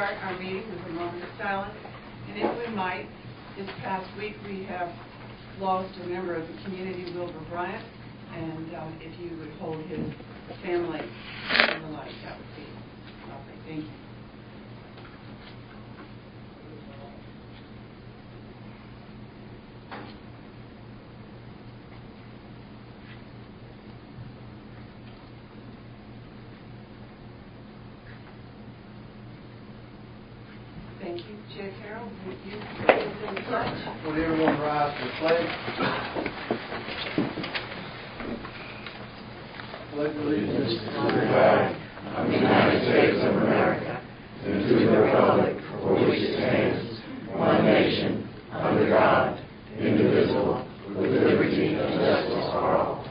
start our meeting with a moment of silence. And if we might, this past week we have lost a member of the community, Wilbur Bryant, and if you would hold his family in the light, that would be lovely. Thank you. Thank you. Chair Carroll, would you please the pledge? Would everyone rise for the pledge? Pledge allegiance to the flag of the United States of America and to the republic for which it stands, one nation, under God, indivisible, with liberty and justice for all.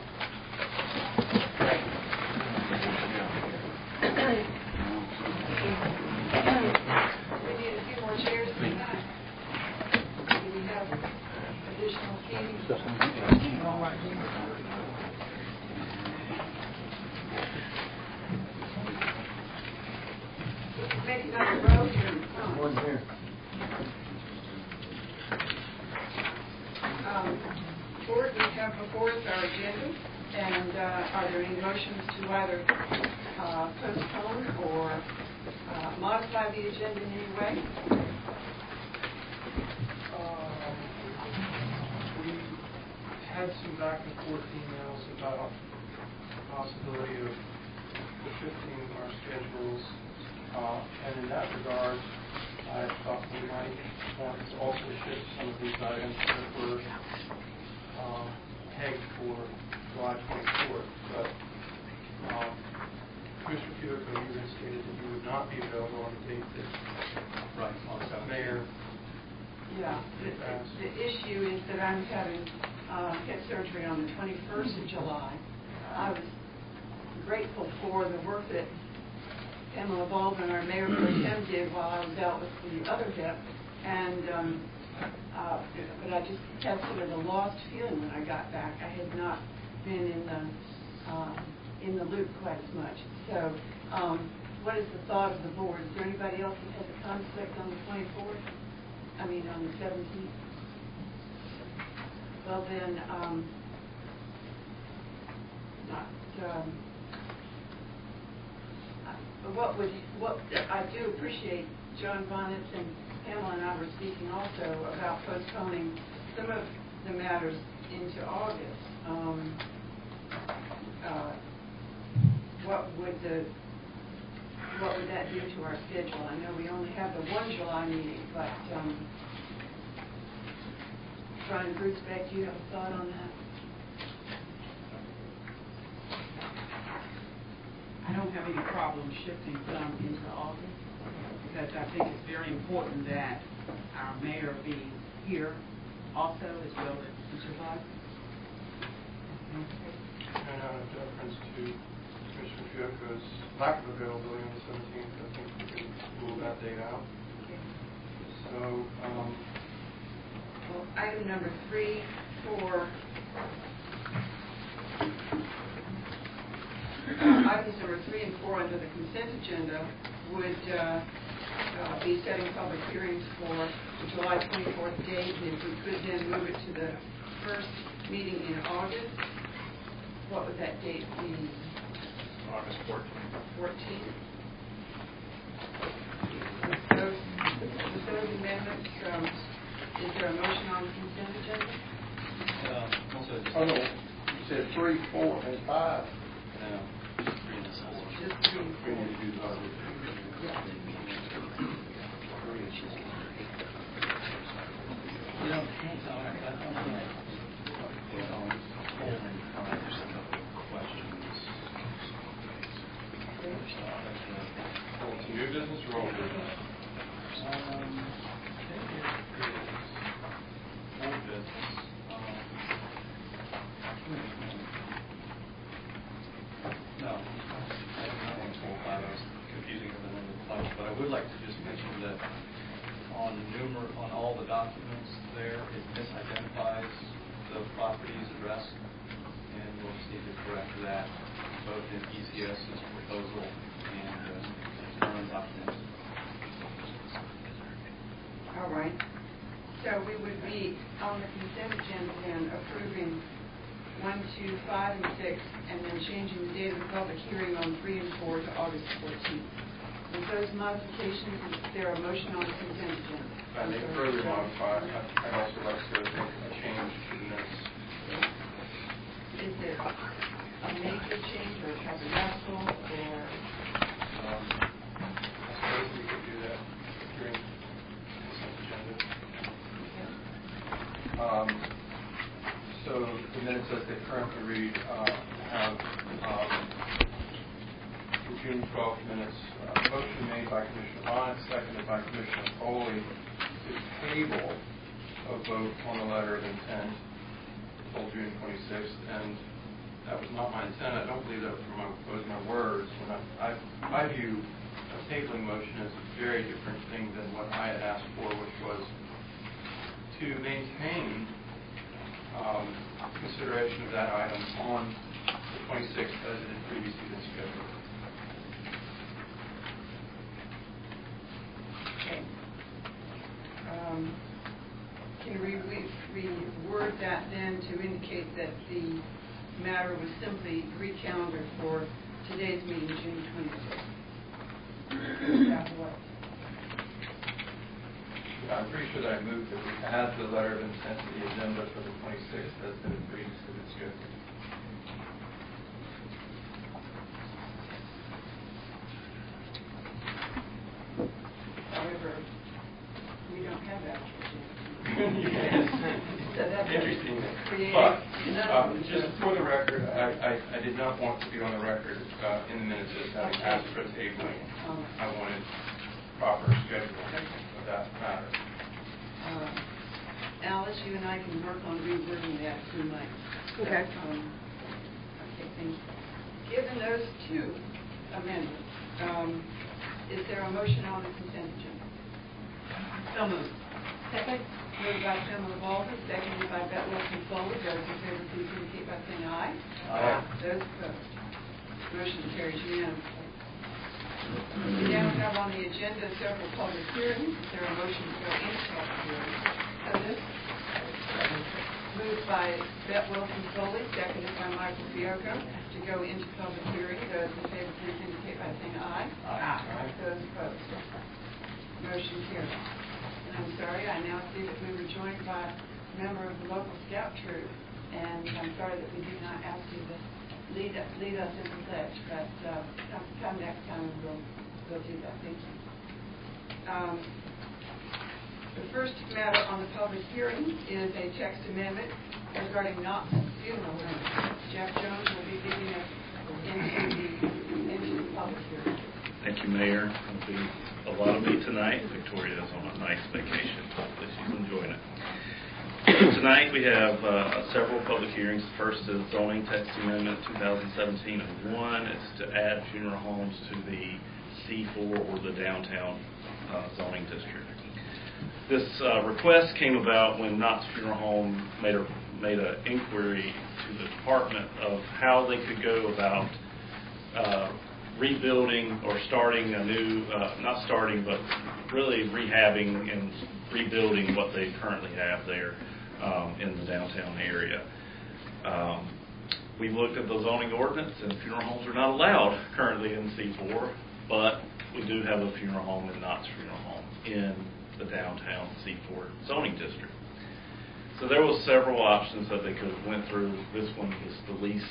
One here. Board, we have before us our agenda, and are there any motions to either postpone or modify the agenda in any way? We had some back and forth emails about the possibility of shifting our schedules, and in that regard, I thought we might want to also shift some of these items that were pegged for July 24th. But Commissioner Fiocco, you had stated that you would not be available on the date that Mayor. Yeah, the issue is that I'm having hip surgery on the 21st of July. I was grateful for the work that Pamela Baldwin, our Mayor Pro Tem, did while I was out with the other hip, and but I just had sort of a lost feeling when I got back. I had not been in the loop quite as much. So, what is the thought of the board? Is there anybody else that has a conflict on the 24th? I mean, on the 17th? Well, then, what I do appreciate John Bonnet and Pamela and I were speaking also about postponing some of the matters into August. What would that do to our schedule? I know we only have the one July meeting, but Brian Grutzbeck, do you have a thought on that? I don't have any problem shifting some into August, because I think it's very important that our mayor be here also, as well as Mr. Bud. And out of deference to Commissioner Fiocco's lack of availability on the 17th, I think we can rule that date out. Okay. So, well, item number 3 for items number 3 and 4 under the consent agenda would be setting public hearings for the July 24th date, and if we could then move it to the first meeting in August, what would that date be? August 14th. 14th. With those amendments, is there a motion on the consent agenda? Oh, no. You said 3, 4, and 5. No. Just 3 and 4. Yeah. new business or old business? Old business. No, I don't think I was confusing them in the flash, but I would like to just mention that on all the documents there, it misidentifies the property's address, and we'll just need to correct that both in ECS's proposal and current documents. would be on the consent agenda then approving 1, 2, 5, and 6, and then changing the date of the public hearing on 3 and 4 to August 14th. With those modifications, is there a motion on the consent agenda? I may further modify, I'd also like to make a change to the minutes. Is there a major change or a tabernacle or? I suppose we could do that during the consent agenda. So the minutes as they currently read have the June 12th minutes, motion made by Commissioner Bond, seconded by Commissioner Foley to table a vote on the letter of intent until June 26th, and that was not my intent. I don't believe that was my words. I view a tabling motion as a very different thing than what I had asked for, which was to maintain consideration of that item on the 26th as it had previously been scheduled. Okay. Can we reword that then to indicate that the matter was simply recalendared for today's meeting, June 26th? Is that what? I'm pretty sure that I moved that we add the letter of intent to the agenda for the 26th as it had previously been scheduled. However, we don't have that. Yes. So that's Interesting. creating But another. just for the record, I did not want to be on the record in the minutes as having asked for tabling. I wanted proper scheduling of that matter. Alice, you and I can work on rewording that if we might. Okay. Thank you. Given those two amendments, is there a motion on the consent agenda? So moved. Second. Moved by Pamela Baldwin, seconded by Bette Wilson Foley. Those in favor, please indicate by saying aye. Aye. Those opposed. Motion carries unanimously. We now have on the agenda several public hearings. Is there a motion to go into public hearings? So this moved by Bette Wilson Foley, seconded by Michael Fiocco, to go into public hearing. Those in favor, please indicate by saying aye. Aye. Those opposed. Motion carries. And I'm sorry, I now see that we were joined by a member of the local scout troop, and I'm sorry that we did not ask you to lead us in the pledge, but come next time we'll do that. Thank you. The first matter on the public hearing is a text amendment regarding Knott's funeral home. Jeff Jones will be leading us into the public hearing. Thank you, Mayor. It'll be a lot of me tonight. Victoria is on a nice vacation. Hopefully she's enjoying it. Tonight we have several public hearings. The first is zoning text amendment 2017-01. It's to add funeral homes to the C4 or the downtown zoning district. This request came about when Knott's Funeral Home made an inquiry to the department of how they could go about rebuilding or starting a new, not starting, but really rehabbing and rebuilding what they currently have there in the downtown area. We looked at the zoning ordinance, and funeral homes are not allowed currently in C4, but we do have a funeral home in Knott's Funeral Home in the downtown C4 zoning district. So there was several options that they could have went through. This one was the least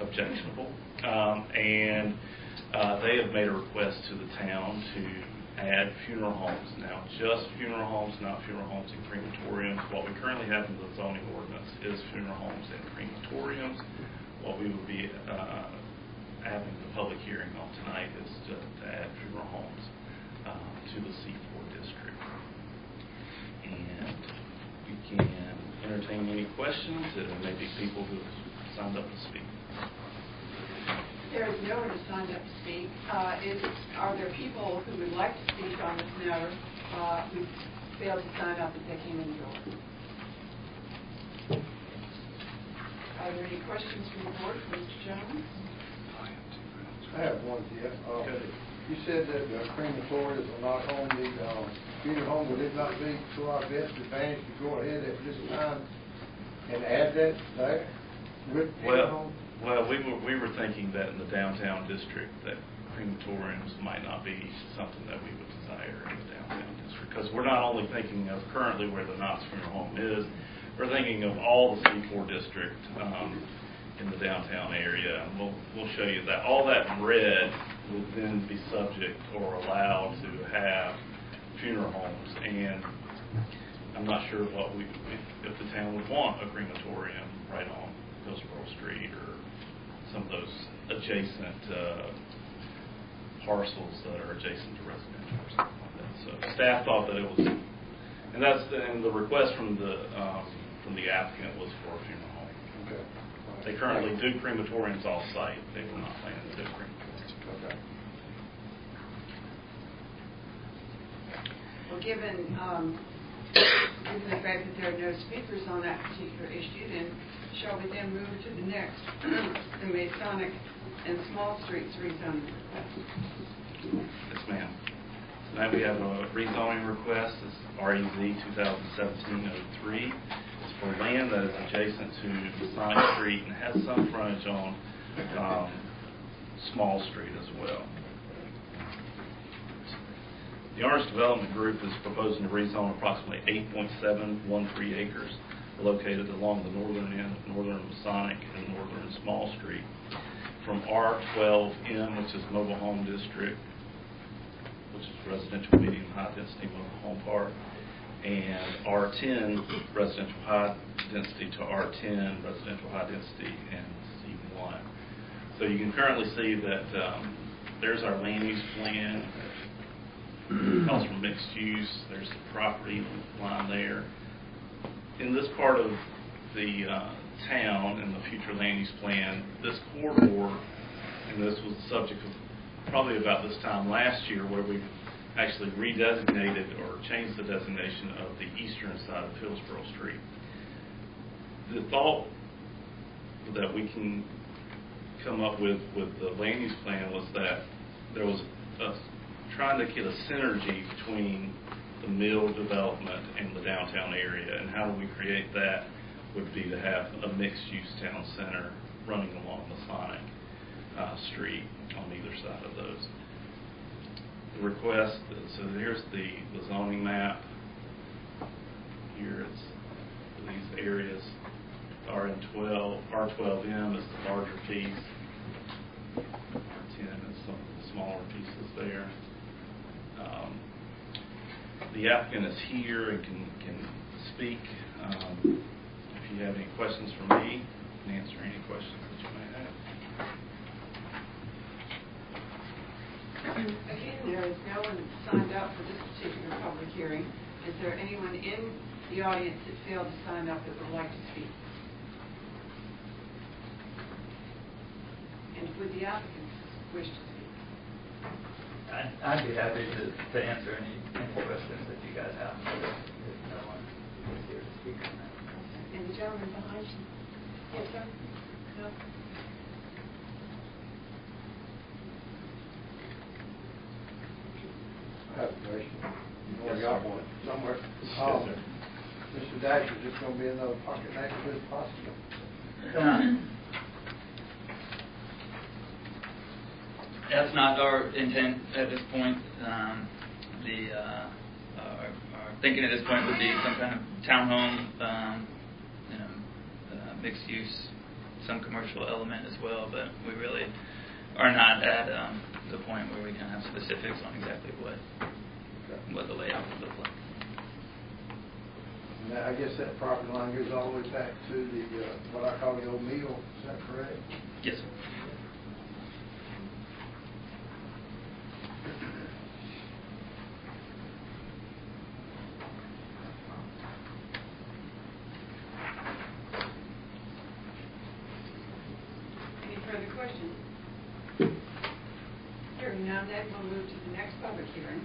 objectionable. And they have made a request to the town to add funeral homes. Now, just funeral homes, not funeral homes and crematoriums. What we currently have in the zoning ordinance is funeral homes and crematoriums. What we would be having the public hearing on tonight is to add funeral homes to the C4 district. And we can entertain any questions. There may be people who have signed up to speak. There is no one who signed up to speak. Are there people who would like to speak on this matter who failed to sign up as they came in the door? Are there any questions from the board, Mr. Jones? I have one, Jeff. You said that the crematoriums are not on the funeral home. Would it not be to our best advantage to go ahead at this time and add that there with funeral home? Well, we were thinking that in the downtown district, that crematoriums might not be something that we would desire in the downtown district. Because we're not only thinking of currently where the Knox Funeral Home is, we're thinking of all the C4 district in the downtown area. And we'll show you that. All that in red would then be subject or allowed to have funeral homes. And I'm not sure if the town would want a crematorium right on Hillsborough Street or some of those adjacent parcels that are adjacent to residential or something like that. So staff thought that it was, and the request from the applicant was for a funeral home. Okay. They currently do crematoriums off-site. They will not plan to do crematoriums. Okay. Well, given the fact that there are no speakers on that particular issue, then shall we then move to the next, the Masonic and Small Streets rezoning request? Yes, ma'am. So now we have a rezoning request. It's REZ 2017-03. It's for land that is adjacent to Masonic Street and has some frontage on Small Street as well. The Artist Development Group is proposing to rezone approximately 8.713 acres located along the northern end of Northern Masonic and Northern Small Street from R12M, which is Mobile Home District, which is residential medium high density mobile home park, and R10 residential high density to R10 residential high density and C1. So you can currently see that there's our land use plan. Calls for mixed use. There's the property line there. In this part of the town and the future land use plan, this corridor, and this was the subject of probably about this time last year, where we actually redesignated or changed the designation of the eastern side of Hillsborough Street. The thought that we can come up with the land use plan was that there was trying to get a synergy between the mill development and the downtown area, and how do we create that would be to have a mixed-use town center running along Masonic Street on either side of those. The request, so here's the zoning map. Here it's these areas. R12M is the larger piece. R10 is some of the smaller pieces there. The applicant is here and can speak. If you have any questions for me, I can answer any questions that you may have. Again, there is no one signed up for this particular public hearing. Is there anyone in the audience that failed to sign up that would like to speak? And would the applicants wish to speak? I'd be happy to answer any questions that you guys have. If no one is here to speak on that. And the gentleman behind you? Yes, sir? No? I have a question. You know, got one somewhere. Mr. Dash, is this going to be another pocket neighborhood possible? That's not our intent at this point. Our thinking at this point would be some kind of townhome, mixed use, some commercial element as well, but we really are not at the point where we can have specifics on exactly what the layout would look like. And I guess that property line goes all the way back to the what I call the old mill. Is that correct? Yes, sir. Any further questions? Hearing none, then we'll move to the next public hearing,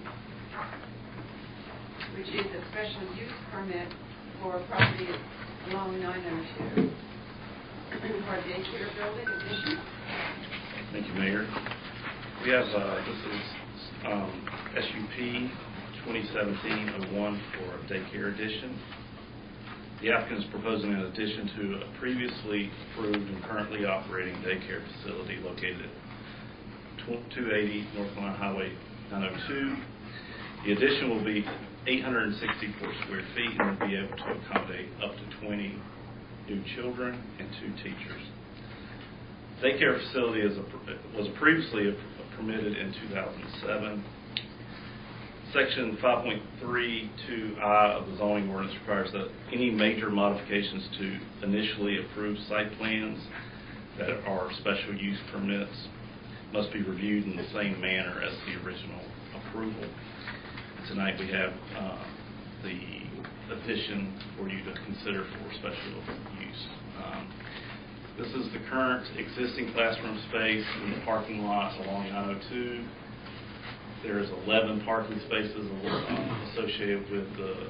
which is a special use permit for a property along 902 for a daycare building addition. Thank you, Mayor. We have, this is SUP 2017-01 for a daycare addition. The applicant is proposing an addition to a previously approved and currently operating daycare facility located at 280 North Carolina Highway 902. The addition will be 864 square feet and will be able to accommodate up to 20 new children and 2 teachers. Daycare facility was previously permitted in 2007. Section 5.32I of the zoning ordinance requires that any major modifications to initially approved site plans that are special use permits must be reviewed in the same manner as the original approval. Tonight we have the addition for you to consider for special use. This is the current existing classroom space in the parking lot along 902. There is 11 parking spaces associated with the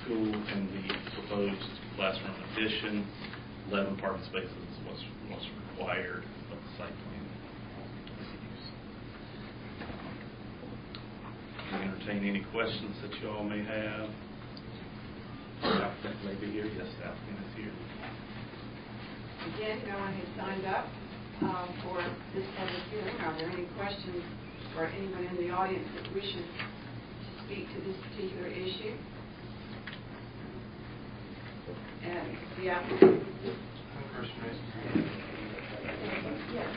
school and the proposed classroom addition. 11 parking spaces is what's required of the site plan. Can entertain any questions that you all may have. The applicant may be here. Yes, the applicant is here. Again, no one has signed up for this public hearing. Are there any questions or anyone in the audience that wishes to speak to this particular issue? And the applicant. First, Mason. Yes.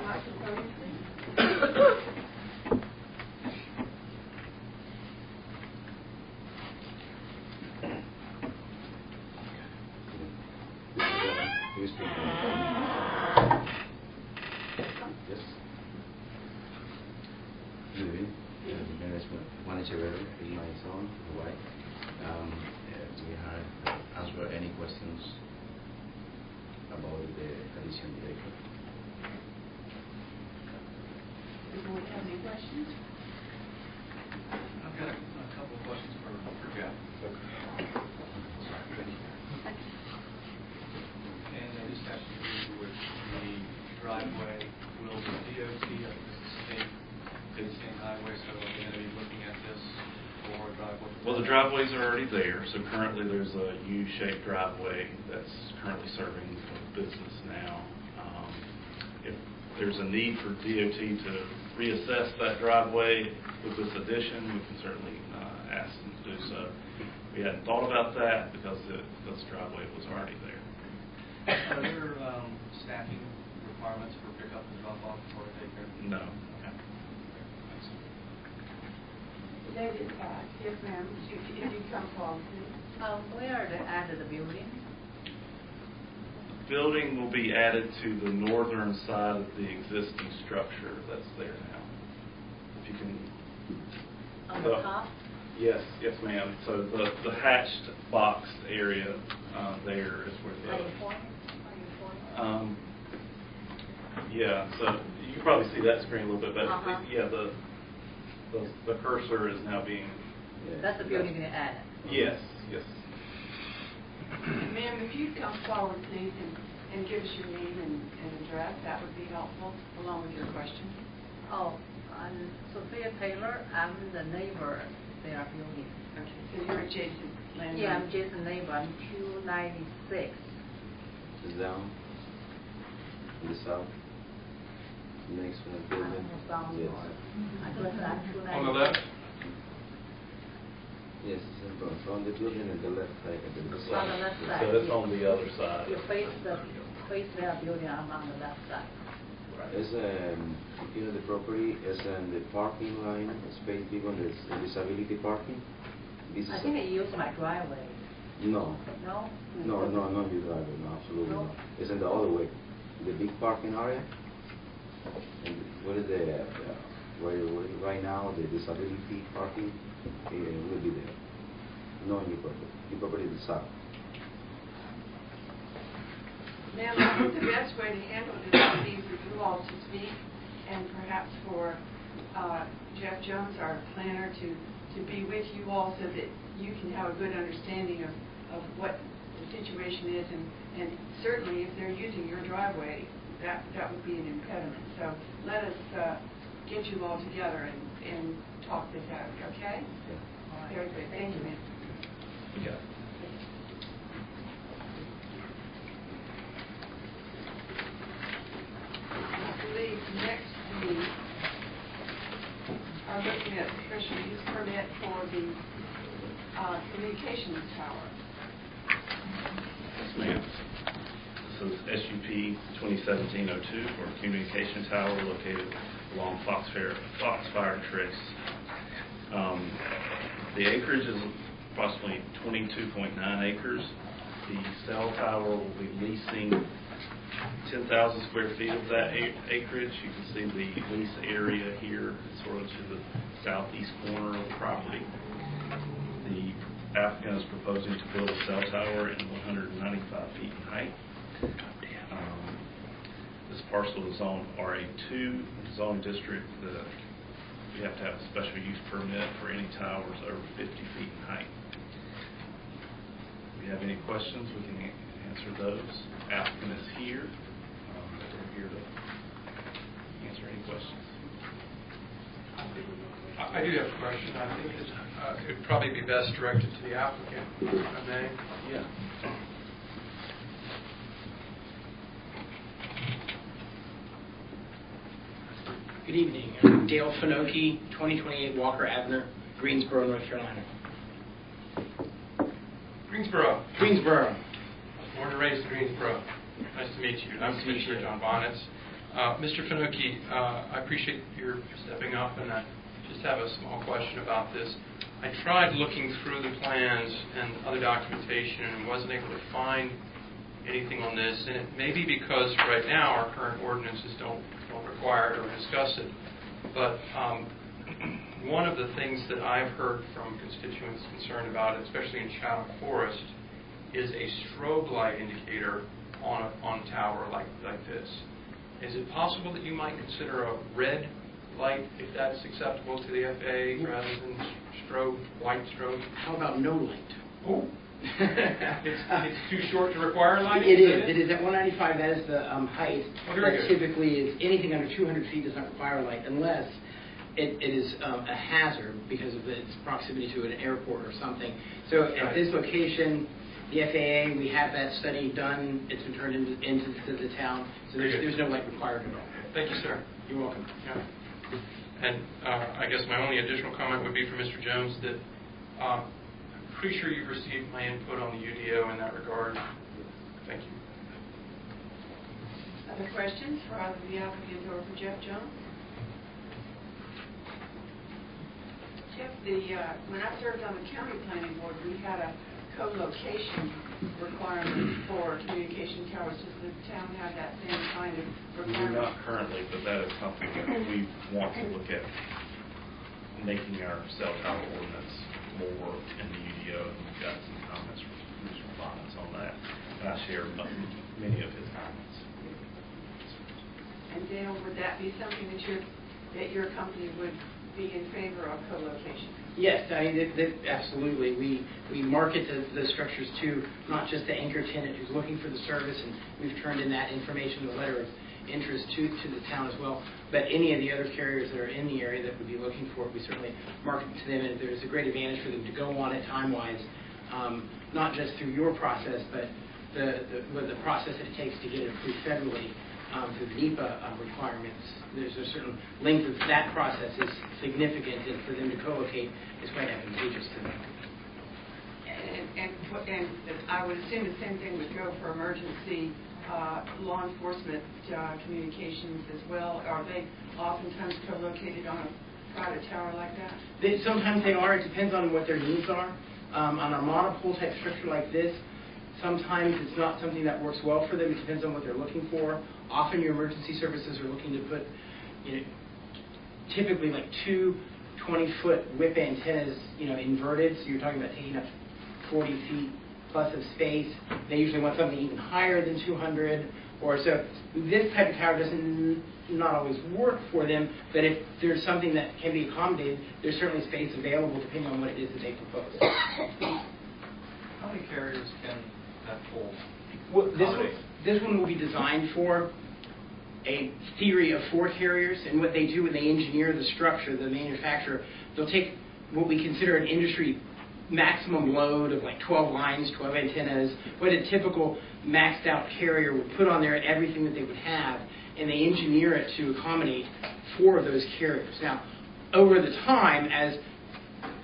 Microphone, please. Yes. Good evening. My name is Manager in my zone, Hawaii. We have answered any questions about the addition later. Does anyone have any questions? I've got a couple of questions for Jeff. And this has to do with the driveway. Will the DOT, it's a state highway, so are we going to be looking at this for a driveway? Well, the driveways are already there, so currently there's a U-shaped driveway that's currently serving the business now. If there's a need for DOT to reassess that driveway with this addition, we can certainly ask them to do so. We hadn't thought about that because this driveway was already there. Are there staffing requirements for pickup and drop-off for a daycare? No. David, yes, ma'am. If you come forward, please. Where are they added the building? Building will be added to the northern side of the existing structure that's there now. If you can. On the top? Yes, ma'am. So the hatched boxed area there is where Are you pointing? Yeah. So you can probably see that screen a little bit, but yeah, the cursor is now being. That's the building they added. Yes. Ma'am, if you'd come forward, please, and give us your name and address, that would be helpful, along with your question. Oh, I'm Sophia Taylor. I'm the neighbor they are building. Okay, so you're adjacent landowner. Yeah, I'm Jason neighbor. I'm 296. It's down in the south. Next to the building. Down Yes. north. I guess I'm 296. On the left? Yes, it's in front of the building and the left side. On the left side. So that's on the other side. You face their building. I'm on the left side. It's if you know the property is in the parking line, space big on the disability parking. This is I think they use my driveway. no, No? no, not your driveway, no, absolutely No? not. It's in the other way, the big parking area. And what is the where right now the disability parking will be there. No, in your property. Your property is south. Ma'am, I think the best way to handle this would be for you all to speak, and perhaps for Jeff Jones, our planner, to be with you all so that you can have a good understanding of what the situation is, and certainly if they're using your driveway, that would be an impediment. So let us get you all together and talk this out, okay? Very good, thank you, ma'am. Yeah. I believe next we are looking at special use permit for the communications tower. Yes, ma'am. This is SUP 2017-02 for a communication tower located along Foxfire Trace. The acreage is approximately 22.9 acres. The cell tower will be leasing 10,000 square feet of that acreage. You can see the lease area here, sort of to the southeast corner of the property. The applicant is proposing to build a cell tower in 195 feet in height. This parcel is on RA2 zoning district. You have to have a special use permit for any towers over 50 feet in height. If you have any questions, we can answer those. Applicant is here. We're here to answer any questions. I do have a question. I think it would probably be best directed to the applicant, if I may. Yeah. Good evening. I'm Dale Finoki, 2028 Walker Avenue, Greensboro, North Carolina. Greensboro. Greensboro. Born and raised in Greensboro. Nice to meet you. I'm Commissioner John Bonnets. Mr. Finoki, I appreciate your stepping up, and I just have a small question about this. I tried looking through the plans and other documentation and wasn't able to find anything on this, and it may be because right now our current ordinances don't require it or discuss it. But one of the things that I've heard from constituents concerned about it, especially in Chatham Forest, is a strobe light indicator on a tower like this. Is it possible that you might consider a red light, if that's acceptable to the FAA, rather than white strobe? How about no light? Oh. It's too short to require lighting? It is. It is at 195. That is the height. Oh, very that good. typically is anything under 200 feet does not require light unless it is a hazard because of its proximity to an airport or something. So at this location, the FAA, we have that study done. It's been turned into the town. So there's no light required at all. Thank you, sir. You're welcome. Yeah. And I guess my only additional comment would be for Mr. Jones that I'm pretty sure you've received my input on the UDO in that regard. Thank you. Other questions for either the applicant or for Jeff Jones? Jeff, when I served on the county planning board, we had a co-location requirement for communication towers. Does the town have that same kind of We do requirement? not currently, but that is something that we want to look at, making our cell tower ordinance more in the UDO. And we've got some comments from Commissioner Bonnets on that, and I share many of his comments. And Dale, would that be something that your company would be in favor of co-location? Yes, I mean, absolutely. We market the structures to not just the anchor tenant who's looking for the service, and we've turned in that information, the letter of interest to the town as well. But any of the other carriers that are in the area that would be looking for it, we certainly market to them, and there's a great advantage for them to go on it time-wise, not just through your process, but the process that it takes to get it approved federally through the NEPA requirements. There's a certain length of that process is significant, and for them to co-locate is quite advantageous to them. And I would assume the same thing would go for emergency law enforcement communications as well. Are they oftentimes co-located on a private tower like that? Sometimes they are. It depends on what their needs are. On a monopole type structure like this, sometimes it's not something that works well for them. It depends on what they're looking for. Often your emergency services are looking to put, typically like two 20-foot whip antennas, inverted. So you're talking about taking up 40 feet plus of space. They usually want something even higher than 200 or so. This type of tower doesn't not always work for them, but if there's something that can be accommodated, there's certainly space available depending on what it is that they propose. How many carriers can that pole Well, accommodate? this one will be designed for a theory of 4 carriers, and what they do when they engineer the structure, the manufacturer, they'll take what we consider an industry maximum load of like 12 lines, 12 antennas, what a typical maxed out carrier would put on there, everything that they would have, and they engineer it to accommodate 4 of those carriers. Now, over the time, as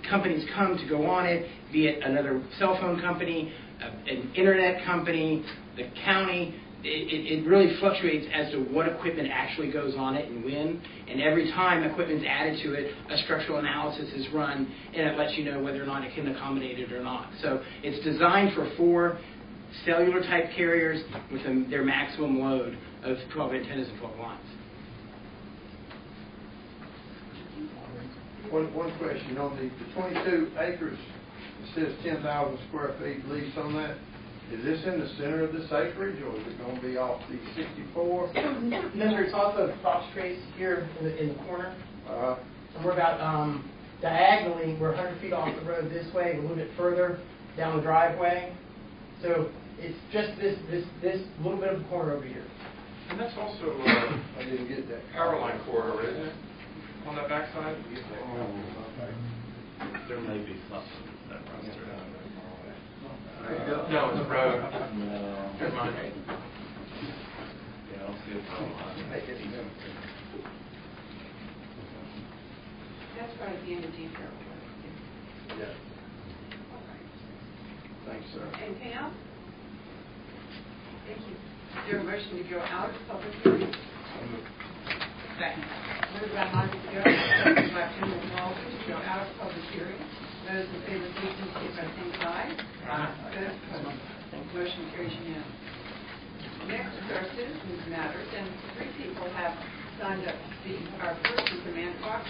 companies come to go on it, be it another cell phone company, an internet company, the county, it really fluctuates as to what equipment actually goes on it and when. And every time equipment's added to it, a structural analysis is run, and it lets you know whether or not it can accommodate it or not. So it's designed for 4 cellular type carriers with their maximum load of 12 antennas and 12 lines. One question on the 22 acres, it says 10,000 square feet lease on that. Is this in the center of this acreage, or is it going to be off the 64? No, sir, it's off of Fox Trace here in the corner. And we're about diagonally, we're 100 feet off the road this way, a little bit further down the driveway. So it's just this little bit of a corner over here. And that's also I didn't get that. power line corridor, isn't it? On that backside? There may be something that runs through. No, it's a road. No. Never mind. Yeah, I don't see a problem. That's right at the end of detail. Yeah. Thanks, sir. Anything else? Thank you. Is there a motion to go out of public hearing? Second. Moved by Michael Gill, seconded by Kendall Walters, to go out of public hearing. Those in favor, please indicate by saying aye. Opposed? Motion carries unanimously. Next is our citizens' matters, and 3 people have signed up to speak. Our first is Amanda Fox.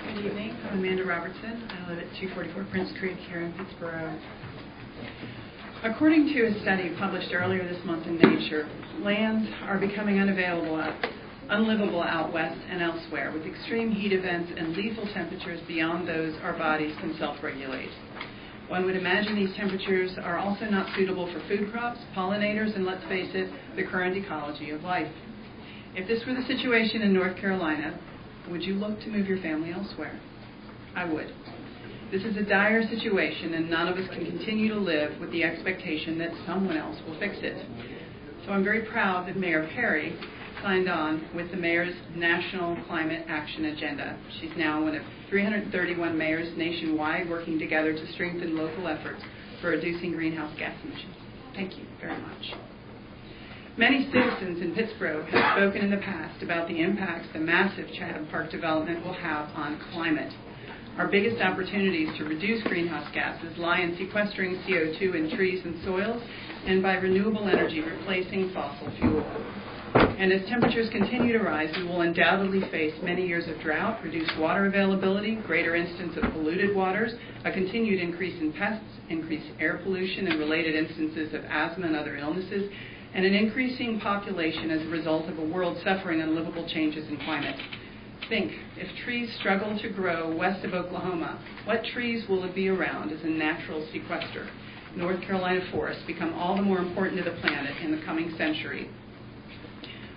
Good evening. I'm Amanda Robertson. I live at 244 Prince Creek here in Pittsboro. According to a study published earlier this month in Nature, lands are becoming unlivable out west and elsewhere, with extreme heat events and lethal temperatures beyond those our bodies can self-regulate. One would imagine these temperatures are also not suitable for food crops, pollinators, and let's face it, the current ecology of life. If this were the situation in North Carolina, would you look to move your family elsewhere? I would. This is a dire situation, and none of us can continue to live with the expectation that someone else will fix it. So I'm very proud that Mayor Perry signed on with the mayor's National Climate Action Agenda. She's now one of 331 mayors nationwide working together to strengthen local efforts for reducing greenhouse gas emissions. Thank you very much. Many citizens in Pittsboro have spoken in the past about the impacts the massive Chatham Park development will have on climate. Our biggest opportunities to reduce greenhouse gases lie in sequestering CO2 in trees and soils and by renewable energy replacing fossil fuel. And as temperatures continue to rise, we will undoubtedly face many years of drought, reduced water availability, greater instance of polluted waters, a continued increase in pests, increased air pollution and related instances of asthma and other illnesses, and an increasing population as a result of a world suffering unlivable changes in climate. Think, if trees struggle to grow west of Oklahoma, what trees will it be around as a natural sequester? North Carolina forests become all the more important to the planet in the coming century.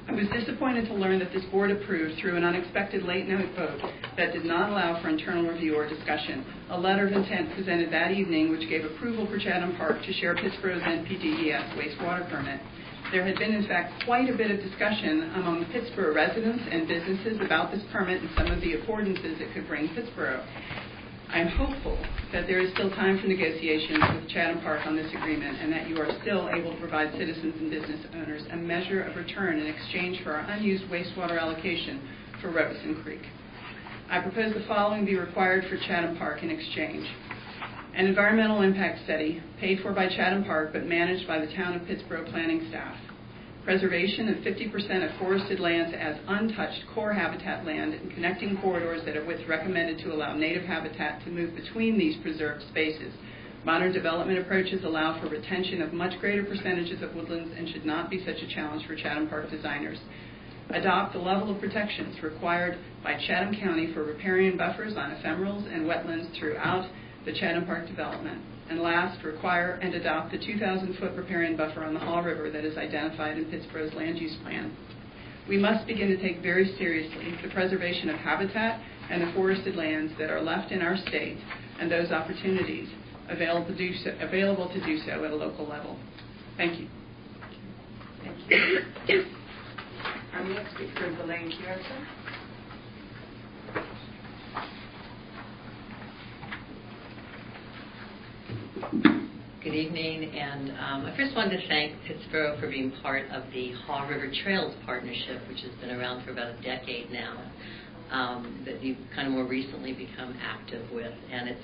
I was disappointed to learn that this board approved, through an unexpected late-night vote that did not allow for internal review or discussion, a letter of intent presented that evening which gave approval for Chatham Park to share Pittsboro's NPDES wastewater permit. There had been, in fact, quite a bit of discussion among Pittsboro residents and businesses about this permit and some of the affordances it could bring Pittsboro. I am hopeful that there is still time for negotiations with Chatham Park on this agreement and that you are still able to provide citizens and business owners a measure of return in exchange for our unused wastewater allocation for Robeson Creek. I propose the following be required for Chatham Park in exchange. An environmental impact study paid for by Chatham Park but managed by the Town of Pittsboro planning staff. preservation of 50% of forested lands as untouched core habitat land and connecting corridors that are recommended to allow native habitat to move between these preserved spaces. Modern development approaches allow for retention of much greater percentages of woodlands and should not be such a challenge for Chatham Park designers. Adopt the level of protections required by Chatham County for riparian buffers on ephemerals and wetlands throughout the Chatham Park development. And last, require and adopt the 2,000-foot riparian buffer on the Haw River that is identified in Pittsborough's land use plan. We must begin to take very seriously the preservation of habitat and the forested lands that are left in our state and those opportunities available to do so at a local level. Thank you. Thank you. Our next speaker is Elaine Kierson. Good evening, and I first wanted to thank Pittsboro for being part of the Haw River Trails Partnership, which has been around for about a decade now, that you've kind of more recently become active with. And it's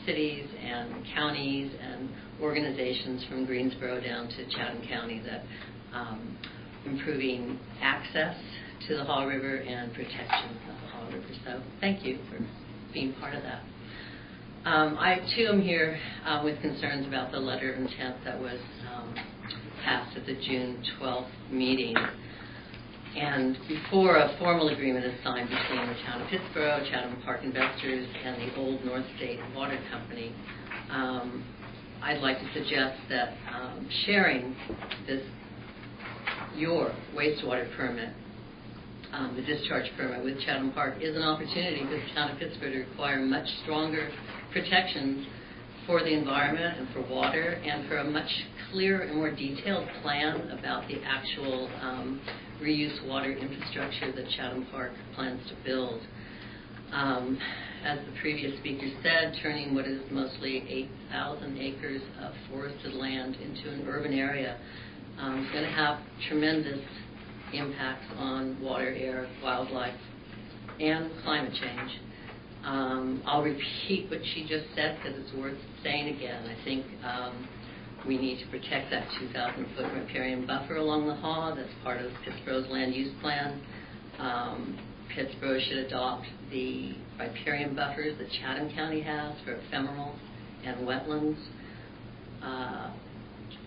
cities and counties and organizations from Greensboro down to Chatham County that improving access to the Haw River and protection of the Haw River. So thank you for being part of that. I, too, am here with concerns about the letter of intent that was passed at the June 12th meeting. And before a formal agreement is signed between the town of Pittsboro, Chatham Park investors, and the Old North State Water Company, I'd like to suggest that sharing your wastewater permit, the discharge permit with Chatham Park, is an opportunity for the town of Pittsboro to require much stronger protections for the environment and for water, and for a much clearer and more detailed plan about the actual reuse water infrastructure that Chatham Park plans to build. As the previous speaker said, turning what is mostly 8,000 acres of forested land into an urban area is going to have tremendous impacts on water, air, wildlife, and climate change. I'll repeat what she just said because it's worth saying again. I think we need to protect that 2,000-foot riparian buffer along the Haw. That's part of Pittsboro's land use plan. Pittsboro should adopt the riparian buffers that Chatham County has for ephemerals and wetlands.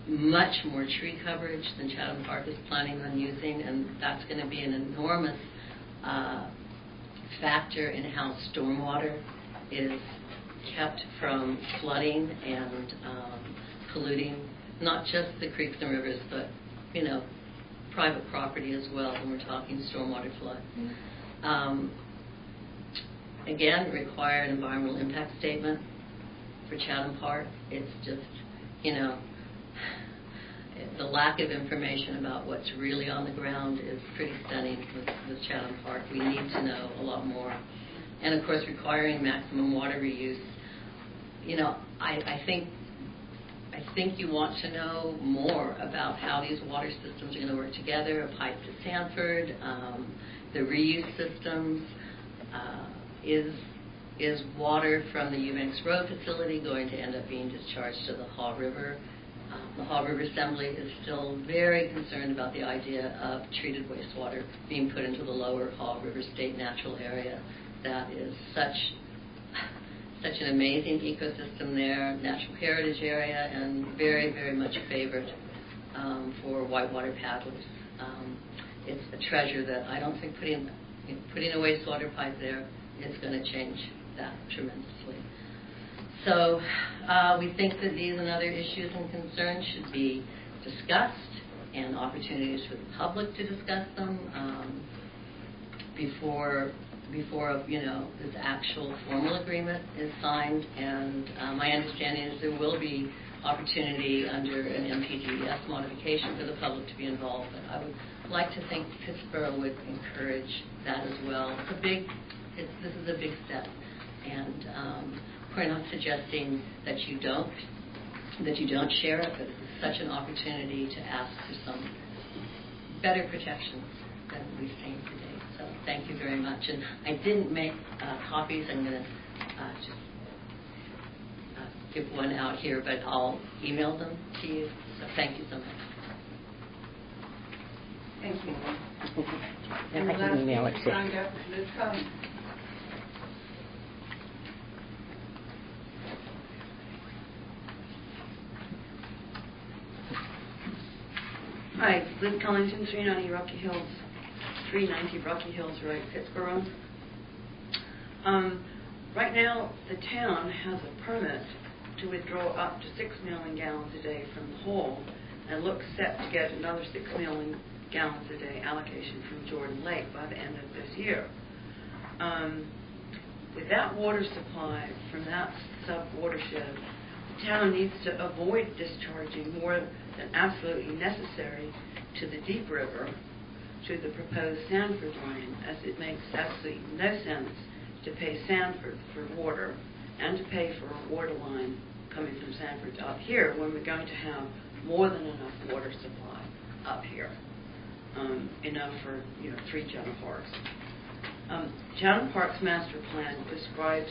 Much more tree coverage than Chatham Park is planning on using, and that's going to be an enormous factor in how stormwater is kept from flooding and polluting not just the creeks and rivers, but private property as well when we're talking stormwater flood. Again, require an environmental impact statement for Chatham Park. It's just, the lack of information about what's really on the ground is pretty stunning with Chatham Park. We need to know a lot more. And of course, requiring maximum water reuse. I think you want to know more about how these water systems are going to work together. A pipe to Sanford, the reuse systems. Is water from the Eubanks Road facility going to end up being discharged to the Haw River? The Haw River Assembly is still very concerned about the idea of treated wastewater being put into the lower Haw River State Natural Area. That is such an amazing ecosystem there, natural heritage area, and very, very much favored for whitewater paddlers. It's a treasure that I don't think putting a wastewater pipe there is going to change that tremendously. So we think that these and other issues and concerns should be discussed, and opportunities for the public to discuss them before this actual formal agreement is signed. And my understanding is there will be opportunity under an MPGS modification for the public to be involved. But I would like to think Pittsboro would encourage that as well. This is a big step, and we're not suggesting that you don't share it, but it's such an opportunity to ask for some better protections than we've seen today. So thank you very much. And I didn't make copies. I'm going to just give one out here, but I'll email them to you. So thank you so much. And the last speaker signed up is Liz Cummings. Hi, Liz Cullington, 390 Rocky Hills Road, Pittsburgh. Right now, the town has a permit to withdraw up to 6 million gallons a day from the Hall, and looks set to get another 6 million gallons a day allocation from Jordan Lake by the end of this year. With that water supply from that sub-watershed, the town needs to avoid discharging more than absolutely necessary to the Deep River to the proposed Sanford line, as it makes absolutely no sense to pay Sanford for water and to pay for a water line coming from Sanford to up here when we're going to have more than enough water supply up here, enough for 3 Chatham Parks. Chatham Parks master plan describes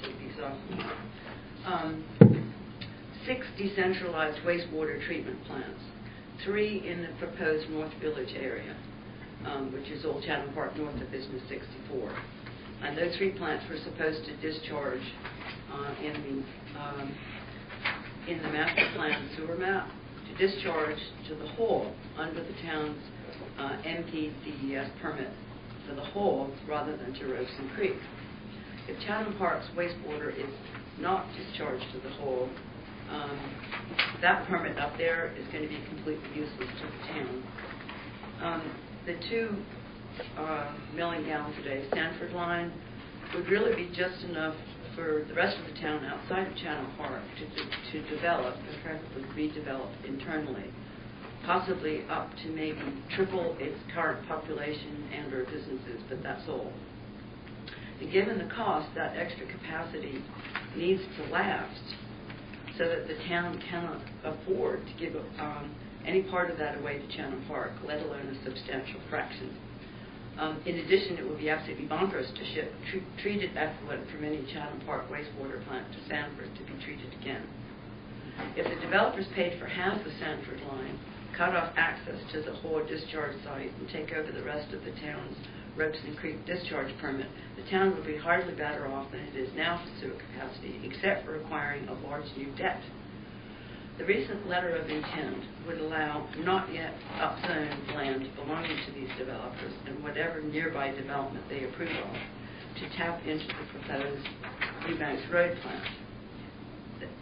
take these off. 6 decentralized wastewater treatment plants, 3 in the proposed North Village area, which is Old Chatham Park north of Business 64. And those 3 plants were supposed to discharge in the master plan sewer map to discharge to the Hall under the town's MPDES permit for the Hall rather than to Robeson Creek. If Chatham Park's wastewater is not discharged to the Hall, that permit up there is going to be completely useless to the town. The 2 million gallons a day Sanford line would really be just enough for the rest of the town outside of Chatham Park to develop, and preferably redevelop internally, possibly up to maybe triple its current population and or businesses, but that's all. And given the cost, that extra capacity needs to last so that the town cannot afford to give any part of that away to Chatham Park, let alone a substantial fraction. In addition, it would be absolutely bonkers to ship treated effluent from any Chatham Park wastewater plant to Sanford to be treated again. If the developers paid for half the Sanford line, cut off access to the Hall discharge site, and take over the rest of the town's Robeson Creek discharge permit, the town would be hardly better off than it is now for sewer capacity, except for acquiring a large new debt. The recent letter of intent would allow not yet upzoned land belonging to these developers and whatever nearby development they approve of to tap into the proposed Eubanks Road plant.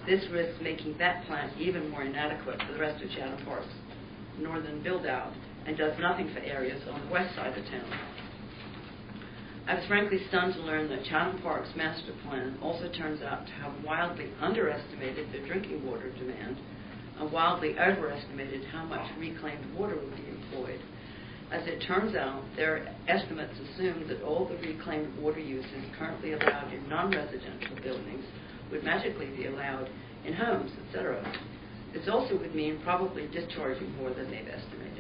This risks making that plant even more inadequate for the rest of Chatham Park's northern build-out and does nothing for areas on the west side of town. I was frankly stunned to learn that Chatham Park's master plan also turns out to have wildly underestimated the drinking water demand and wildly overestimated how much reclaimed water would be employed. As it turns out, their estimates assume that all the reclaimed water uses currently allowed in non-residential buildings would magically be allowed in homes, etc. This also would mean probably discharging more than they've estimated.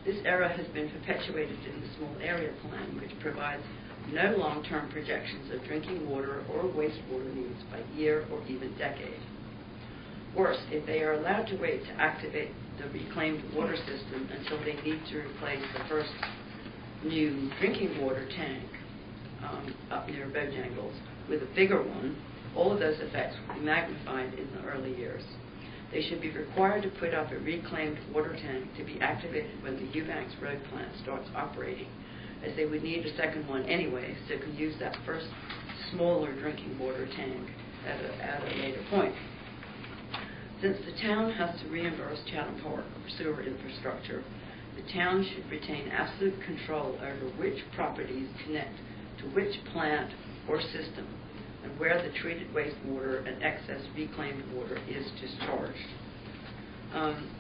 This error has been perpetuated in the small area plan, which provides no long-term projections of drinking water or wastewater needs by year or even decade. Worse, if they are allowed to wait to activate the reclaimed water system until they need to replace the first new drinking water tank up near Bojangles with a bigger one, all of those effects will be magnified in the early years. They should be required to put up a reclaimed water tank to be activated when the Eubanks Road plant starts operating, as they would need a second one anyway, so they could use that first smaller drinking water tank at a later point. Since the town has to reimburse Chatham Park for sewer infrastructure, the town should retain absolute control over which properties connect to which plant or system, and where the treated wastewater and excess reclaimed water is discharged.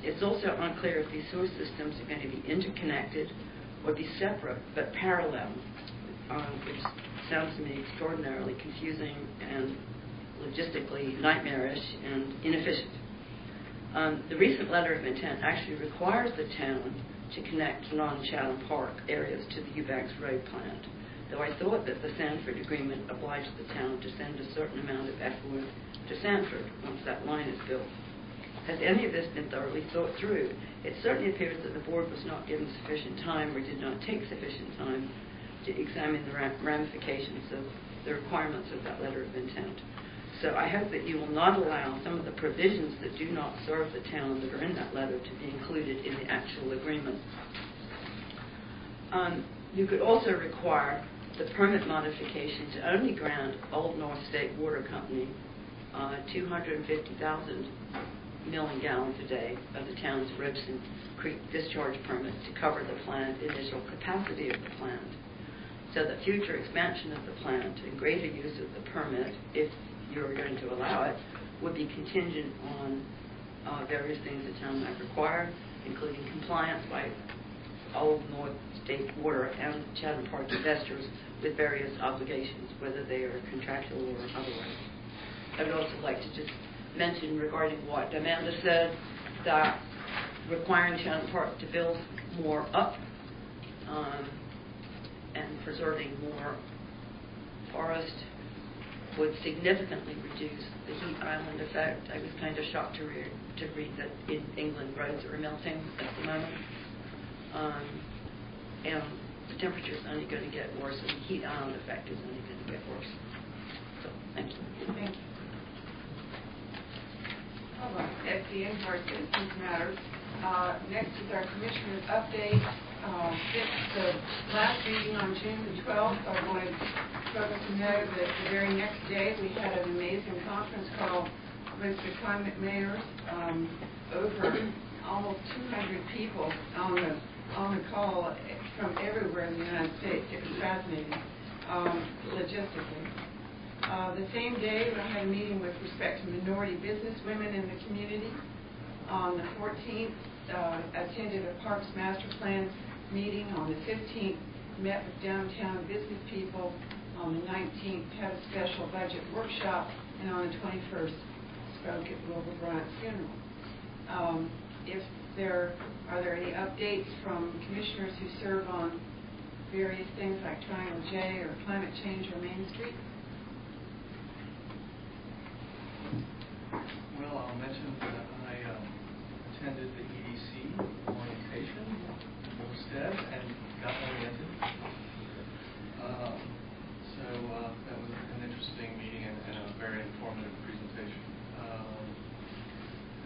It's also unclear if these sewer systems are going to be interconnected or be separate but parallel, which sounds to me extraordinarily confusing and logistically nightmarish and inefficient. The recent letter of intent actually requires the town to connect non-Chatham Park areas to the Eubanks Road plant, though I thought that the Sanford agreement obliged the town to send a certain amount of effluent to Sanford once that line is built. Has any of this been thoroughly thought through? It certainly appears that the board was not given sufficient time or did not take sufficient time to examine the ramifications of the requirements of that letter of intent. So I hope that you will not allow some of the provisions that do not serve the town that are in that letter to be included in the actual agreement. You could also require the permit modification to only grant Old North State Water Company 250,000 million gallons a day of the town's Robeson Creek discharge permit to cover the planned initial capacity of the plant, so that future expansion of the plant and greater use of the permit, if you're going to allow it, would be contingent on various things the town might require, including compliance by Old North State Water and Chatham Park investors with various obligations, whether they are contractual or otherwise. I would also like to just mention regarding what Amanda said, that requiring Chatham Park to build more up and preserving more forest would significantly reduce the heat island effect. I was kind of shocked to read that in England roads are melting at the moment. And the temperature is only going to get worse, and the heat island effect is only going to get worse. So, thank you. Thank you. All right, that's the end of our citizens matters. Next is our commissioner's update. Since the last meeting on June the 12th, I wanted folks to know that the very next day we had an amazing conference call with the climate mayors. Over almost 200 people on the call from everywhere in the United States. It was fascinating, logistically. The same day, I had a meeting with respect to minority business women in the community. On the 14th, attended a Parks Master Plan meeting. On the 15th, met with downtown business people. On the 19th, had a special budget workshop. And on the 21st, spoke at Wilbur Bryant's funeral. Are there any updates from commissioners who serve on various things like Triangle J or climate change or Main Street? Well, I'll mention that I attended the EDC orientation in Wolfstead and got oriented. So that was an interesting meeting and a very informative presentation.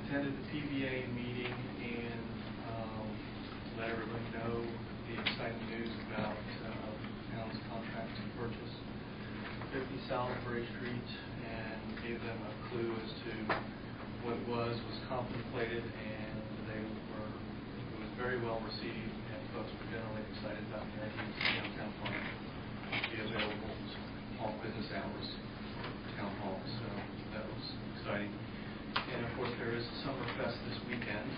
Attended the PBA meeting and let everybody know the exciting news about the town's contract to purchase 50 Salisbury Street, and gave them a clue as to what was contemplated, and it was very well received, and folks were generally excited about the idea of downtown park be available all business hours, town hall, so that was exciting. And of course, there is Summerfest this weekend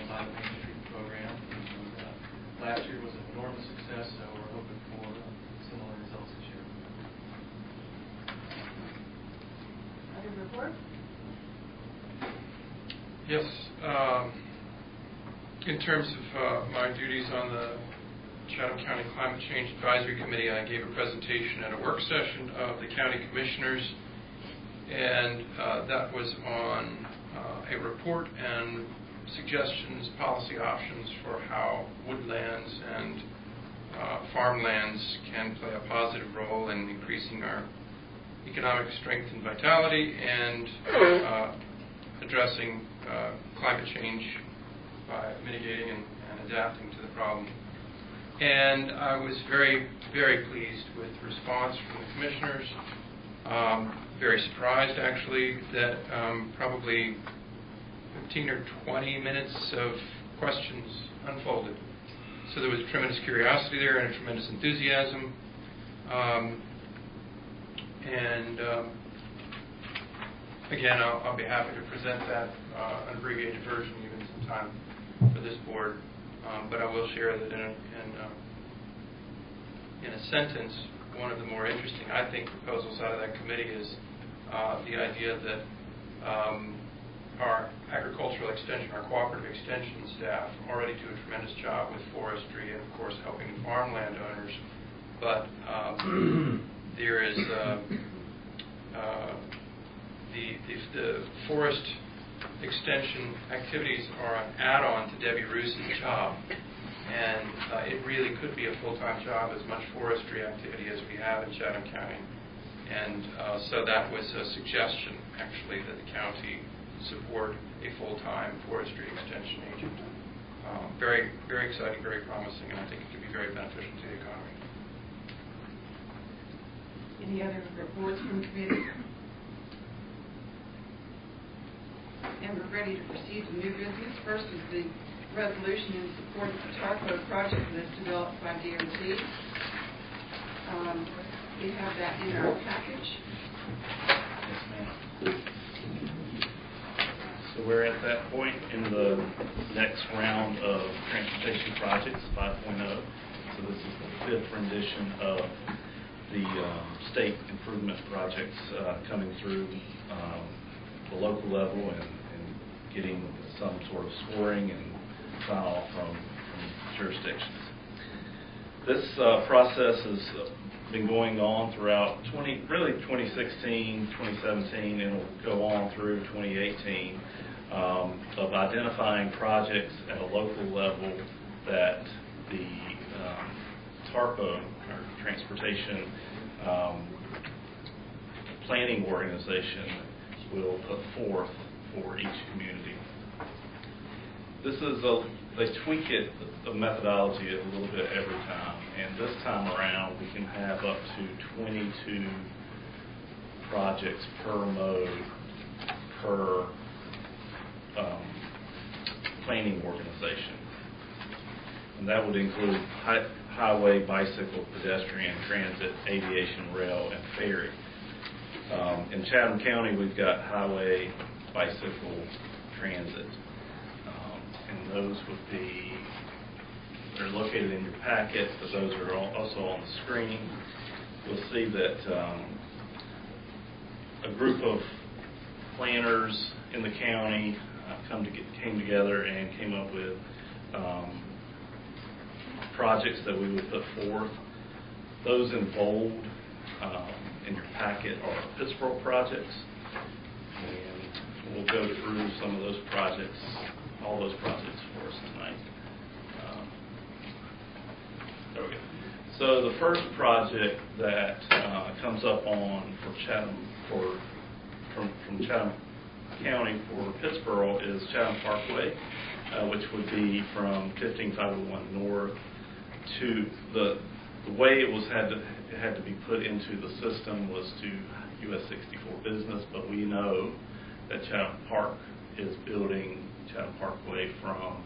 by the Main Street program. And, last year was an enormous success, so we're hoping for similar results this year. Other report? Yes. In terms of my duties on the Chatham County Climate Change Advisory Committee, I gave a presentation at a work session of the county commissioners, and that was on a report and suggestions, policy options for how woodlands and farmlands can play a positive role in increasing our economic strength and vitality and addressing climate change by mitigating and adapting to the problem. And I was very, very pleased with the response from the commissioners. Very surprised, actually, that probably 15 or 20 minutes of questions unfolded. So there was a tremendous curiosity there and a tremendous enthusiasm. Again, I'll be happy to present that an abbreviated version, even sometime for this board. But I will share that in a sentence, one of the more interesting, I think, proposals out of that committee is the idea that our agricultural extension, our cooperative extension staff already do a tremendous job with forestry and, of course, helping farmland owners. But there is the forest extension activities are an add-on to Debbie Roos's job. And it really could be a full-time job, as much forestry activity as we have in Chatham County. And so that was a suggestion, actually, that the county support a full-time forestry extension agent. Very, very exciting, very promising, and I think it could be very beneficial to the economy. Any other reports from committee? And we're ready to proceed to new business. First is the resolution in support of the Tarpo project list developed by DOT. We have that in our package. Yes, ma'am. So we're at that point in the next round of transportation projects, 5.0. So this is the fifth rendition of the state improvement projects coming through the local level and getting some sort of scoring and sign-off from jurisdictions. This process has been going on throughout 2016, 2017, and will go on through 2018 of identifying projects at a local level that the TARPO, or Transportation Planning Organization, will put forth for each community. This is they tweak it, the methodology a little bit every time, and this time around we can have up to 22 projects per mode per planning organization. And that would include highway, bicycle, pedestrian, transit, aviation, rail, and ferry. In Chatham County, we've got highway, bicycle, transit. And those would be, they're located in your packet, but those are also on the screen. You'll see that a group of planners in the county came together and came up with projects that we would put forth. Those in bold in your packet are Pittsboro projects, and we'll go through some of those projects, all those projects for us tonight. There we go. So the first project that comes up on for Chatham, from Chatham County for Pittsboro is Chatham Parkway, which would be from 15501 north to the way it had to be put into the system was to US 64 business, but we know that Chatham Park is building Chatham Parkway from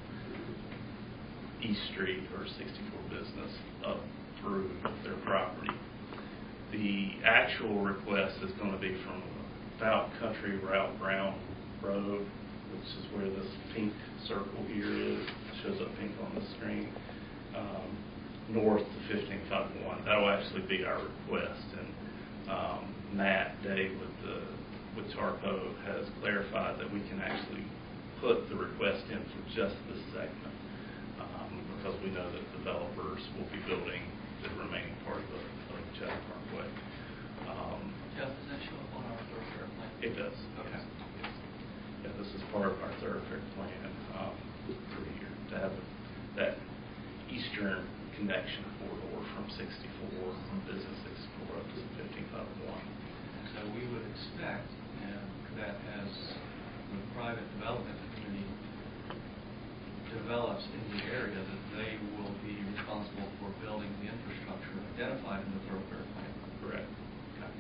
East Street or 64 business up through their property. The actual request is going to be from about Country Route Brown Road, which is where this pink circle here is. It shows up pink on the screen. North to 15501. That will actually be our request. And Matt Day with TARPO has clarified that we can actually put the request in for just this segment because we know that developers will be building the remaining part of the Chatham Parkway. Jeff, does that show up on our thoroughfare plan? It does. Okay. Yes. Yeah, this is part of our thoroughfare plan for the year to have that eastern connection corridor from 64, business 64 up to 15501. So we would expect that as the private development community develops in the area, that they will be responsible for building the infrastructure identified in the thoroughfare plan. Correct. Okay.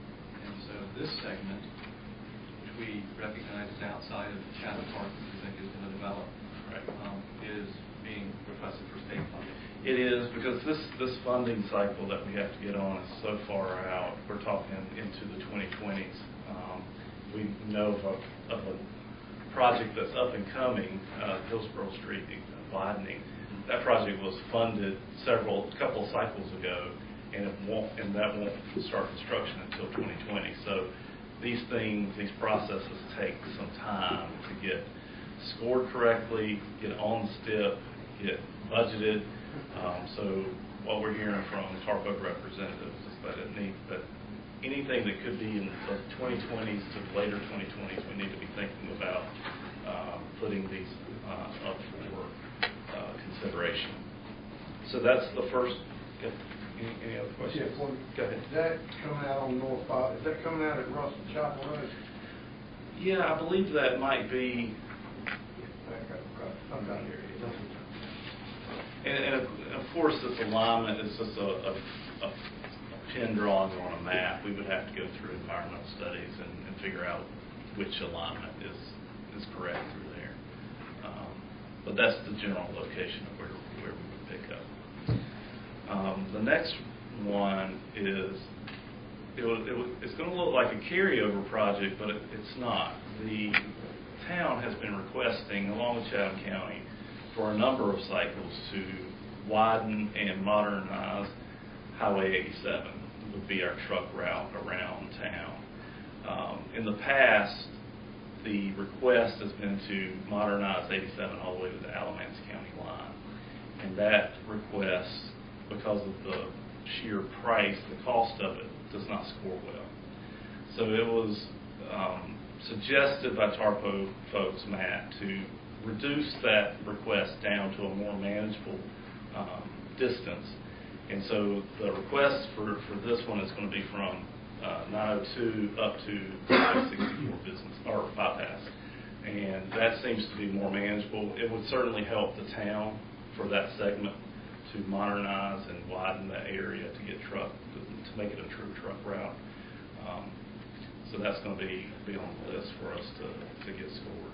And so this segment, which we recognize is outside of Chatham Park, which we think is going to develop, right, is being requested for state funding. It is, because this funding cycle that we have to get on is so far out. We're talking into the 2020s. We know of a project that's up and coming, Hillsborough Street widening. That project was funded a couple of cycles ago, and that won't start construction until 2020. So these processes take some time to get scored correctly, get on the STIP, get budgeted. So what we're hearing from TARPO representatives is that anything that could be in the 2020s to later 2020s, we need to be thinking about putting these up for consideration. So that's the first. Any other questions? Yeah, Go ahead. Is that coming out on North Five, is that coming out at Russell Chapel Road? Yeah, I believe that might be. I'm down here. And of course, this alignment is just a pin drawing on a map. We would have to go through environmental studies and figure out which alignment is correct through there. But that's the general location of where we would pick up. The next one is, it's going to look like a carryover project, but it's not. The town has been requesting, along with Chatham County, for a number of cycles to widen and modernize Highway 87, would be our truck route around town. In the past, the request has been to modernize 87 all the way to the Alamance County line. And that request, because of the sheer price, the cost of it, does not score well. So it was suggested by TARPO folks, Matt, to reduce that request down to a more manageable distance. And so the request for this one is going to be from 902 up to 64 business or bypass, and that seems to be more manageable. It would certainly help the town for that segment to modernize and widen that area to get to make it a true truck route. So that's going to be on the list for us to get scored.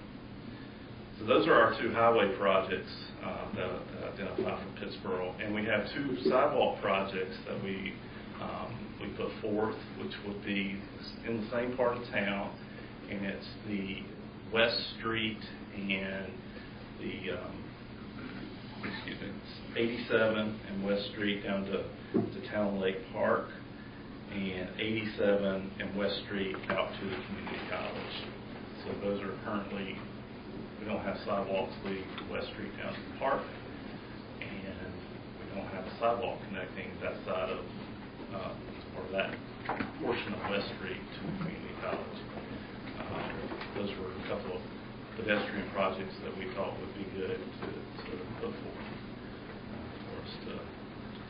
So those are our two highway projects that I identified for Pittsboro, and we have two sidewalk projects that we put forth, which would be in the same part of town, and it's the West Street and the 87 and West Street down to Town Lake Park, and 87 and West Street out to the community college. So those are currently, we don't have sidewalks leading from West Street down to the park, and we don't have a sidewalk connecting that side of, or that portion of West Street to the community college. Those were a couple of pedestrian projects that we thought would be good to put forward for us to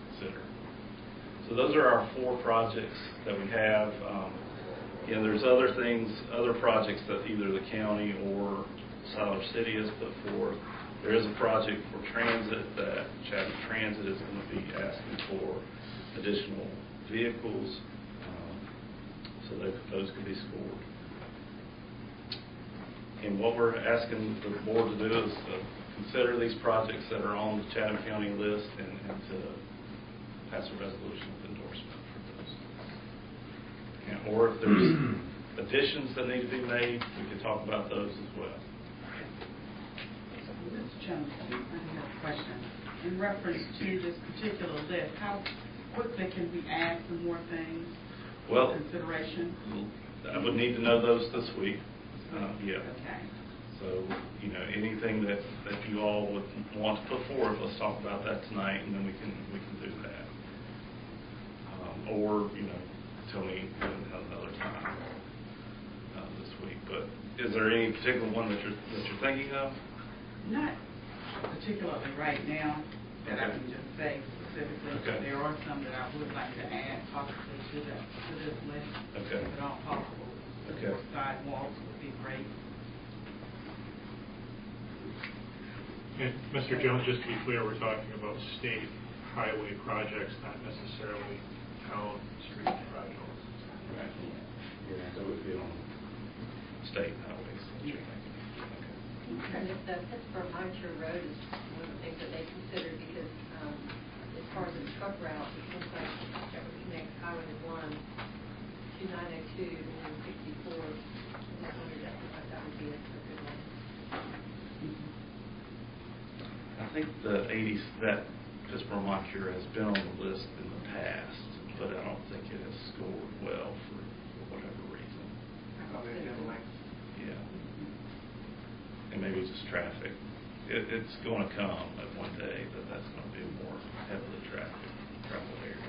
consider. So those are our four projects that we have. Again, there's other projects that either the county or Siler City has put forth. There is a project for transit that Chatham Transit is going to be asking for additional vehicles, so those could be scored. And what we're asking the board to do is consider these projects that are on the Chatham County list and to pass a resolution of endorsement for those. And, or if there's additions that need to be made, we could talk about those as well. Mr. Jones, I have a question. In reference to this particular list, how quickly can we add some more things Well, for consideration? I would need to know those this week. Yeah. Okay. So, anything that you all would want to put forward, let's talk about that tonight, and then we can do that. Or, tell me another time this week. But is there any particular one that you're thinking of? Not particularly right now that I can just say specifically. Okay. There are some that I would like to add possibly to this list. Okay. If at all possible. Okay. Sidewalks would be great. And Mr. Jones, just to be clear, we're talking about state highway projects, not necessarily town street projects. Right. Yeah. So it would be on state highways. And if the Pittsburgh Montour Road is one of the things that they considered, because as far as the truck route, it seems like that would connect Highway 1 to 902 and then 64. And I wondered that would be a good one. I think that Pittsburgh Montour has been on the list in the past, but I don't think it has scored well for whatever reason. Yeah. And maybe it's just traffic. It's going to come at one day, but that's going to be a more heavily traveled area.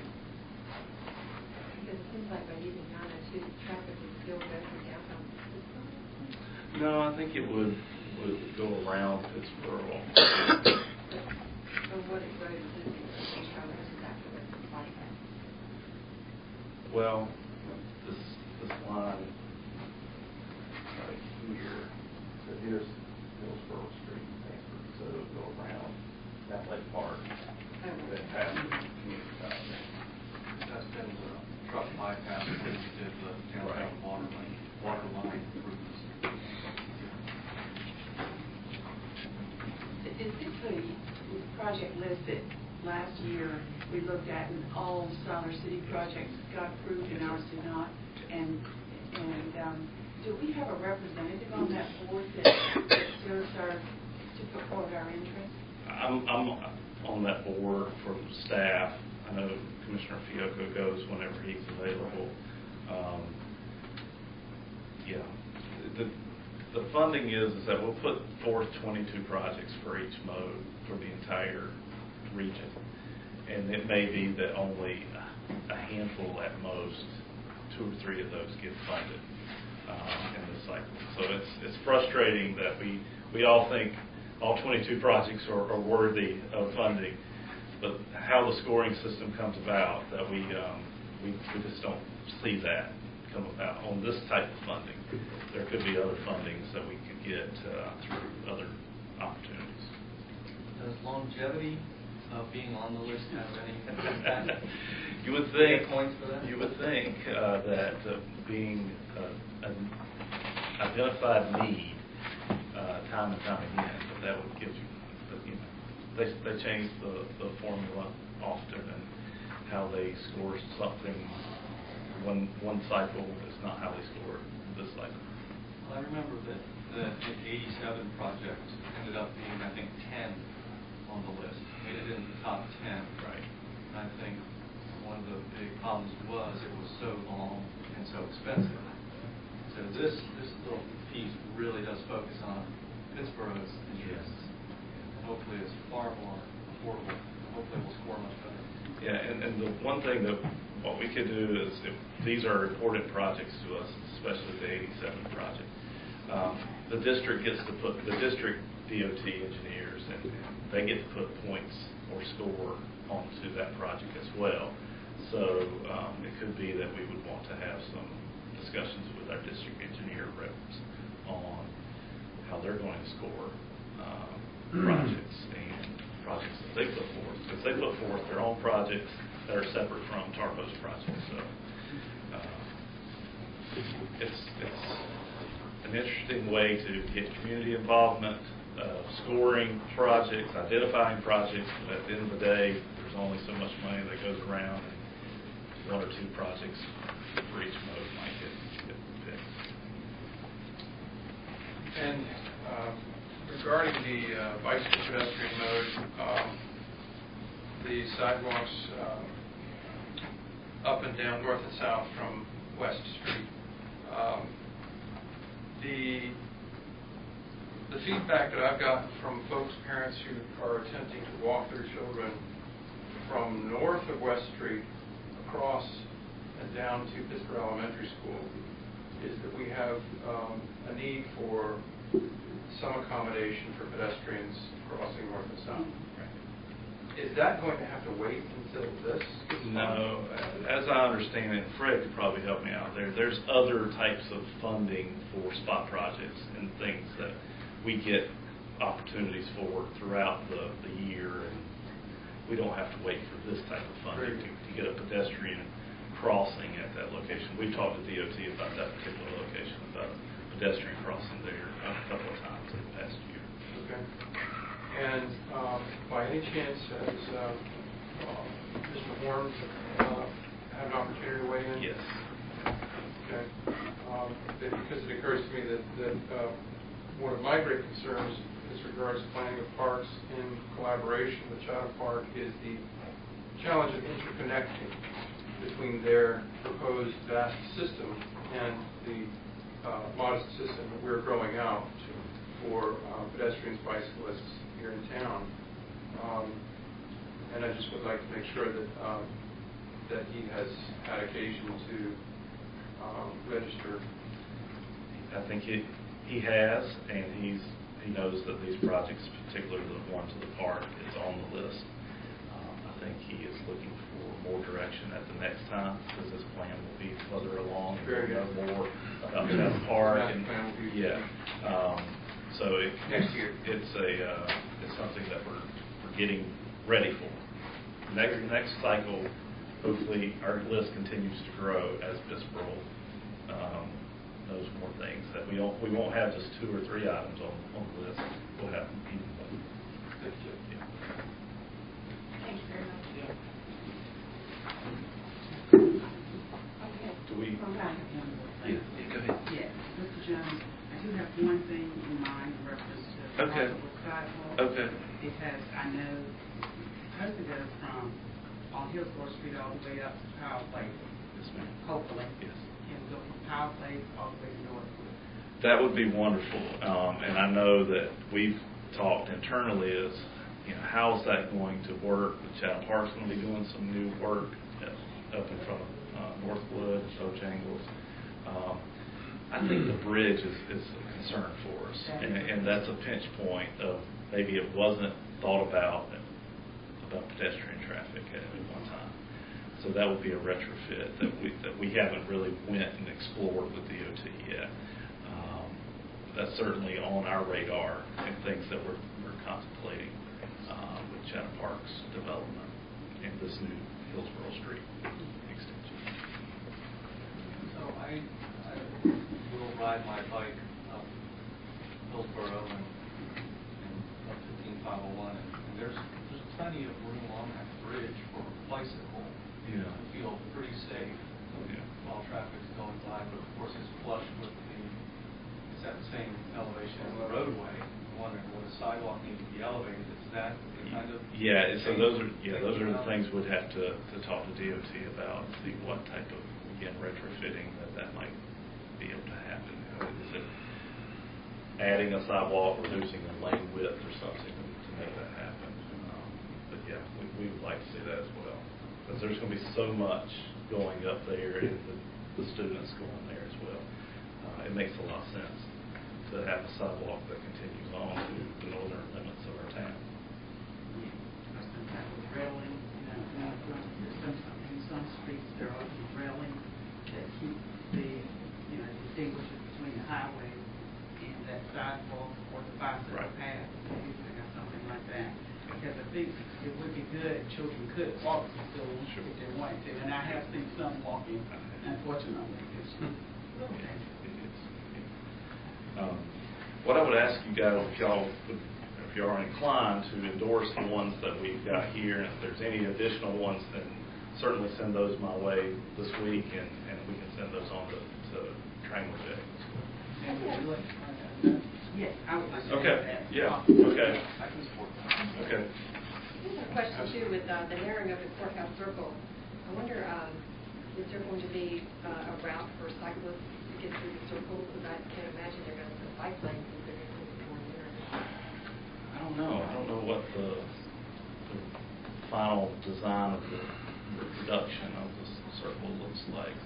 Because it seems like by using 902, traffic would still go from downtown Pittsburgh. No, I think it would. completely go around Pittsburgh. So what road is this? Which road is that for this project? Well, this line right here, so here's Hillsborough Street, Stanford, so it'll go around that Lake Park, that passes the community college. That's been the truck bypass when we did the downtown water line improvements. Is this the project list that last year we looked at and all Siler City projects got approved and ours did not? And do we have a representative on that board that serves to put forward our interests? I'm on that board for staff. I know Commissioner Fiocco goes whenever he's available. Yeah. The funding is that we'll put forth 22 projects for each mode for the entire region. And it may be that only a handful at most, 2 or 3 of those get funded in this cycle. So it's frustrating that we all think all 22 projects are worthy of funding, but how the scoring system comes about, that we just don't see that come about on this type of funding. There could be other fundings that we could get through other opportunities. Does longevity of being on the list have any impact? You would think points for that? You would think that being an identified need time and time again, that would give you. But, you know, they change the formula often, and how they score something one cycle is not how they score this cycle. Well, I remember that the 87 project ended up being, I think, 10 on the list. Made it in the top 10. Right. And I think one of the big problems was it was so long and so expensive. So this little piece really does focus on Pittsburgh's interests. Hopefully it's far more affordable. Hopefully we'll score much better. Yeah, and the one thing that what we could do is, if these are reported projects to us, especially the 87 project, the district gets to put, the district DOT engineers, and they get to put points or score onto that project as well. So it could be that we would want to have some discussions with our district engineer reps on how they're going to score projects and projects that they put forth. Because they put forth their own projects that are separate from Tarpo's projects. So it's an interesting way to get community involvement, scoring projects, identifying projects. But at the end of the day, there's only so much money that goes around, and 1 or 2 projects for each mode might get picked. And regarding the bicycle pedestrian mode, the sidewalks up and down North and South from West Street, the feedback that I've gotten from folks, parents who are attempting to walk their children from north of West Street across and down to Pittsburgh Elementary School is that we have a need for some accommodation for pedestrians crossing north and south. Is that going to have to wait until this? No, as I understand it, Fred could probably help me out there. There's other types of funding for spot projects and things that we get opportunities for throughout the year, and we don't have to wait for this type of funding to get a pedestrian crossing at that location. We've talked to DOT about that particular location, about pedestrian crossing there a couple of times in the past year. Okay. And by any chance, has Mr. Horn had an opportunity to weigh in? Yes. Okay. Because it occurs to me that one of my great concerns as regards planning of parks in collaboration with Chatham Park is the challenge of interconnecting between their proposed vast system and the modest system that we're growing out for pedestrians, bicyclists here in town. And I just would like to make sure that he has had occasion to register. I think he has, and he knows that these projects, particularly the one to the park, is on the list. I think he is looking for more direction at the next time, because his plan will be further along, and we'll know more about Chatham Park. And, yeah. So Next year. It's something that we're getting ready for. Next cycle, hopefully, our list continues to grow as Pittsboro knows more things, that we won't have just 2 or 3 items on the list. We'll have even more. Yeah. Thank you very much. Okay. Do we? Okay. Go ahead. Yes, Mr. Jones, I do have one thing in mind in reference to Okay. possible sidewalks. Okay. Because I know most of it is from on Hillsborough Street all the way up to Powell Place, Yes, ma'am. hopefully. Yes. And go from Powell Place all the way to Northwood. That would be wonderful. And I know that we've talked internally is, how is that going to work? The Chatham Park's going to be doing some new work up in front of Northwood, Bojangles. I think the bridge is a concern for us. And that's a pinch point of maybe it wasn't thought about pedestrian traffic at one time. So that would be a retrofit that we haven't really went and explored with DOT yet. That's certainly on our radar and things that we're contemplating with Chatham Park's development and this new Hillsborough Street extension. So I will ride my bike up Hillsborough and up 15501, and there's plenty of room on that bridge for a bicycle. Yeah. To feel pretty safe while traffic's going by, but of course it's flush with it's at the same elevation as the roadway. I'm wondering, would a sidewalk need to be elevated? Is that the kind of so those are the things we'd have to talk to DOT about, see what type of retrofitting that might be able to happen. Is it adding a sidewalk, reducing the lane width or something to make that happen? But yeah, we would like to see that as well, because there's going to be so much going up there, and the students going there as well. It makes a lot of sense to have a sidewalk that continues on to the northern limits of our town. Sometimes with railing, in some streets there are some railing that keep the, distinguishes between the highway and that sidewalk or the bicycle path. They got something like that. Because I think it would be good if children could walk to school if they wanted to. And I have seen some walking, unfortunately. Okay. What I would ask you guys, if you are inclined to endorse the ones that we've got here, and if there's any additional ones, then certainly send those my way this week, and we can send those on to Triangle J. Yes, I would like to. Okay. Yeah. Okay. I can support that. Okay. I have a question too with the narrowing of the courthouse circle. I wonder, is there going to be a route for cyclists to get through the circle? Because I can't imagine they're going to put bike lanes if they're going to be going there. I don't know. I don't know what the final design of the reduction of the circle looks like.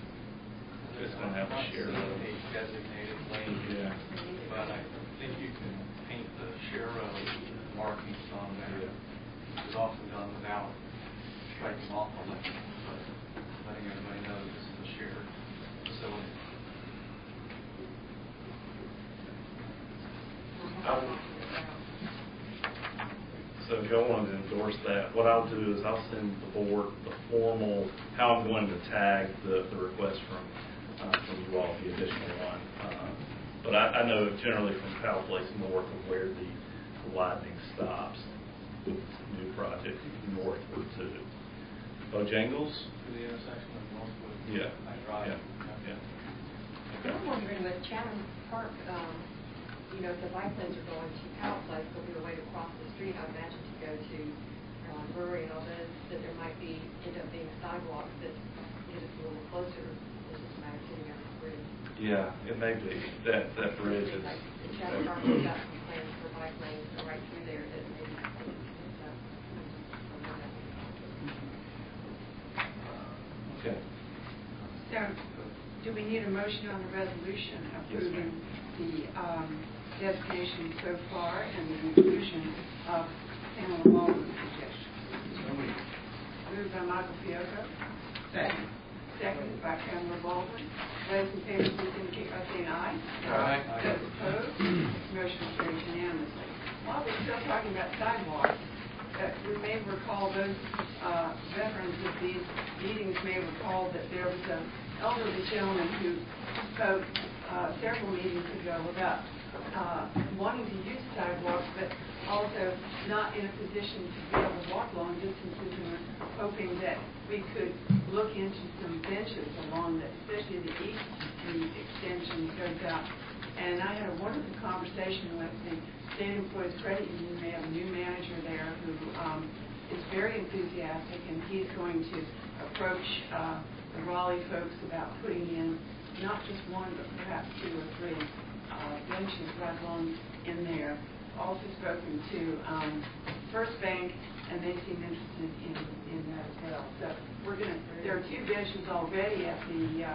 It's going to have a shared road. A designated lane. Yeah. But I think you can paint the share road markings on there. It's often done without striking off a lane, but letting everybody know this is a shared facility. So if y'all wanted to endorse that, what I'll do is I'll send the board the formal, how I'm going to tag the request from you all, the additional one. But I know generally from Powell Place north of where the widening stops with new project northward to Bojangles. To the intersection of Northwood. Yeah. I drive. Yeah. I'm wondering with Chatham Park, if the bike lanes are going to Powell Place, there'll be a way to cross the street, I imagine, to go to Brewery and all those, that there might end up being sidewalks that get us a little closer. It's just a matter of getting over the bridge. Yeah, it may be. That bridge is... Like the Chatham Park has got some plans for bike lanes right through there that maybe Okay. So, do we need a motion on the resolution approving the designation so far and the inclusion of Pamela Baldwin's suggestion. Moved by Michael Fiocco. Second. Seconded by Pamela Baldwin. Those in favor, please indicate by saying aye. Aye. Those opposed, motion carries unanimously. While we're still talking about sidewalks, we may recall those veterans of these meetings may recall that there was an elderly gentleman who spoke several meetings ago about wanting to use sidewalks, but also not in a position to be able to walk long distances, and we're hoping that we could look into some benches along the, especially the East Street extension goes out. And I had a wonderful conversation with the State Employees Credit Union. They have a new manager there who is very enthusiastic, and he's going to approach the Raleigh folks about putting in not just one, but perhaps 2 or 3 benches right along in there. Also spoken to First Bank, and they seem interested in that as well. So we're going to. There are 2 benches already at the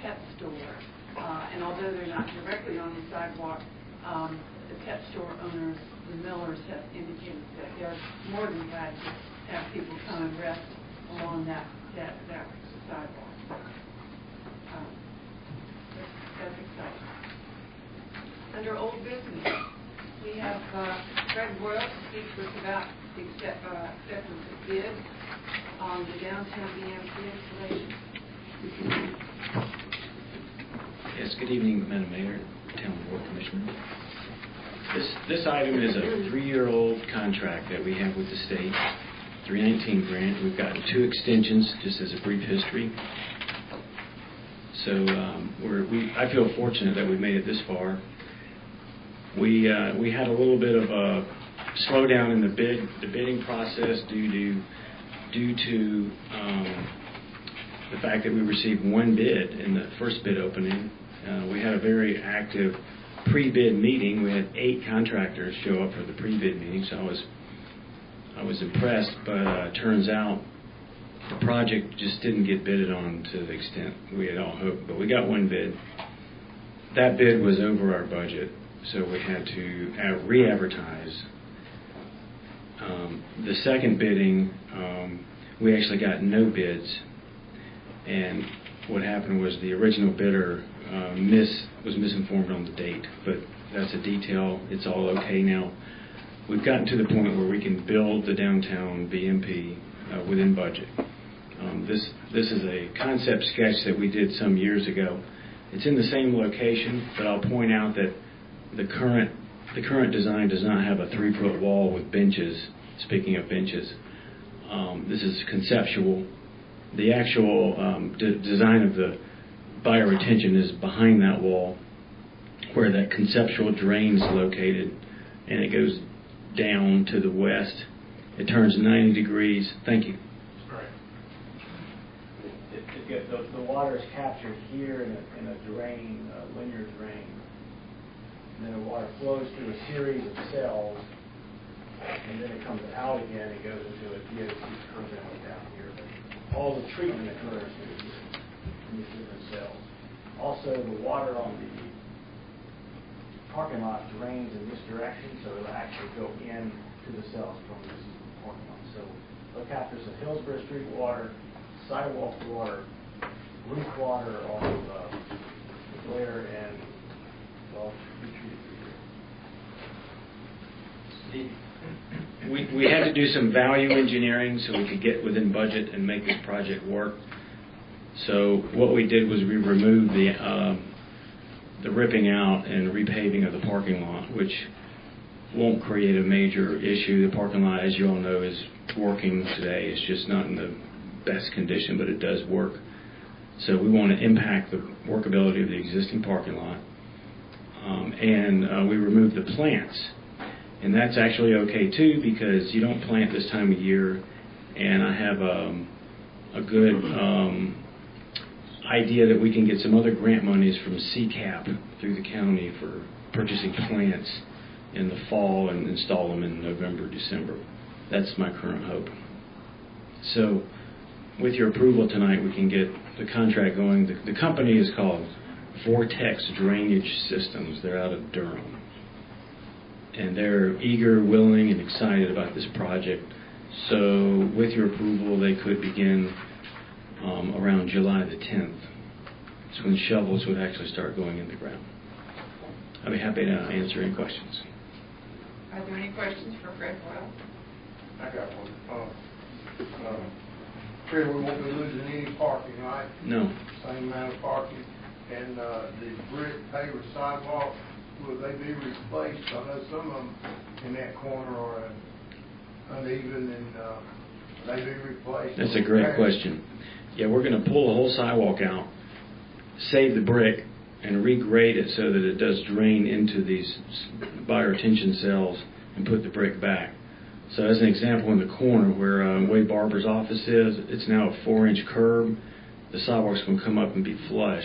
pet store, and although they're not directly on the sidewalk, the pet store owners, the Millers, have indicated that they're more than glad to have people come and rest along that sidewalk. So, that's exciting. Under old business, we have Fred Boyle to speak to us about the acceptance of bids on the downtown BMC installation. Yes, good evening, Madam Mayor, Town Board Commissioner. This item is a 3-year-old contract that we have with the state, 319 grant. We've gotten 2 extensions, just as a brief history. So I feel fortunate that we made it this far. We had a little bit of a slowdown in the bidding process due to the fact that we received 1 bid in the first bid opening. We had a very active pre-bid meeting. We had 8 contractors show up for the pre-bid meeting, so I was impressed. But turns out the project just didn't get bidded on to the extent we had all hoped. But we got 1 bid. That bid was over our budget, so we had to re-advertise. The second bidding, we actually got no bids, and what happened was the original bidder was misinformed on the date, but that's a detail. It's all okay now. We've gotten to the point where we can build the downtown BMP within budget. This is a concept sketch that we did some years ago. It's in the same location, but I'll point out that the current design does not have a 3-foot wall with benches. Speaking of benches, this is conceptual. The actual design of the bioretention is behind that wall, where that conceptual drain is located, and it goes down to the west. It turns 90 degrees. Thank you. The water is captured here in a drain, a linear drain. And then the water flows through a series of cells, and then it comes out again and goes into a DOT terminal down here. But all the treatment occurs in these different cells. Also, the water on the parking lot drains in this direction, so it'll actually go into the cells from this parking lot. So it captures the Hillsborough Street water, sidewalk water, roof water off of Blair, and well, we had to do some value engineering so we could get within budget and make this project work. So what we did was we removed the ripping out and repaving of the parking lot, which won't create a major issue. The parking lot, as you all know, is working today. It's just not in the best condition, but it does work. So we want to impact the workability of the existing parking lot. And we removed the plants. And that's actually okay, too, because you don't plant this time of year. And I have a good idea that we can get some other grant monies from CCAP through the county for purchasing plants in the fall and install them in November, December. That's my current hope. So with your approval tonight, we can get the contract going. The company is called Vortex Drainage Systems. They're out of Durham. And they're eager, willing, and excited about this project. So with your approval, they could begin around July the 10th. It's when shovels would actually start going in the ground. I'd be happy to answer any questions. Are there any questions for Fred Boyle? I got one. Fred, we won't be losing any parking, right? No. Same amount of parking. And the brick paver sidewalk, will they be replaced? I know some of them in that corner are uneven, and will they be replaced? That's a great question. Yeah, we're going to pull the whole sidewalk out, save the brick, and regrade it so that it does drain into these bioretention cells and put the brick back. So as an example, in the corner where Wade Barber's office is, it's now a 4-inch curb. The sidewalk's going to come up and be flush,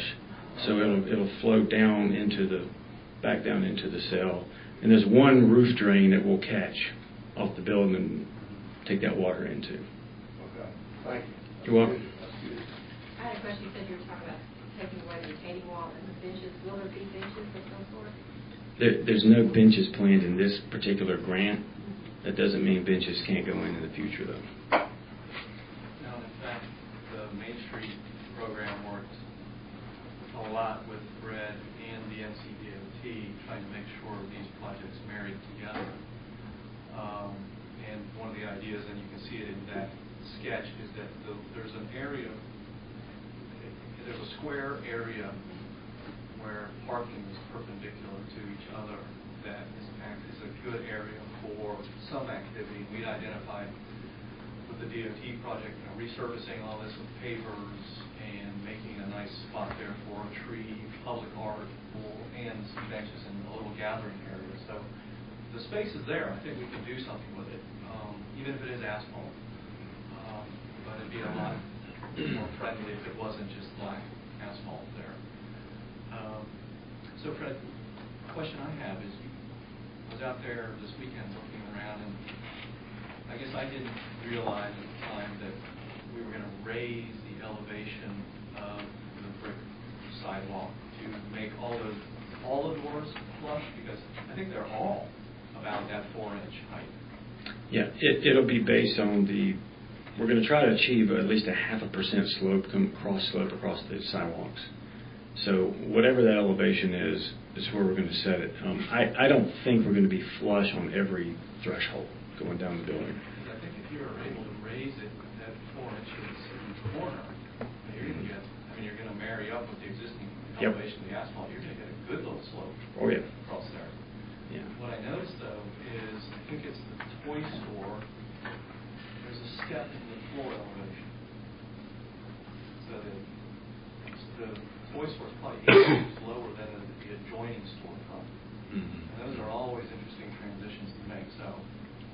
so it'll flow down back down into the cell. And there's one roof drain that will catch off the building and take that water into. Okay, thank you. You're welcome. I had a question. You said you were talking about taking away the retaining wall and the benches. Will there be benches of some sort? There's no benches planned in this particular grant. That doesn't mean benches can't go in the future, though. Now, in fact, the Main Street program worked a lot with Fred and the NCDOT trying to make sure these projects married together. And one of the ideas, and you can see it in that sketch, is that there's an area, there's a square area where parking is perpendicular to each other that is a good area for some activity. We'd identified with the DOT project, resurfacing all this with pavers and making a nice spot there for a tree, public art, and some benches and a little gathering area. So the space is there. I think we can do something with it, even if it is asphalt. But it'd be a lot more friendly if it wasn't just black asphalt there. So Fred, the question I have is, I was out there this weekend looking around, and I guess I didn't realize at the time that we were going to raise the elevation of the brick sidewalk to make all the doors flush, because I think they're all about that 4-inch height. Yeah, it'll be based on we're going to try to achieve at least a 0.5% slope, cross slope across the sidewalks. So whatever that elevation is where we're going to set it. I don't think we're going to be flush on every threshold going down the building. Because I think if you're able to raise it at 4 inches in the corner, you're going to get, you're going to marry up with the existing elevation of the asphalt, you're going to get a good little slope across there. Yeah. What I noticed, though, is I think it's the toy store. There's a step in the floor elevation. So the toy store is probably 8 inches lower than the adjoining storefront. Mm-hmm. And those are always interesting transitions to make. So,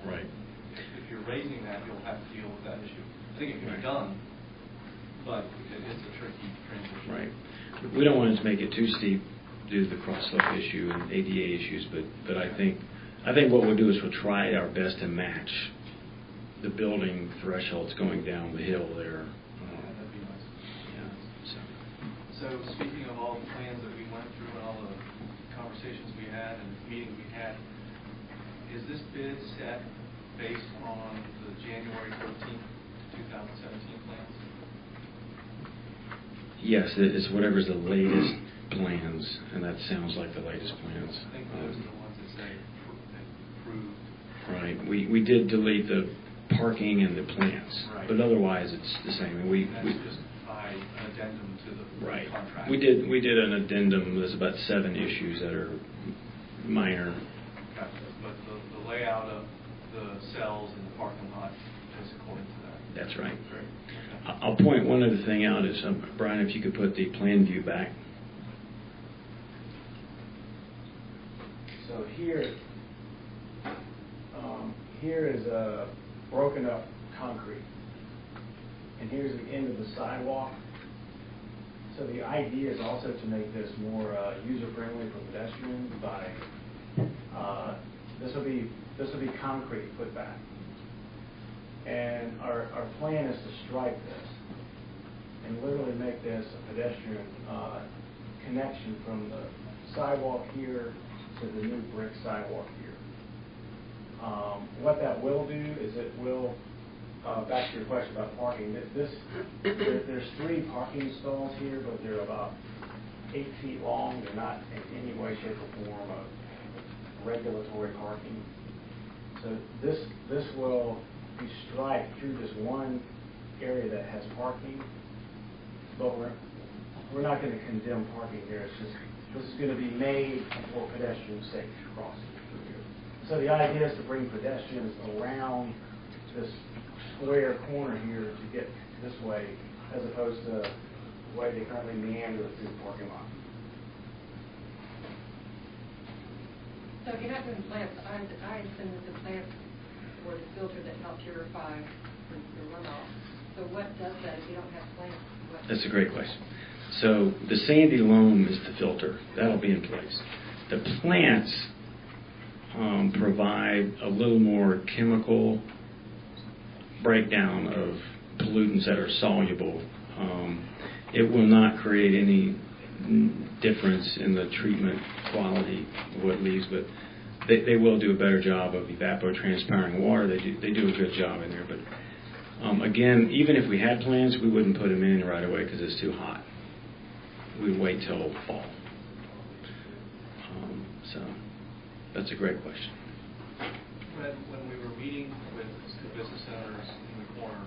right. If you're raising that, you'll have to deal with that issue. I think it can be done, but it's a tricky transition. Right. We don't want to make it too steep due to the cross slope issue and ADA issues, but I think what we'll do is we'll try our best to match the building thresholds going down the hill there. That'd be nice. Yeah. So speaking of all the plans that we went through and all the conversations we had and meetings we had, is this bid set based on the January 13th, 2017 plans? Yes, it's whatever's the latest plans, and that sounds like the latest plans. I think those are the ones that say approved. Right. We did delete the parking and the plants, right, but otherwise it's the same. And that's just by an addendum to the right. contract. We did an addendum. There's about 7 issues that are minor. Gotcha. But the layout of the cells in the parking lot is according to that. That's right. Great. Okay. I'll point one other thing out is, Brian, if you could put the plan view back. So here is a broken up concrete, and here's the end of the sidewalk. So the idea is also to make this more user friendly for pedestrians by this will be concrete put back, and our plan is to stripe this and literally make this a pedestrian connection from the sidewalk here to the new brick sidewalk here. What that will do is it will, back to your question about parking, there's 3 parking stalls here, but they're about 8 feet long. They're not in any way, shape, or form of regulatory parking. So this will be striped through this one area that has parking, but we're not going to condemn parking here. It's just this is going to be made for pedestrian safe crossing through here. So the idea is to bring pedestrians around this square corner here to get this way, as opposed to the way they currently meander through the parking lot. So if you're not doing plants, I assume that the plants were the filter that helped purify the runoff. So what does that if you don't have plants? That's a great question. So the sandy loam is the filter. That'll be in place. The plants provide a little more chemical breakdown of pollutants that are soluble. It will not create any difference in the treatment quality of what leaves, but they will do a better job of evapotranspiring water. They do a good job in there. But again, even if we had plants, we wouldn't put them in right away because it's too hot. We'd wait till fall. So that's a great question. When we were meeting with the business owners in the corner,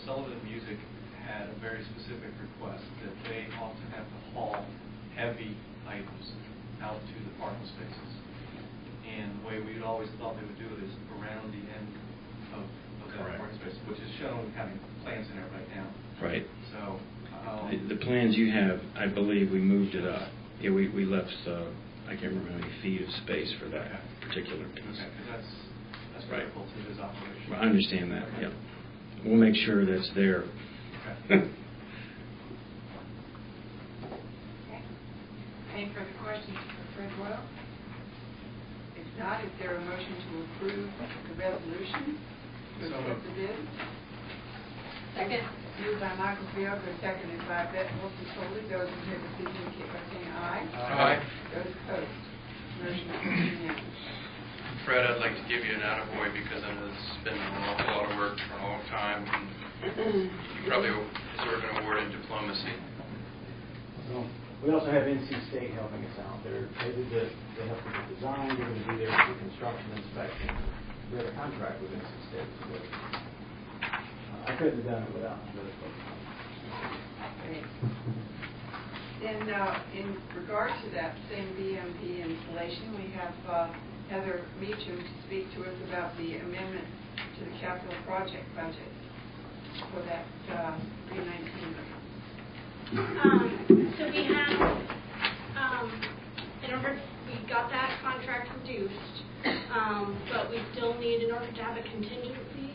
Sullivan Music had a very specific request that they often have to haul heavy items out to the parking spaces. And the way we'd always thought they would do it is around the end of that parking space, which is shown having plants in there right now. Right. So the plans you have, I believe we moved it up. Yeah, we left, I can't remember how many feet of space for that particular piece. Okay, because that's right. critical to his operation. I understand that, yeah. We'll make sure that's there. Okay. Any further questions for Fred Royal? If not, is there a motion to approve the resolution to accept the bid? Second. Moved by Michael Fiocco, seconded by Beth Wilson Foley. Those in favor, please indicate by saying aye. Aye. Those opposed, motion carries unanimous. Fred, I'd like to give you an attaboy because I know this has been an awful lot of work for a long time. And you probably deserve an award in diplomacy. We also have NC State helping us out. They help with the design. They're going to be there for the construction inspection. We have a contract with NC State. So I couldn't have done it without those folks. Great. Then, in regard to that same BMP installation, we have Heather Meacham to speak to us about the amendment to the capital project budget for that 319. So we have, we got that contract reduced, but we still need, in order to have a contingency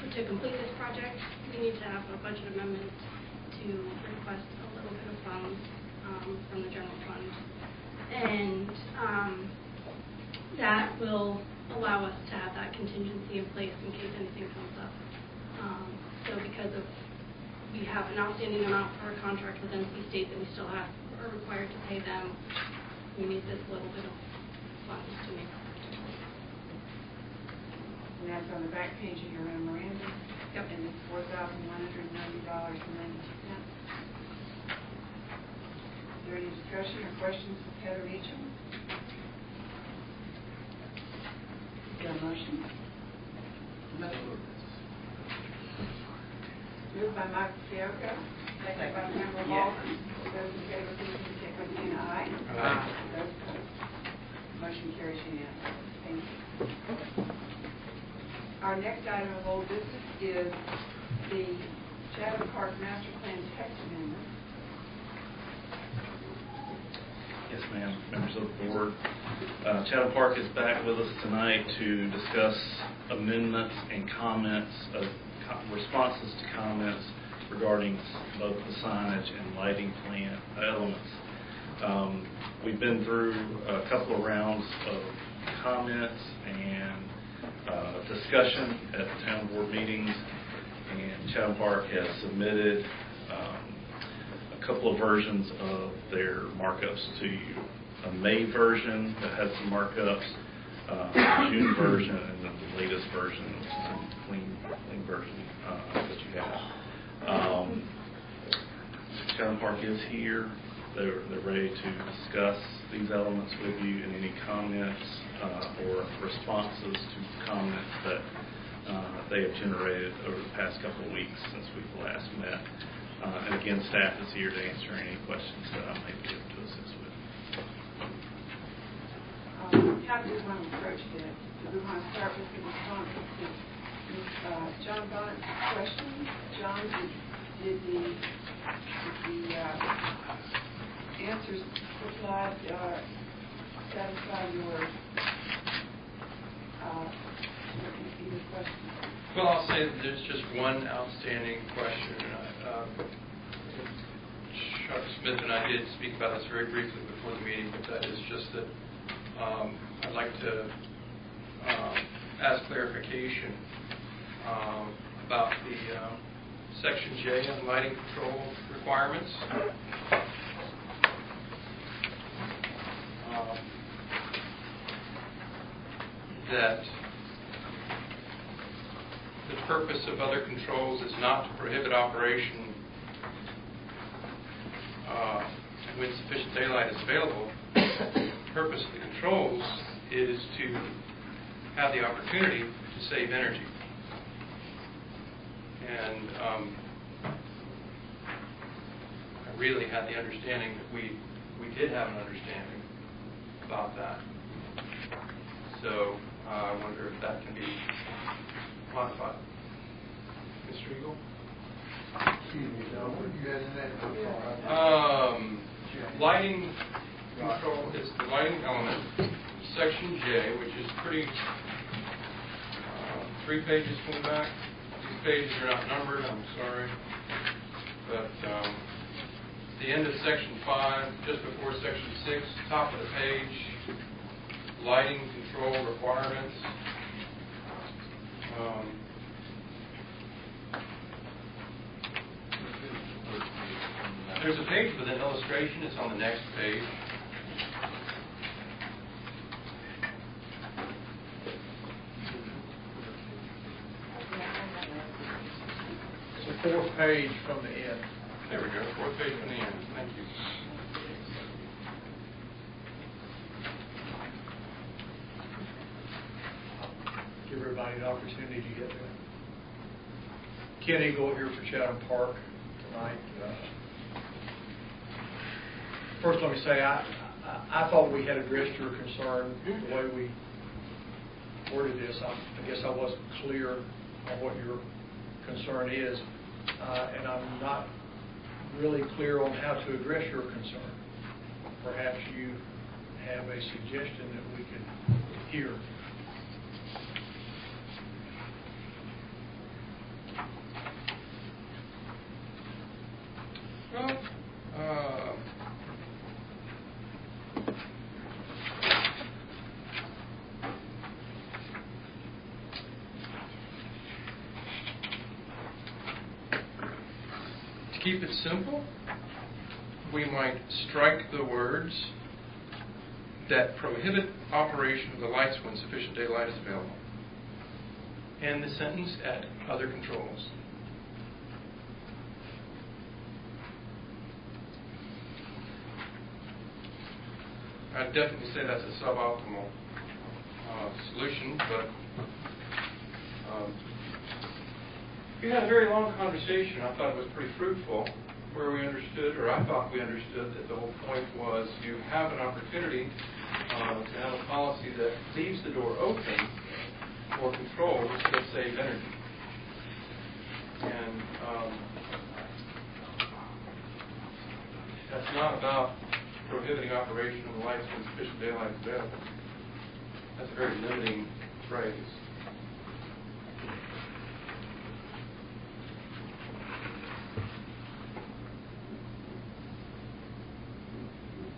to complete this project, we need to have a budget amendment to request a little bit of funds from the general fund. And that will allow us to have that contingency in place in case anything comes up. So because we have an outstanding amount for a contract with NC State that we still are required to pay them, we need this little bit of funds to make up. And that's on the back page of your memorandum. Yep. And it's $4,190.92. Is there any discussion or questions with Heather Meacham? Is there a motion? Moved by Michael Fiocco, seconded by Member Walters. Those in favor, please indicate by saying aye. Aye. Those opposed, motion carries unanimously. Thank you. Our next item of old business is the Chatham Park Master Plan text amendment. Yes, ma'am. Members of the board. Chatham Park is back with us tonight to discuss amendments and comments of responses to comments regarding both the signage and lighting plan elements. We've been through a couple of rounds of comments and discussion at the town board meetings, and Chatham Park has submitted a couple of versions of their markups to you. A May version that had some markups, a June version, and then the latest version, which is a clean version that you have. Chatham Park is here. They're ready to discuss these elements with you, and any comments or responses to comments that they have generated over the past couple of weeks since we've last met. And again, staff is here to answer any questions that I may be able to assist with. How do we want to approach this? Do we want to start with the responses to John Bonnett's questions? John, did the answers supplied satisfy your questions? Well, I'll say that there's just one outstanding question. Chuck Smith and I did speak about this very briefly before the meeting, but that is just that I'd like to ask clarification about the Section J on lighting control requirements. That the purpose of other controls is not to prohibit operation when sufficient daylight is available. The purpose of the controls is to have the opportunity to save energy. And I really had the understanding that we did have an understanding about that. So I wonder if that can be modified. Mr. Eagle? Excuse me, John, what do you got in that so far? Lighting control is the lighting element, Section J, which is pretty, 3 pages from the back. These pages are not numbered, I'm sorry. But the end of Section 5, just before Section 6, top of the page, lighting control requirements. There's a page with an illustration. It's on the next page. It's the 4th page from the end. There we go, 4th page from the end. Thank you. Give everybody an opportunity to get there. Ken Eagle here for Chatham Park tonight. First, let me say, I thought we had addressed your concern the way we worded this. I guess I wasn't clear on what your concern is, and I'm not really clear on how to address your concern. Perhaps you have a suggestion that we could hear. To keep it simple, we might strike the words that prohibit operation of the lights when sufficient daylight is available. And the sentence at other controls. I'd definitely say that's a suboptimal solution, but we had a very long conversation. I thought it was pretty fruitful, where we understood, or I thought we understood, that the whole point was you have an opportunity to have a policy that leaves the door open for controls that save energy. And that's not about prohibiting operation of the lights when sufficient daylight is available. That's a very limiting phrase.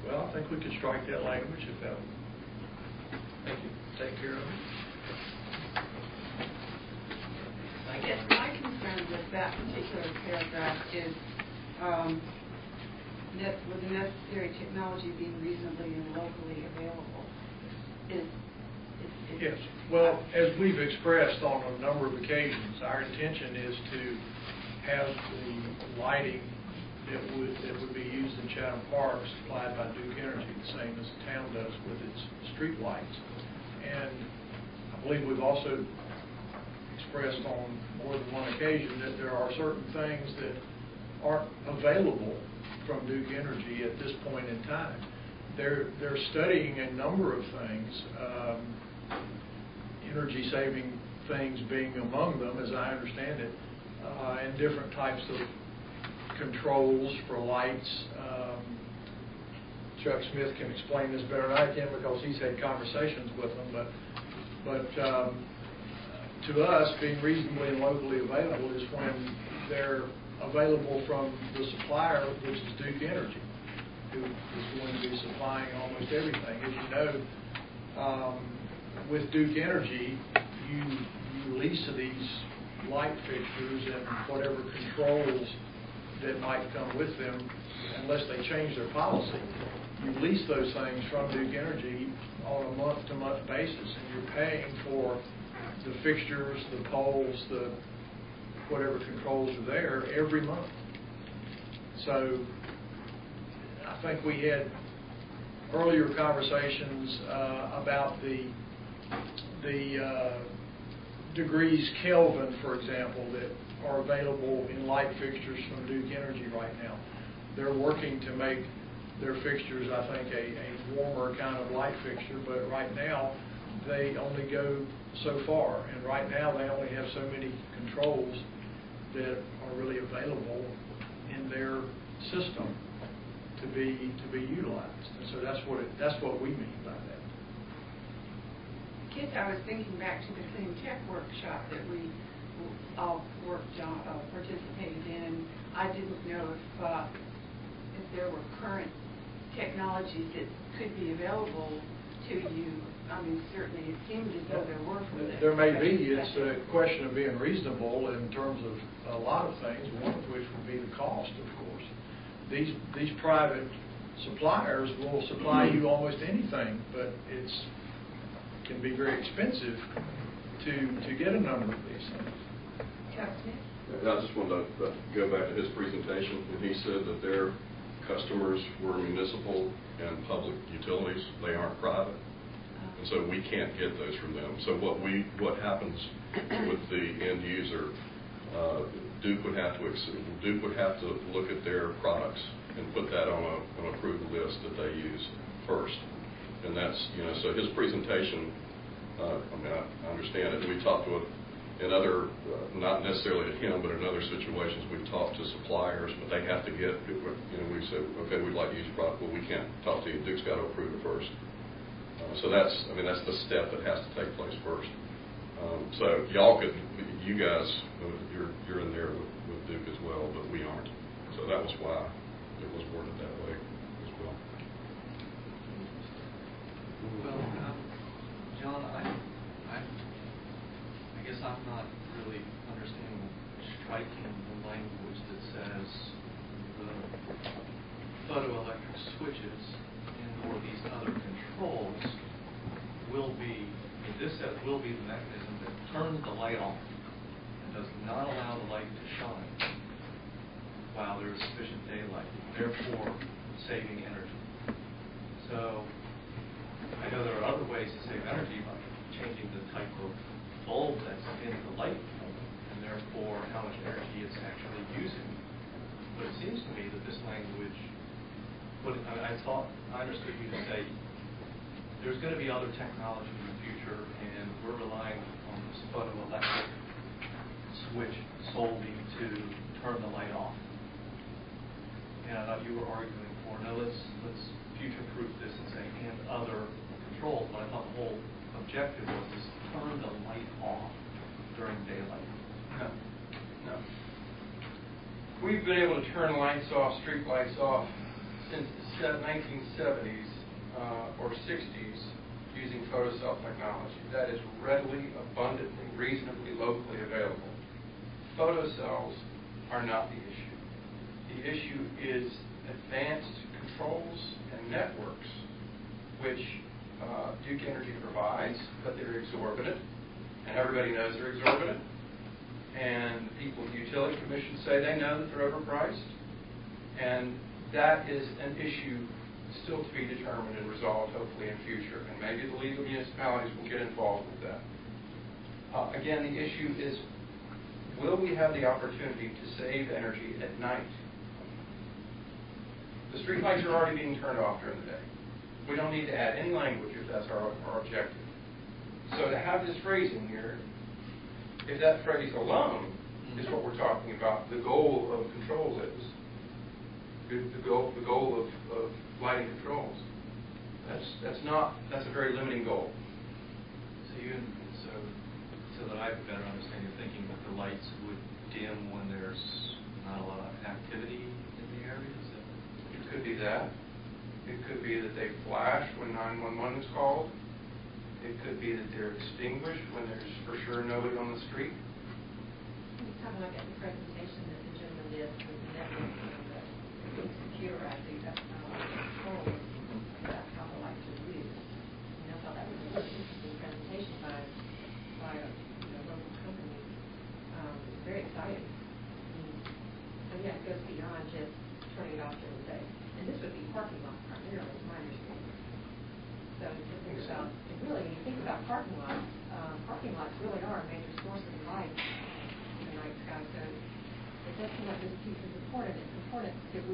Well, I think we could strike that language if that would take care of it. I guess my concern with that particular paragraph is with the necessary technology being reasonably and locally available, is Yes. Well, as we've expressed on a number of occasions, our intention is to have the lighting that would be used in Chatham Park supplied by Duke Energy, the same as the town does with its street lights. And I believe we've also expressed on more than one occasion that there are certain things that aren't available from Duke Energy at this point in time. They're studying a number of things, energy-saving things being among them, as I understand it, and different types of controls for lights. Chuck Smith can explain this better than I can because he's had conversations with them, but to us, being reasonably and locally available is when they're available from the supplier, which is Duke Energy, who is going to be supplying almost everything. As you know, with Duke Energy, you lease these light fixtures and whatever controls that might come with them, unless they change their policy. You lease those things from Duke Energy on a month-to-month basis, and you're paying for the fixtures, the poles, the whatever controls are there every month. So I think we had earlier conversations about the degrees Kelvin, for example, that are available in light fixtures from Duke Energy right now. They're working to make their fixtures, I think, a warmer kind of light fixture, but right now they only go so far, and right now they only have so many controls that are really available in their system to be utilized. And so that's what we mean by that. Kids, I was thinking back to the Clean Tech workshop that we all worked on, participated in. I didn't know if there were current technologies that could be available to you. I mean, certainly it seemed as though there were. There may be. It's a question of being reasonable in terms of a lot of things, one of which would be the cost, of course. These private suppliers will supply you almost anything, but it can be very expensive to get a number of these things. I just wanted to go back to his presentation, and he said that their customers were municipal and public utilities. They aren't private, and so we can't get those from them. So what happens with the end user? Duke would have to look at their products and put that on an approved list that they use first, and that's So his presentation, I understand it. We talked to in other, not necessarily to him, but in other situations, we've talked to suppliers, but they have to get, we said, okay, we'd like to use your product. Well, we can't talk to you. Duke's got to approve it first. So that's the step that has to take place first. So you guys, you're in there with Duke as well, but we aren't. So that was why it was worded that way as well. Well, John, I guess I'm not really understanding striking the language that says the photoelectric switches and or these other controls will be the mechanism that turns the light on and does not allow the light to shine while there is sufficient daylight, therefore saving energy. So I know there are other ways to save energy by changing the type of bulb that's in the light bulb, and therefore how much energy it's actually using. But it seems to me that this language, I understood you to say there's going to be other technology in the future, and we're relying on this photoelectric switch solely to turn the light off. And I thought you were arguing for, no, let's future-proof this and say, and other controls, but I thought the whole objective was to turn the light off during daylight. No. We've been able to turn lights off, street lights off, since the 1970s or 60s using photocell technology. That is readily, abundantly, reasonably, locally available. Photocells are not the issue. The issue is advanced controls and networks, which Duke Energy provides, but they're exorbitant, and everybody knows they're exorbitant. And people at the Utility Commission say they know that they're overpriced, and that is an issue still to be determined and resolved, hopefully, in future. And maybe the League of Municipalities will get involved with that. Again, the issue is, will we have the opportunity to save energy at night? The street lights are already being turned off during the day. We don't need to add any language if that's our objective. So to have this phrase in here, if that phrase alone is what we're talking about, the goal of controls is, the goal of lighting controls, that's a very limiting goal. So that I better understand, you're thinking that the lights would dim when there's not a lot of activity in the area? It could be that. It could be that they flash when 911 is called. It could be that they're extinguished when there's for sure nobody on the street. It's kind of like at the presentation that the gentleman did with the network and the computerizing controls. That's how the lights are used. And I thought that was a really interesting presentation by a local company. It's very exciting. So yeah, it goes beyond just turning it off during the day. And this would be parking lot primarily, is my understanding. So to think about, and really, when you think about parking lots really are a major source of light in the night sky. So it does seem like this piece is important. It's important. It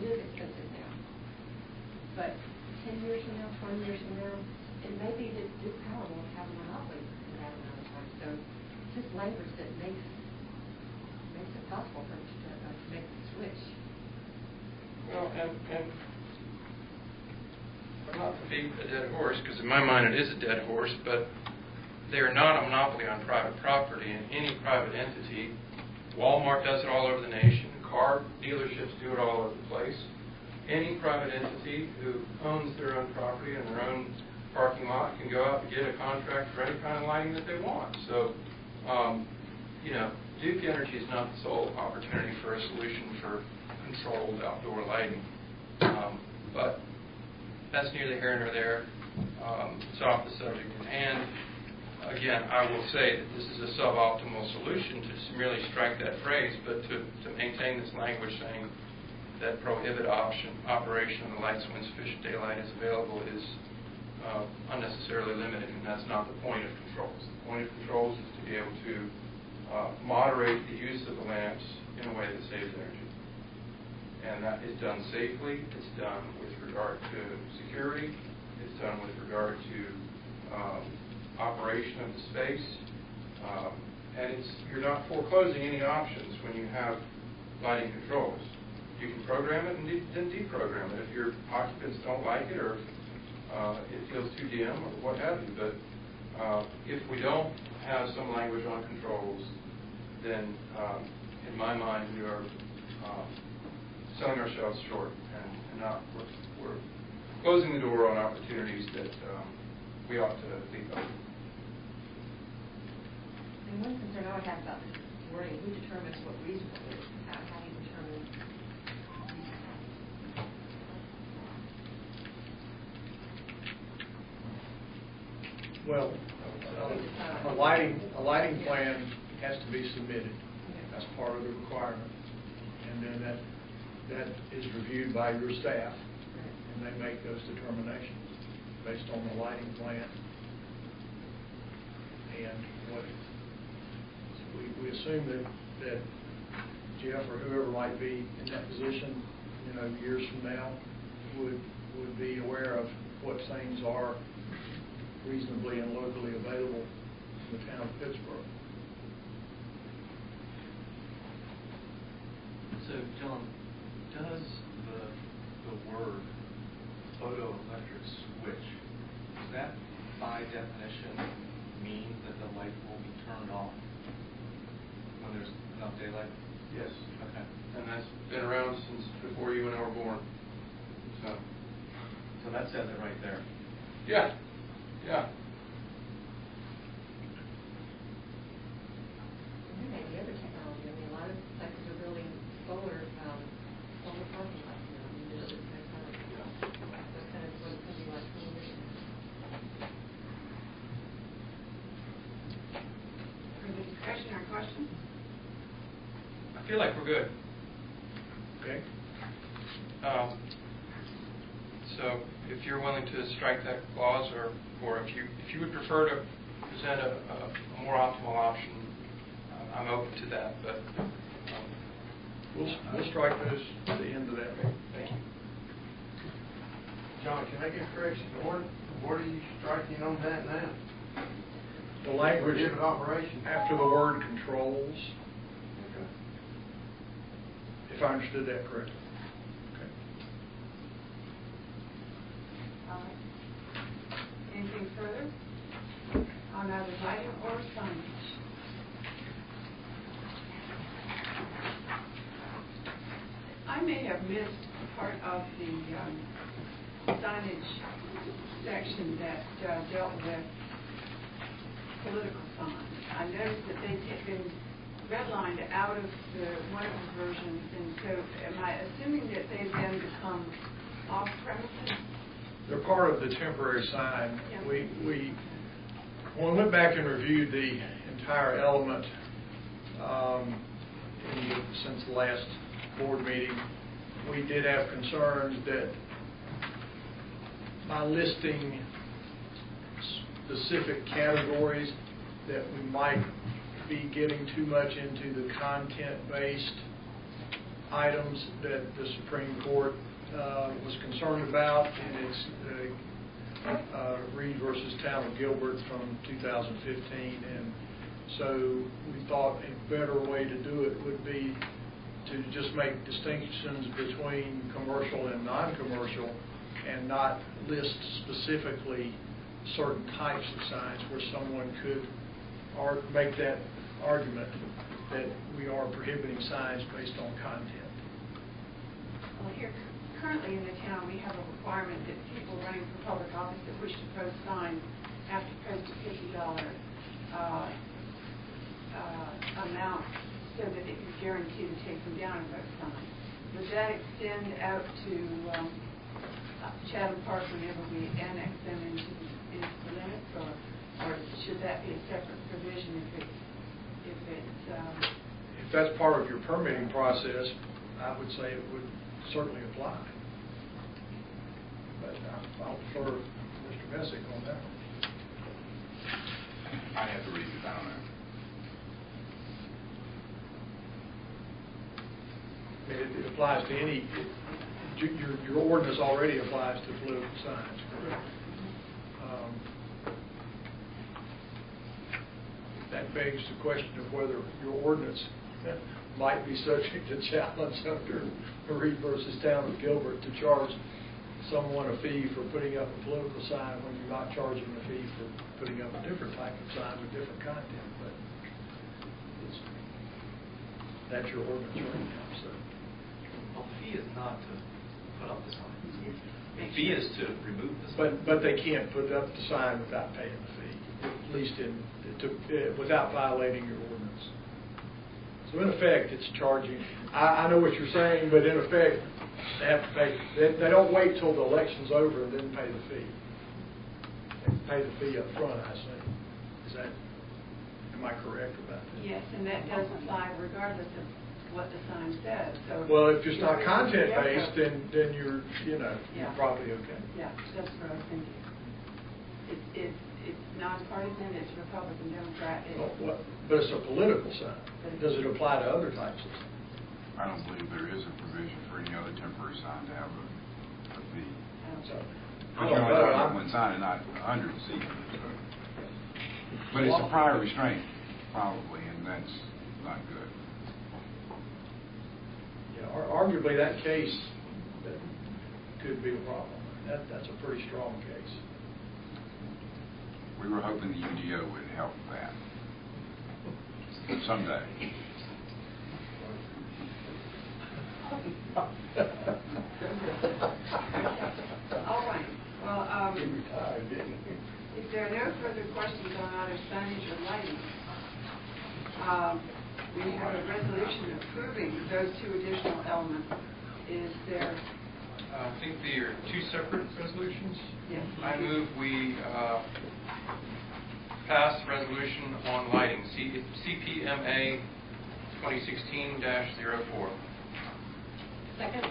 is expensive now. But 10 years from now, 20 years from now, it may be that Duke Power won't have a monopoly in that amount of time. So it's just language that makes it possible for them to make the switch. Well, and not to beat a dead horse, because in my mind it is a dead horse, but they are not a monopoly on private property. And any private entity, Walmart does it all over the nation, car dealerships do it all over the place. Any private entity who owns their own property and their own parking lot can go out and get a contract for any kind of lighting that they want. So, Duke Energy is not the sole opportunity for a solution for controlled outdoor lighting. But that's neither here nor there. It's off the subject at hand. Again, I will say that this is a suboptimal solution to merely strike that phrase, but to maintain this language saying that prohibit operation of the lights when sufficient daylight is available is unnecessarily limited, and that's not the point of controls. The point of controls is to be able to moderate the use of the lamps in a way that saves energy. And that is done safely. It's done with regard to security. It's done with regard to operation of the space. And you're not foreclosing any options when you have lighting controls. You can program it and then deprogram it if your occupants don't like it or it feels too dim or what have you. But if we don't have some language on controls, then in my mind we are selling ourselves short and not we're closing the door on opportunities that we ought to leave open. And one concern I would have about this wording, who determines what reasonable is? How do you determine Well, a lighting plan has to be submitted. That's part of the requirement. And then that is reviewed by your staff, and they make those determinations based on the lighting plan. And we assume that Jeff or whoever might be in that position, years from now, would be aware of what things are reasonably and locally available in the town of Pittsburgh. So, John, does the word photoelectric switch, does that by definition mean that the light will be turned off when there's enough daylight? Yes. Okay. And that's been around since before you and I were born. So that says it right there. Yeah. Yeah. there may be other technology? I mean, a lot of places are building solar parking lots. questions? I feel like we're good. Okay. So if you're willing to strike that clause, or if you would prefer to present a more optimal option, I'm open to that, but. We'll strike those at the end of that. Thank you. John, can I get correction? What are you striking on that now? The language Prohibit operation. after the word controls, Okay. if I understood that correctly. Okay. All right. Anything further on either lighting or signage? I may have missed part of the signage section that dealt with political signs. I noticed that they've been redlined out of one of the versions, and so am I assuming that they've then become off premises? They're part of the temporary sign. Yeah. We when we went back and reviewed the entire element since the last board meeting, we did have concerns that by listing specific categories that we might be getting too much into the content-based items that the Supreme Court was concerned about in its Reed versus Town of Gilbert from 2015, and so we thought a better way to do it would be to just make distinctions between commercial and non-commercial and not list specifically certain types of signs where someone could make that argument that we are prohibiting signs based on content. Well, here, currently in the town, we have a requirement that people running for public office that wish to post signs have to post a $50 amount so that it is guaranteed to take them down and post signs. Would that extend out to Chatham Park whenever we annex them into the limits, or should that be a separate provision if that's part of your permitting process, I would say it would certainly apply. But I'll defer to Mr. Messick on that one. I'd have to read it down there. I mean, it applies to any, your ordinance already applies to political signs, correct? That begs the question of whether your ordinance might be subject to challenge under Reed versus Town of Gilbert to charge someone a fee for putting up a political sign when you're not charging a fee for putting up a different type of sign with different content. But that's your ordinance right now. So. Well, the fee is not to put up the sign. The fee is to remove the sign. But they can't put up the sign without paying the fee, at least without violating your ordinance. So in effect, it's charging. I know what you're saying, but in effect, they have to pay. They don't wait till the election's over and then pay the fee. They pay the fee up front, I assume. Am I correct about that? Yes, and that does apply regardless of what the sign says. So well, if it's not content-based, then you're probably okay. Yeah, that's what I was thinking. It's nonpartisan, it's Republican, Democrat. But it's a political sign. Does it apply to other types of signs? I don't believe there is a provision for any other temporary sign to have a fee. But you're only talking about one sign and not hundreds either. So. But it's a prior restraint, probably, and that's not good. Yeah, arguably that case that could be a problem. That's a pretty strong case. We were hoping the UDO would help that someday. All right. Well, if there are no further questions on either signage or lighting, we have a resolution approving those two additional elements. Is there? I think they are two separate resolutions. Yes. I move we pass resolution on lighting, CPMA 2016-04. Second.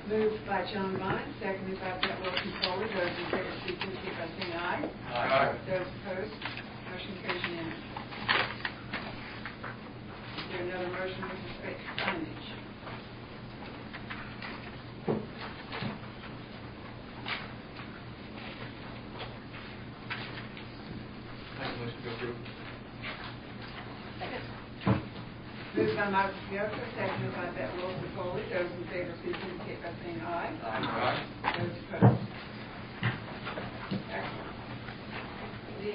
Moved by John Vine, seconded by Brett Wilson Foley. Those in favor, please indicate by saying aye. Aye. Those opposed, motion carries unanimously. Is there another motion with respect to signage? Make a motion to approve. Second. Moved by Michael Fiocco, seconded by Brett Wilson Foley. Those in favor, please indicate by saying aye. Aye. Those opposed. Excellent. The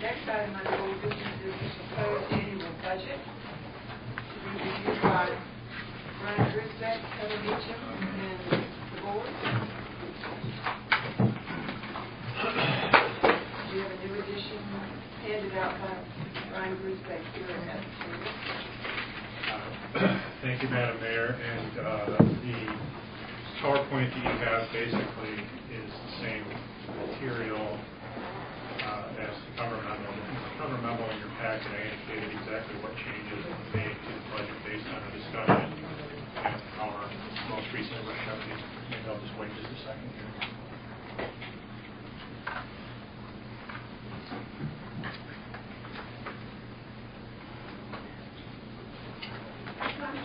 next item on the old business is the proposed annual budget to be reviewed by Brian Grisbeck, Heather Meacham, and the board. We have a new edition handed out by Brian Grisbeck here at the table. Thank you, Madam Mayor. And the PowerPoint that you have basically is the same material as the cover memo. In the cover memo in your packet, I indicated exactly what changes were made to the budget based on the discussion and our most recent workshop. Maybe I'll just wait just a second here.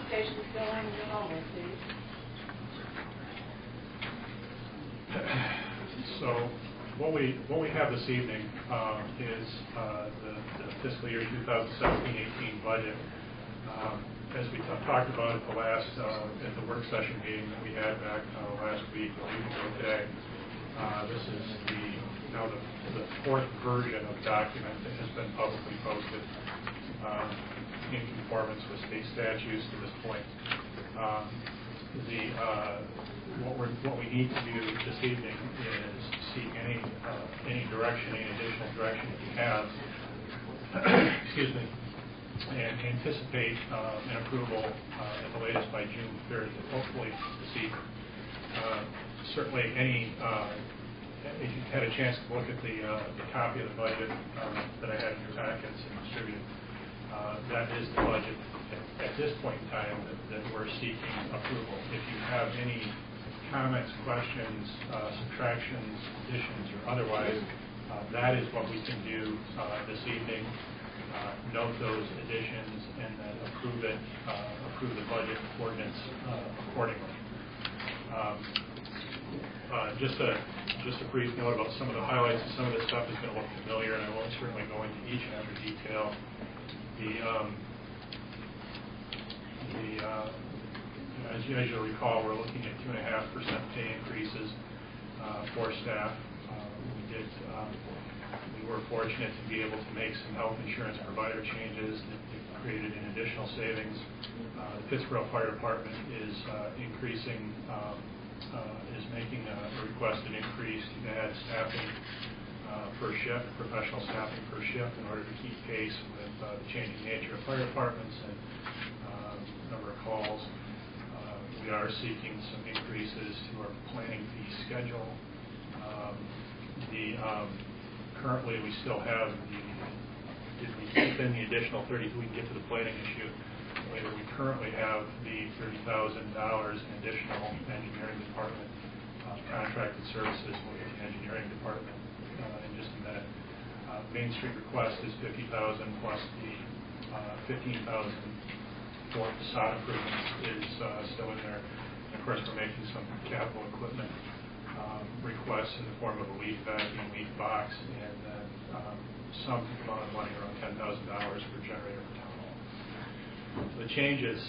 Station still on the normal, please. So what we have this evening is the fiscal year 2017-18 budget. As we talked about at the last at the work session meeting that we had back last week or a week ago today, this is now the fourth version of document that has been publicly posted in conformance with state statutes to this point. What we need to do this evening is seek any direction, any additional direction that you have, excuse me, and anticipate an approval at the latest by June 3rd, hopefully this evening. Certainly, if you've had a chance to look at the copy of the budget that I had in your packets and distributed, that is the budget at this point in time that we're seeking approval. If you have any comments, questions, subtractions, additions, or otherwise, that is what we can do this evening. Note those additions and then approve the budget ordinance accordingly. Just a brief note about some of the highlights. Some of this stuff is going to look familiar, and I won't certainly go into each and every detail. As you'll recall, we're looking at 2.5% pay increases for staff. We were fortunate to be able to make some health insurance provider changes that created an additional savings. The Pittsboro Fire Department is making a requested increase to add staffing per shift, professional staffing per shift, in order to keep pace with the changing nature of fire departments and number of calls. We are seeking some increases to our planning fee schedule. Currently, we still have did we keep in the additional 30? We can get to the planning issue later. We currently have the $30,000 in additional engineering department contracted services. We'll get the engineering department in just a minute. Main Street request is $50,000 plus the $15,000 for facade improvements is still in there. And of course, we're making some capital equipment requests in the form of a leaf vacuum, leaf box, and then some amount of money, around $10,000 for generator for town hall. The changes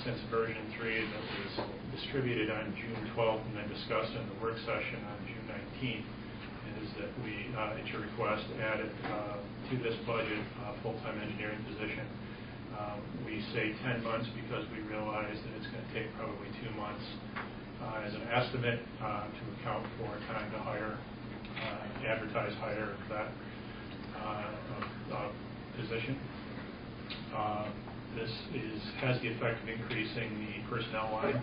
since version 3 that was distributed on June 12th and then discussed in the work session on June 19th is that we, at your request, added to this budget a full-time engineering position. We say 10 months because we realize that it's going to take probably 2 months as an estimate to account for time to hire, advertise hire of that position. This has the effect of increasing the personnel line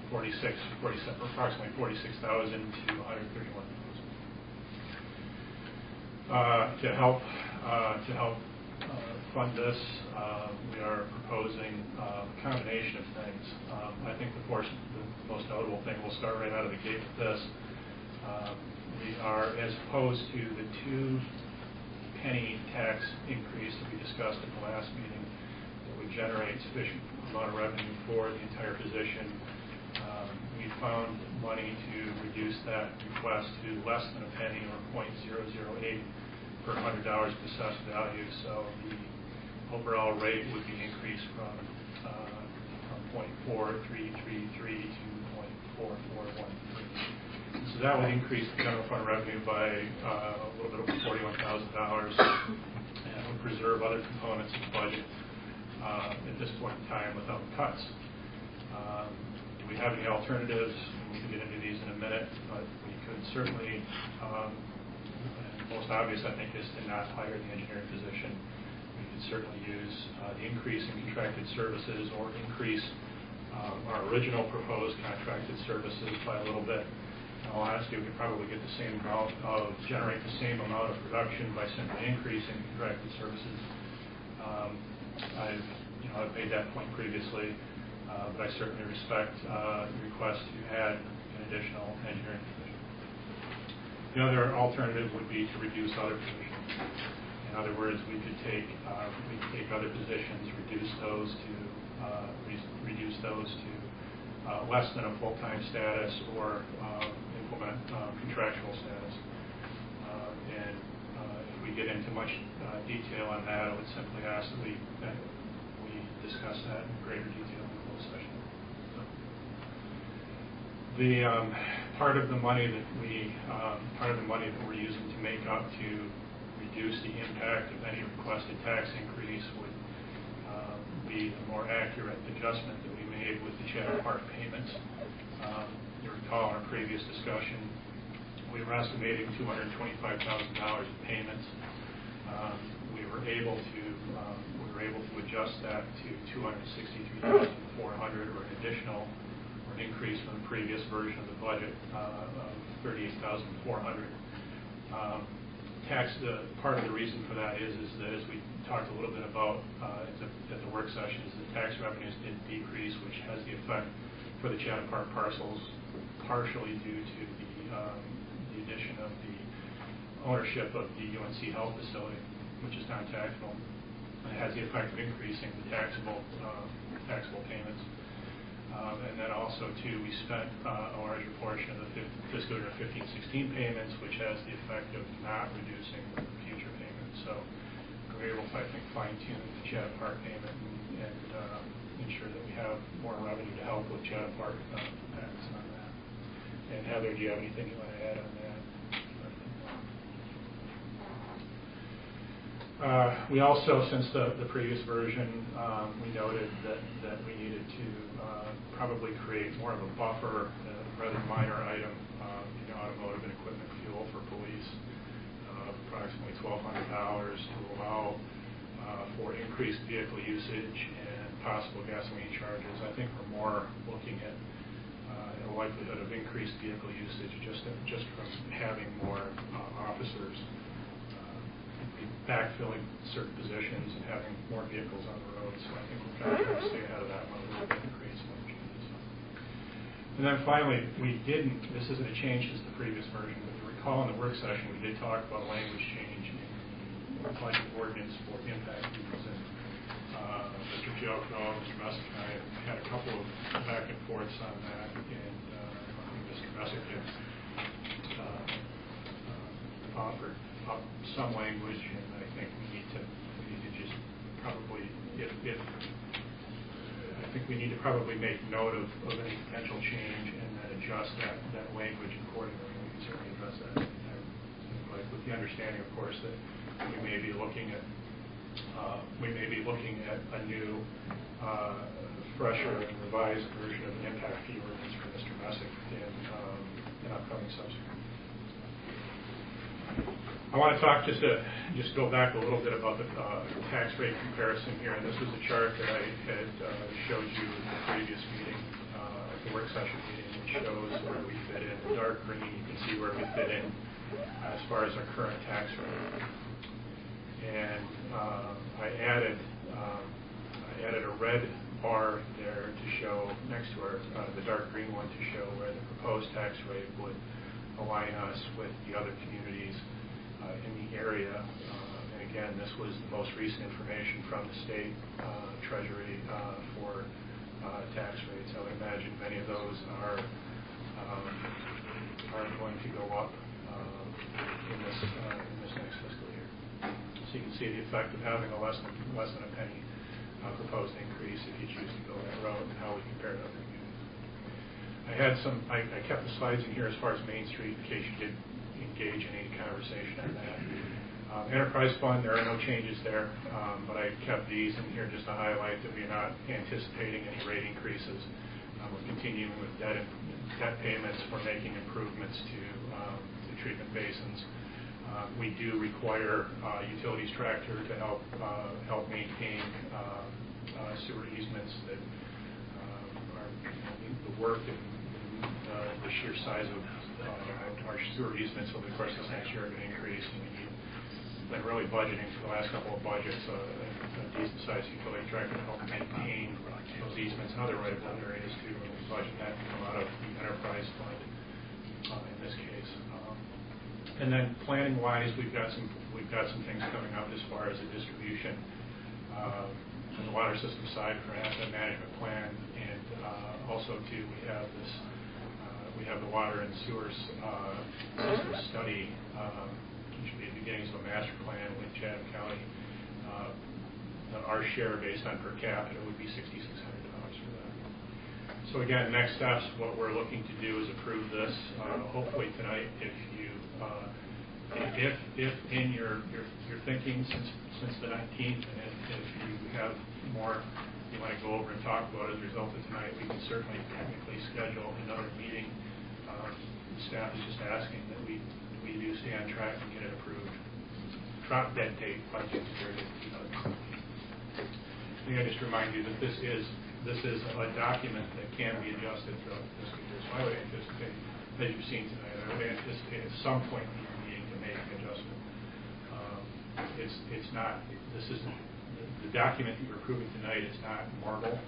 from approximately 46,000 to 131,000. To help fund this, we are proposing a combination of things. I think, of course, the most notable thing, we'll start right out of the gate with this. We are, as opposed to the 2-penny tax increase that we discussed at the last meeting, that would generate sufficient amount of revenue for the entire position. We found money to reduce that request to less than a penny, or 0.008 per $100 of assessed value. So the overall rate would be increased from 0.4333 to 0.4413. So that would increase the general fund revenue by a little bit over $41,000, and would preserve other components of the budget at this point in time without cuts. Do we have any alternatives? We can get into these in a minute, but we could certainly, and most obvious I think is to not hire the engineering position. We could certainly use the increase in contracted services, or increase our original proposed contracted services by a little bit. In all honesty, we could probably get the same amount generate the same amount of production by simply increasing contracted services. I've made that point previously, but I certainly respect the request to add an additional engineering position. The other alternative would be to reduce other positions. In other words, we could take other positions, reduce those to less than a full-time status, or implement contractual status. And if we get into much detail on that, I would simply ask that we discuss that in greater detail in the closed session. So, the part of the money that we're using to make up to reduce the impact of any requested tax increase would be a more accurate adjustment that we made with the Chatham Park payments. You recall in our previous discussion, we were estimating $225,000 in payments. We were able to adjust that to $263,400, or an increase from the previous version of the budget of $38,400. Part of the reason for that is that, as we talked a little bit about at the work session, is the tax revenues did decrease, which has the effect for the Chatham Park parcels, partially due to the addition of the ownership of the UNC Health facility, which is non-taxable. And it has the effect of increasing the taxable payments. And then also, too, we spent a larger portion of the fiscal year 15-16 payments, which has the effect of not reducing the future payments. So we're able to, I think, fine-tune the Chatham Park payment and ensure that we have more revenue to help with Chatham Park payments on that. And Heather, do you have anything you want to add on that? We also, since the previous version, we noted that we needed to probably create more of a buffer, a rather minor item in automotive and equipment fuel for police, approximately $1,200 to allow for increased vehicle usage and possible gasoline charges. I think we're more looking at the likelihood of increased vehicle usage just from having more officers backfilling certain positions and having more vehicles on the road. So I think we're trying to stay ahead of that one a little bit and create some other changes. And then finally, this isn't a change since the previous version, but you recall in the work session we did talk about a language change in the budget ordinance for impact fees. And Mr. Giacomo, Mr. Messick, and I had a couple of back and forths on that, and Mr. Messick had offered up some language, and I think we need to just probably, I think we need to probably make note of any potential change and then adjust that language accordingly. We can certainly address that, but with the understanding, of course, that we may be looking at a new, fresher and revised version of the impact fee ordinance for Mr. Messick in upcoming subsequent. I want to talk just go back a little bit about the tax rate comparison here. And this was a chart that I had showed you in the previous meeting, at the work session meeting, which shows where we fit in. The dark green, you can see where we fit in as far as our current tax rate. And I added a red bar there to show next to the dark green one to show where the proposed tax rate would align us with the other communities in the area. And again, this was the most recent information from the state treasury for tax rates. I would imagine many of those are going to go up in this next fiscal year. So you can see the effect of having a less than a penny proposed increase if you choose to go that route, and how we compare to other communities. I kept the slides in here as far as Main Street in case you did engage in any conversation on that. Enterprise Fund, there are no changes there, but I kept these in here just to highlight that we are not anticipating any rate increases. We're continuing with debt payments. We're making improvements to the treatment basins. We do require utilities tractor to help maintain sewer easements that are the work and the sheer size of our sewer easements over the course of this next year are going to increase. And we've been really budgeting for the last couple of budgets a decent sized utility tractor to help maintain those easements and other right-of-way areas too. And we budget that to come out of the enterprise fund in this case. And then planning-wise, we've got some things coming up as far as the distribution on the water system side for an asset management plan, and also too we have the water and sewers system study, which should be the beginnings of a master plan with Chatham County. Our share based on per capita would be $6,600 for that. So again, next steps, what we're looking to do is approve this. Hopefully tonight, if in your thinking since the 19th, and if you have more you want to go over and talk about as a result of tonight, we can certainly technically schedule another meeting. The staff is just asking that we do stay on track and get it approved. Drop dead date by June 30th. I think I just remind you that this is a document that can be adjusted throughout the fiscal year. So I would anticipate, as you've seen tonight, I would anticipate at some point in the meeting to make an adjustment. It's not. This isn't the document that you're approving tonight. It's not marble,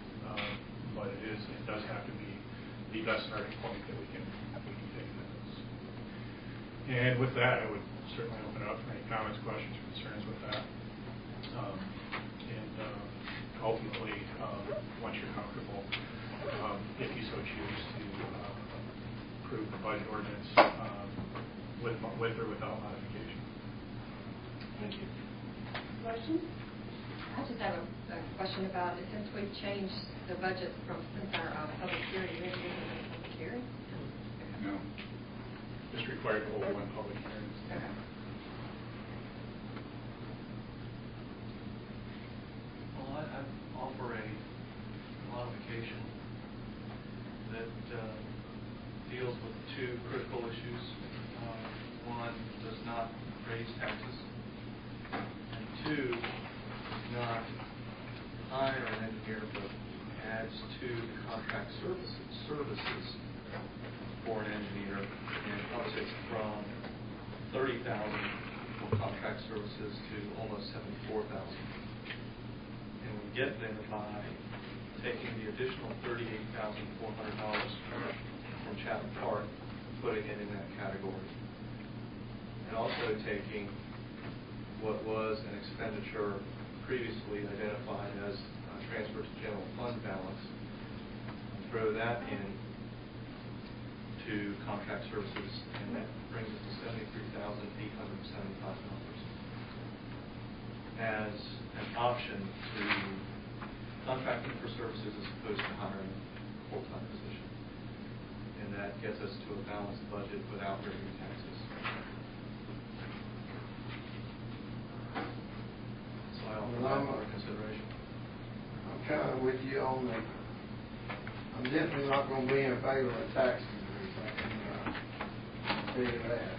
but it does have to be the best starting point that we can take this. And with that, I would certainly open it up for any comments, questions, or concerns with that. Ultimately, once you're comfortable, if you so choose to approve the budget ordinance with or without modification. Thank you. Questions? I just have a question about it. Since we've changed the budget since our public hearing, you mentioned this is a public hearing? No. Just required to hold one public hearing. Okay. Well, I'd offer a modification that deals with two critical issues. One, does not raise taxes, and two, does not hire an engineer but adds to the contract services for an engineer, and ups it from $30,000 for contract services to almost $74,000. And we get there by taking the additional $38,400 from Chatham Park, putting it in that category, and also taking what was an expenditure previously identified as transfer to general fund balance, and throw that in to contract services, and that brings us to $73,875 as an option to contracting for services as opposed to hiring a full-time position. And that gets us to a balanced budget without raising taxes. So I offer that for consideration. I'm kind of with you on the, I'm definitely not going to be in favor of tax increase. I can tell you that.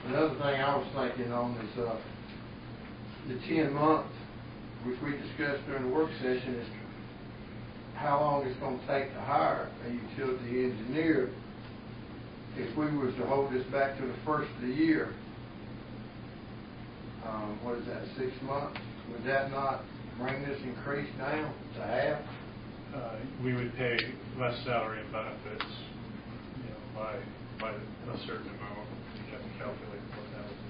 Another thing I was thinking on is the 10-month, which we discussed during the work session, is how long it's going to take to hire a utility engineer. if we was to hold this back to the first of the year, what is that, 6 months? Would that not bring this increase down to half? We would pay less salary and benefits, by a certain amount. You have to calculate what that would be.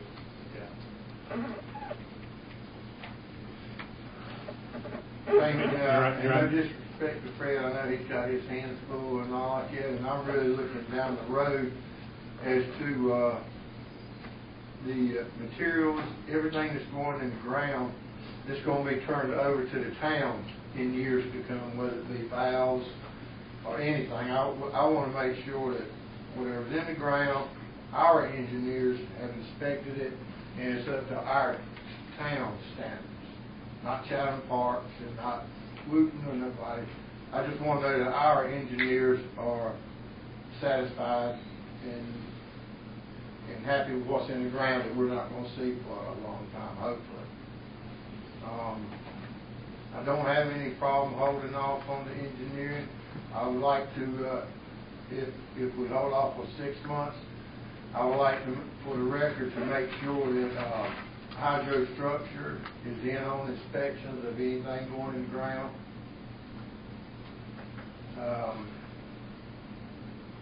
And no disrespect to Fred, I know he's got his hands full and all like that, and I'm really looking down the road as to the materials, everything that's going in the ground that's going to be turned over to the town in years to come, whether it be valves or anything. I want to make sure that whatever's in the ground, our engineers have inspected it, and it's up to our town standards, not Chatham Parks and not Wooten or nobody. I just want to know that our engineers are satisfied and happy with what's in the ground that we're not going to see for a long time, hopefully. I don't have any problem holding off on the engineering. I would like to, if we hold off for 6 months, I would like to, for the record, to make sure that hydrostructure is in on inspections of anything going in the ground.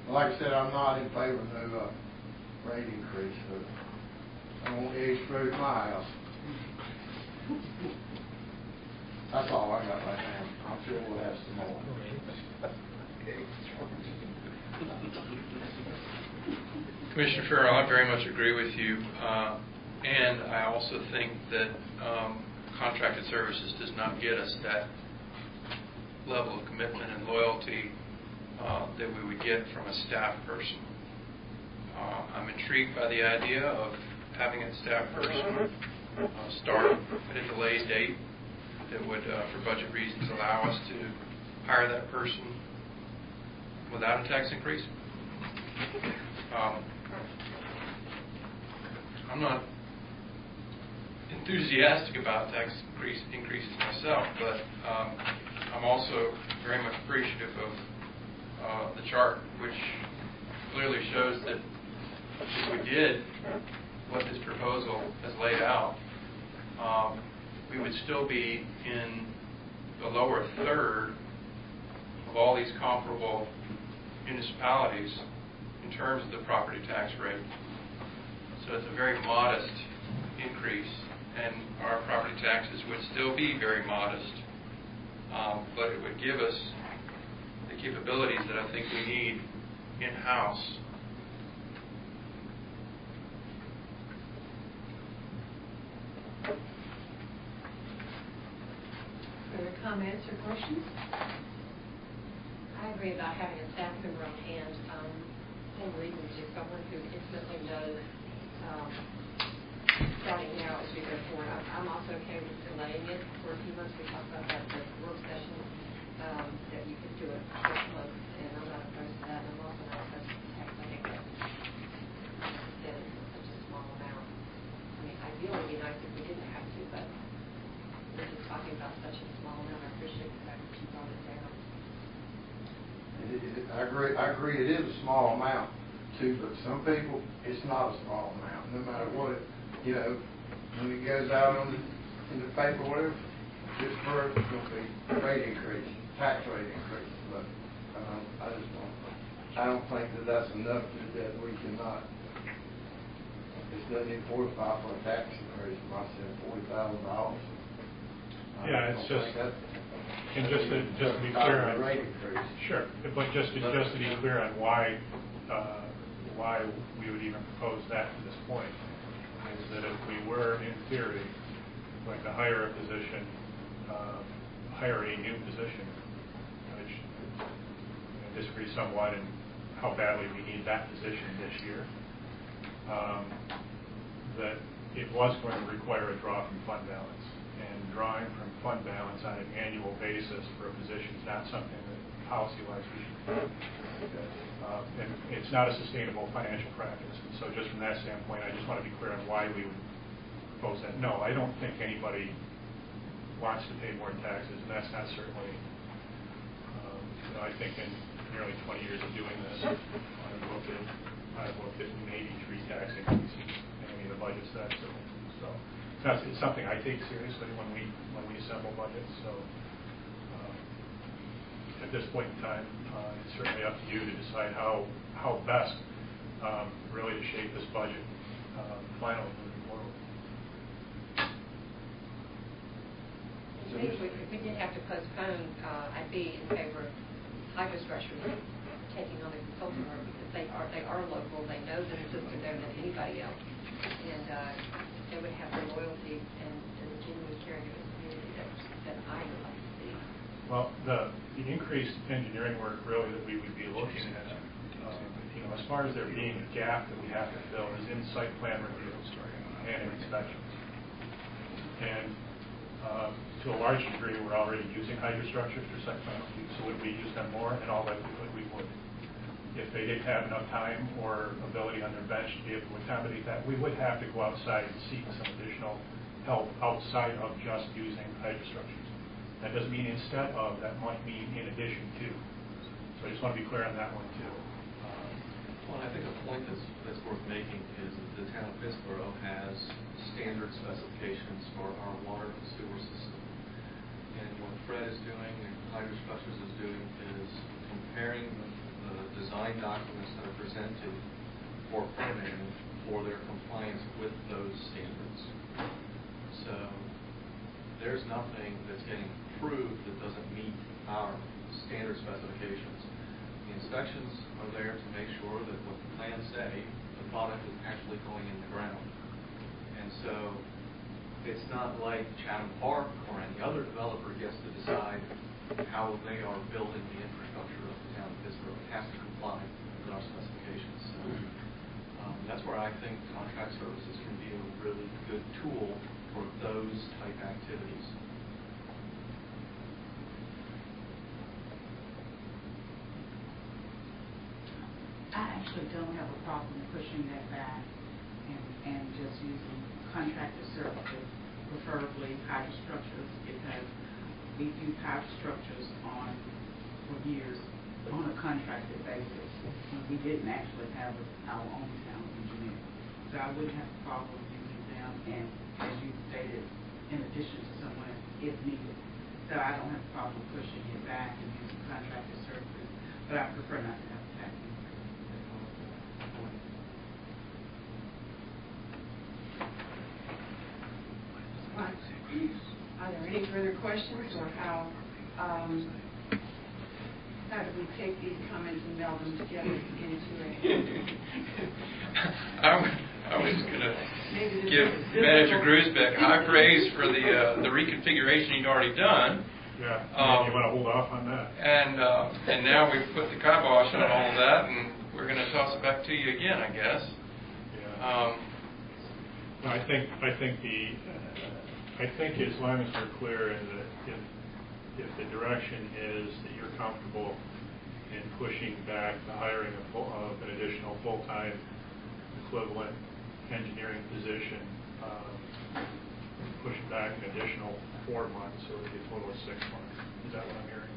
Like I said, I'm not in favor of no rate increase. So I don't want eggs thrown at my house. That's all I got right now. I'm sure we'll have some more. Commissioner Farrell, I very much agree with you, and I also think that contracted services does not get us that level of commitment and loyalty that we would get from a staff person. I'm intrigued by the idea of having a staff person start at a delayed date that would, for budget reasons, allow us to hire that person without a tax increase. I'm not enthusiastic about tax increases myself, but I'm also very much appreciative of the chart, which clearly shows that if we did what this proposal has laid out, we would still be in the lower third of all these comparable municipalities in terms of the property tax rate. So it's a very modest increase, and our property taxes would still be very modest, but it would give us the capabilities that I think we need in-house. Further comments or questions? I agree about having a staff member on hand. One reason is someone who intimately knows starting now as we go forward. I'm also okay with delaying it for a few months. We talked about that at the work session, that you could do it 6 months, and I'm not opposed to that. I'm also not opposed to the tax. I think that is such a small amount. I mean, ideally, it'd be nice if we didn't have to, but we're just talking about such a small amount. I appreciate the fact that you brought it down. I agree. It is a small amount too, but some people it's not a small amount. No matter what it, when it goes out in the paper, whatever, this first is going to be rate increase, tax rate increase. But I don't think that that's enough that we cannot. It doesn't even qualify for a tax increase. I said $40,000. Yeah, it's just. And just to be clear on, sure, but just to be clear on why we would even propose that at this point is that if we were, in theory, going to hire a position, hire a new position, which I disagree somewhat in how badly we need that position this year, that it was going to require a draw from fund balance. And drawing from fund balance on an annual basis for a position is not something that policy-wise we should do. And it's not a sustainable financial practice. And so just from that standpoint, I just want to be clear on why we would propose that. No, I don't think anybody wants to pay more taxes, and that's not certainly, I think in nearly 20 years of doing this, I've looked at 50, 80 tree tax increases in any of the budgets that so it's something I take seriously when we assemble budgets. So at this point in time, it's certainly up to you to decide how best really to shape this budget finally moving forward. Maybe if we did have to postpone, I'd be in favor of hydro structures taking on the consulting work because they are local, they know the system better than anybody else, and they would have the loyalty and the genuine care of the community that I would like to see. Well, the increased engineering work really that we would be looking at, as far as there being a gap that we have to fill is in site plan reviews and inspections. And to a large degree, we're already using hydrostructures for site plan review, so would we use them more? In all likelihood, we would. If they didn't have enough time or ability on their bench to be able to accommodate that, we would have to go outside and seek some additional help outside of just using hydrostructures. That doesn't mean instead of, that might mean in addition to. So I just want to be clear on that one too. Well, I think a point that's worth making is that the town of Pittsboro has standard specifications for our water and sewer system. And what Fred is doing and Hydrostructures is doing is comparing the design documents that are presented for permitting for their compliance with those standards. So there's nothing that's getting approved that doesn't meet our standard specifications. The inspections are there to make sure that what the plans say, the product is actually going in the ground. And so it's not like Chatham Park or any other developer gets to decide how they are building the infrastructure of the town of Pittsboro. It has to comply with our specifications. So that's where I think contract services can be a really good tool for those type activities. I actually don't have a problem pushing that back and just using contracted services, preferably hydrostructures, because we've used hydrostructures for years on a contracted basis. We didn't actually have our own town engineer. So I wouldn't have a problem using them, and as you stated, in addition to someone if needed. So I don't have a problem pushing it back and using contracted services, but I prefer not to have a tax increase. Are there any further questions, or how do we take these comments and meld them together into a... I was going to give Manager Grusbeck high praise for the reconfiguration he'd already done. Yeah, you want to hold off on that. And now we've put the kibosh on all of that, and we're going to toss it back to you again, I guess. Yeah. I think as long as we're clear in if the direction is that you're comfortable in pushing back the hiring of an additional full-time equivalent engineering position, pushing back an additional 4 months, so it would be a total of 6 months. Is that what I'm hearing?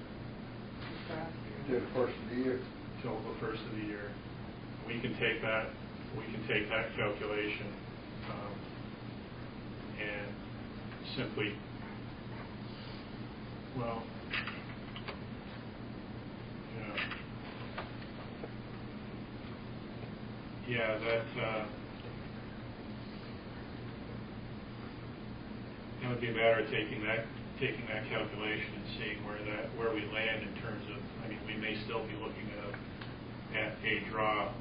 To the first of the year. Till the first of the year. We can take that calculation and simply, well, that would be a matter of taking that calculation and seeing where we land in terms of, we may still be looking at a draw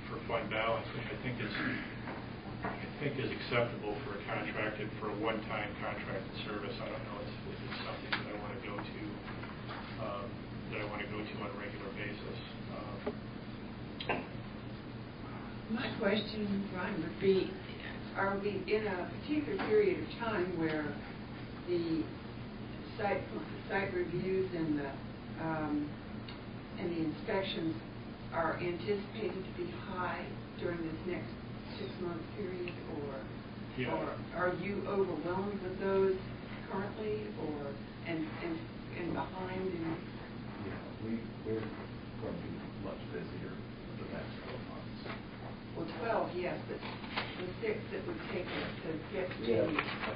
for fund balance, which I think is acceptable for a one-time contracted service. I don't know if it's something that I want to go to on a regular basis. My question, Brian, would be, are we in a particular period of time where the site reviews and the inspections are anticipated to be high during this next 6-month period, or are you overwhelmed with those currently, and behind? We're going to be much busier the next 12 months. Well, 12, yes, but the 6 that would take us to get to. Yeah, I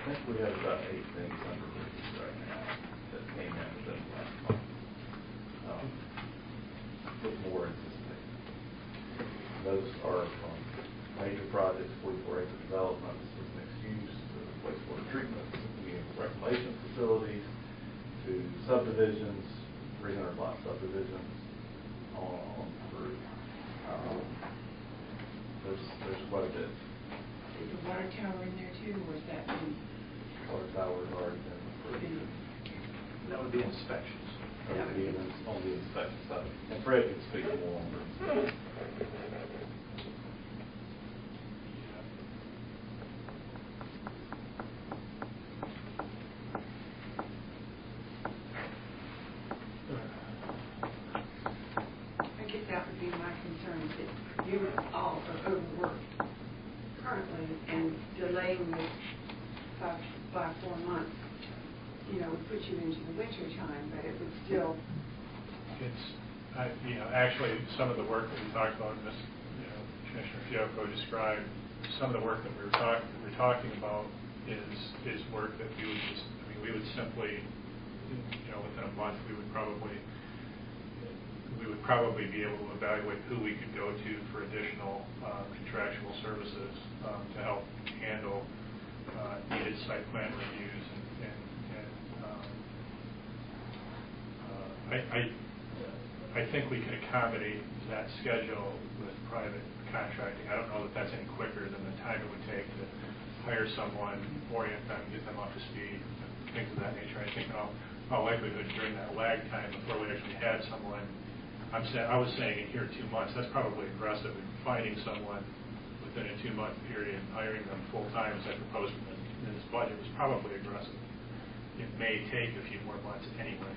think we have about 8 things under review right now that came in within the last month, with more anticipated. Those are from major projects, 44-acre developments with mixed use, to wastewater treatment, reclamation facilities, to subdivisions, 300-lot subdivisions, on through. There's quite a bit. Is the water tower in there too, or is that in? Water towers already been approved. That would be inspections. That would be on the inspection side. And Fred can speak more on the inspection. I guess that would be my concern, is that you all are overworked currently and delaying this by 4 months. You know, would put you into the winter time, but it would still. Actually, some of the work that we talked about, Commissioner Fiocco described, some of the work that we're talking about is work that we would simply, within a month, we would probably be able to evaluate who we could go to for additional contractual services to help handle needed site plan reviews I think we can accommodate that schedule with private contracting. I don't know that that's any quicker than the time it would take to hire someone, orient them, get them up to speed, things of that nature. I think in all likelihood during that lag time before we actually had someone, I was saying in here 2 months, that's probably aggressive. Finding someone within a 2-month period and hiring them full-time, as I proposed in this budget, was probably aggressive. It may take a few more months anyway.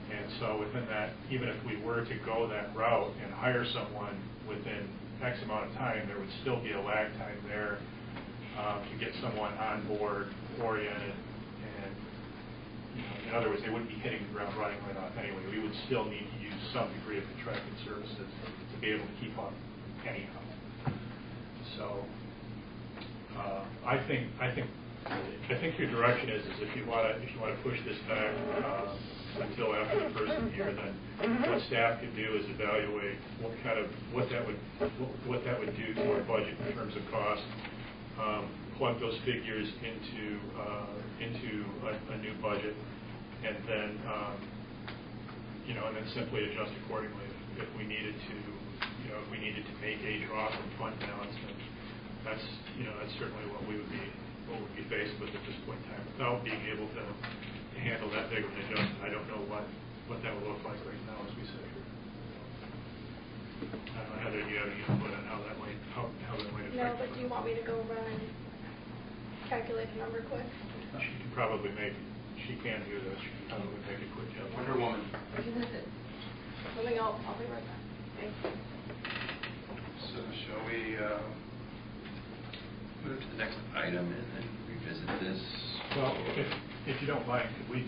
And so within that, even if we were to go that route and hire someone within X amount of time, there would still be a lag time there to get someone on board, oriented, and in other words, they wouldn't be hitting the ground running right off anyway. We would still need to use some degree of contracted services to be able to keep up anyhow. So I think your direction is if you want to push this back until after the first of the year, then what staff could do is evaluate what that would do to our budget in terms of cost, plug those figures into a new budget, and then simply adjust accordingly if we needed to make a drop in fund balance. And that's certainly what we would be faced with at this point in time, without being able to handle that big of an adjustment. I don't know what that would look like right now as we sit here. I don't know, Heather, do you have any input on how that might affect? No, but do you want me to go run and calculate the number quick? She can do this. She can probably make a quick calculation. Wonder Woman. I'll be right back. Thanks. So shall we move to the next item and then revisit this? Well, if you don't mind, could we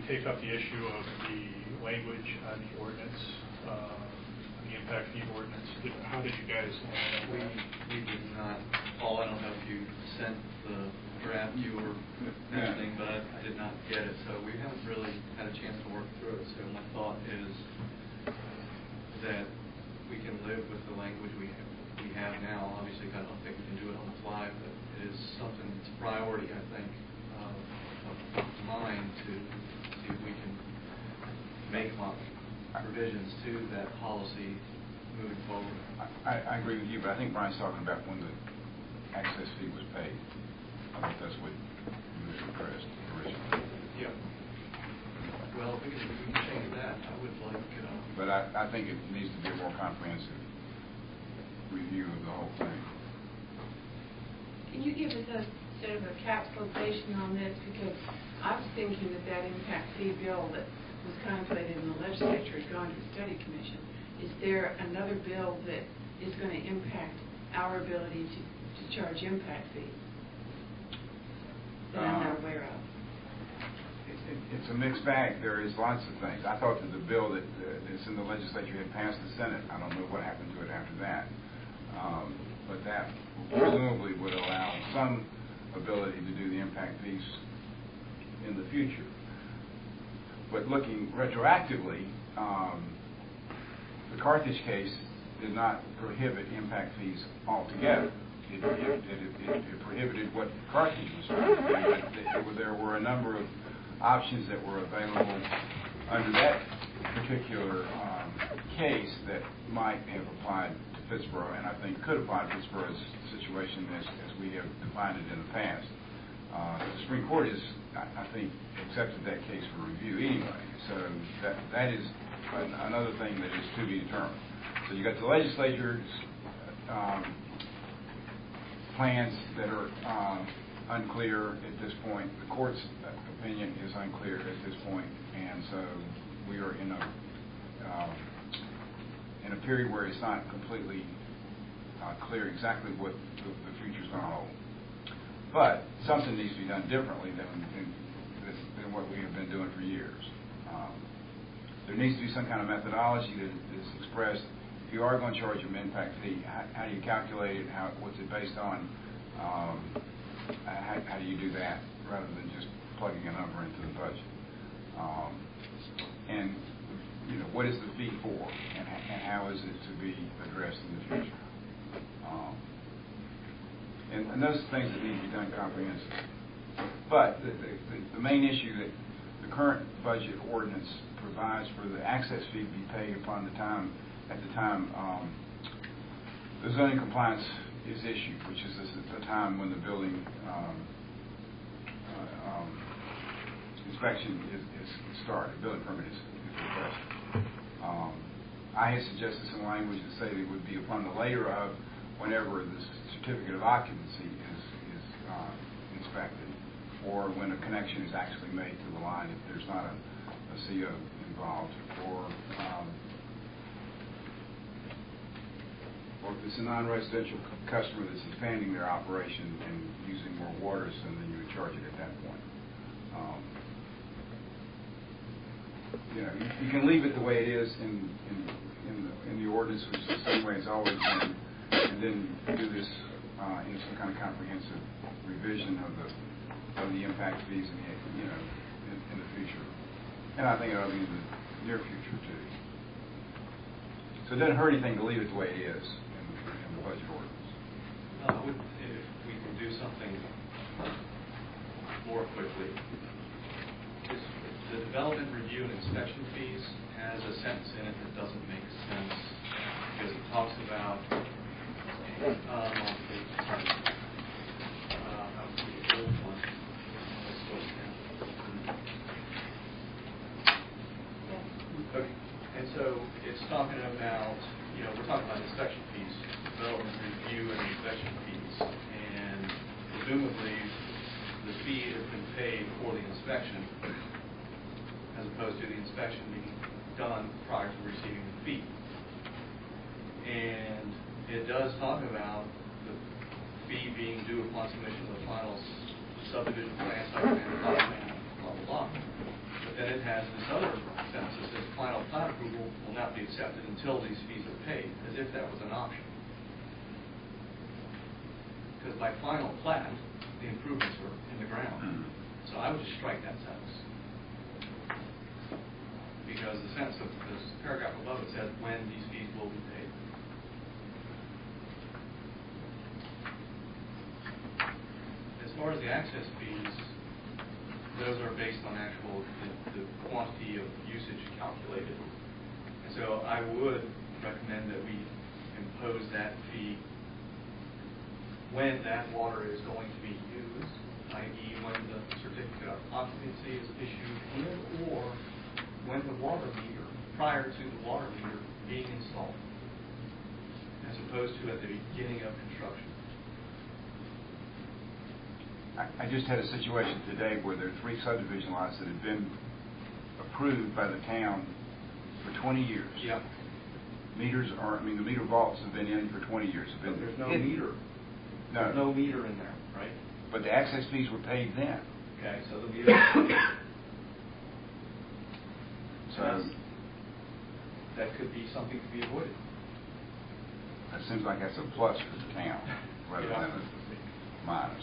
take up the issue of the language on the ordinance, the impact fee ordinance? How did you guys? We did not. Paul, I don't know if you sent the draft you were mentioning, but I did not get it, so we haven't really had a chance to work through it. So my thought is that we can live with the language we have now. Obviously, I don't think we can do it on the fly, but it is something that's a priority, I think, of mine to see if we can make provisions to that policy moving forward. I agree with you, but I think Brian's talking about when the access fee was paid. I think that's what was addressed originally. Yeah. Well, if we can change that, I would like. But I think it needs to be a more comprehensive review of the whole thing. Can you give us a sort of a capitalization on this? Because I was thinking that impact fee bill that was contemplated in the legislature has gone to the study commission. Is there another bill that is going to impact our ability to charge impact fees that I'm not aware of? It's a mixed bag. There is lots of things. I thought that the bill that's in the legislature had passed the Senate. I don't know what happened to it after that. but that presumably would allow some ability to do the impact fees in the future. But looking retroactively, the Carthage case did not prohibit impact fees altogether. It prohibited what Carthage was trying to do. There were a number of options that were available under that particular case that might have applied to Pittsburgh, and I think could apply to Pittsburgh's situation as we have defined it in the past. The Supreme Court has, I think, accepted that case for review anyway. So that is another thing that is to be determined. So you got the legislature's plans that are unclear at this point. The court's opinion is unclear at this point, and so we are in a period where it's not completely clear exactly what the future is going to hold. But something needs to be done differently than what we have been doing for years. There needs to be some kind of methodology that is expressed. If you are going to charge an impact fee, how do you calculate it? What's it based on? How do you do that rather than just plugging a number into the budget? And what is the fee for, and how is it to be addressed in the future? And those are things that need to be done comprehensively. But the main issue that the current budget ordinance provides for the access fee to be paid upon the time the zoning compliance is issued, which is the time when the building inspection is started, building permit is requested. I had suggested some language to say that it would be upon the later of whenever the certificate of occupancy is inspected, or when a connection is actually made to the line if there's not a CO involved, or if it's a non-residential customer that's expanding their operation and using more water, so then you would charge it at that point. You can leave it the way it is in the ordinance, which is the same way it's always been, and then do this in some kind of comprehensive revision of the impact fees in the future. And I think it'll be in the near future too. So it doesn't hurt anything to leave it the way it is in the budget ordinance. If we can do something more quickly, the development review and inspection fees has a sentence in it that doesn't make sense, because it talks about Okay. And so it's talking about, we're talking about inspection fees, development review and inspection fees, and presumably the fee has been paid for the inspection as opposed to the inspection being done prior to receiving the fee. And it does talk about the fee being due upon submission of the final subdivision plan, site plan, plot plan, blah, blah, blah. But then it has this other sentence that says final plat approval will not be accepted until these fees are paid, as if that was an option. Because by final plat, the improvements are in the ground. So I would just strike that sentence. Because the sentence of this paragraph above it says when these fees will be paid. As far as the access fees, those are based on the quantity of usage calculated. And so I would recommend that we impose that fee when that water is going to be used, i.e. when the certificate of occupancy is issued, or when the water meter, prior to the water meter being installed, as opposed to at the beginning of construction. I just had a situation today where there are 3 subdivision lots that have been approved by the town for 20 years. Yep. The meter vaults have been in for 20 years. There's no meter. No. There's no meter in there, right? But the access fees were paid then. Okay, so the meter. So that could be something to be avoided. It seems like that's a plus for the town, rather than a minus.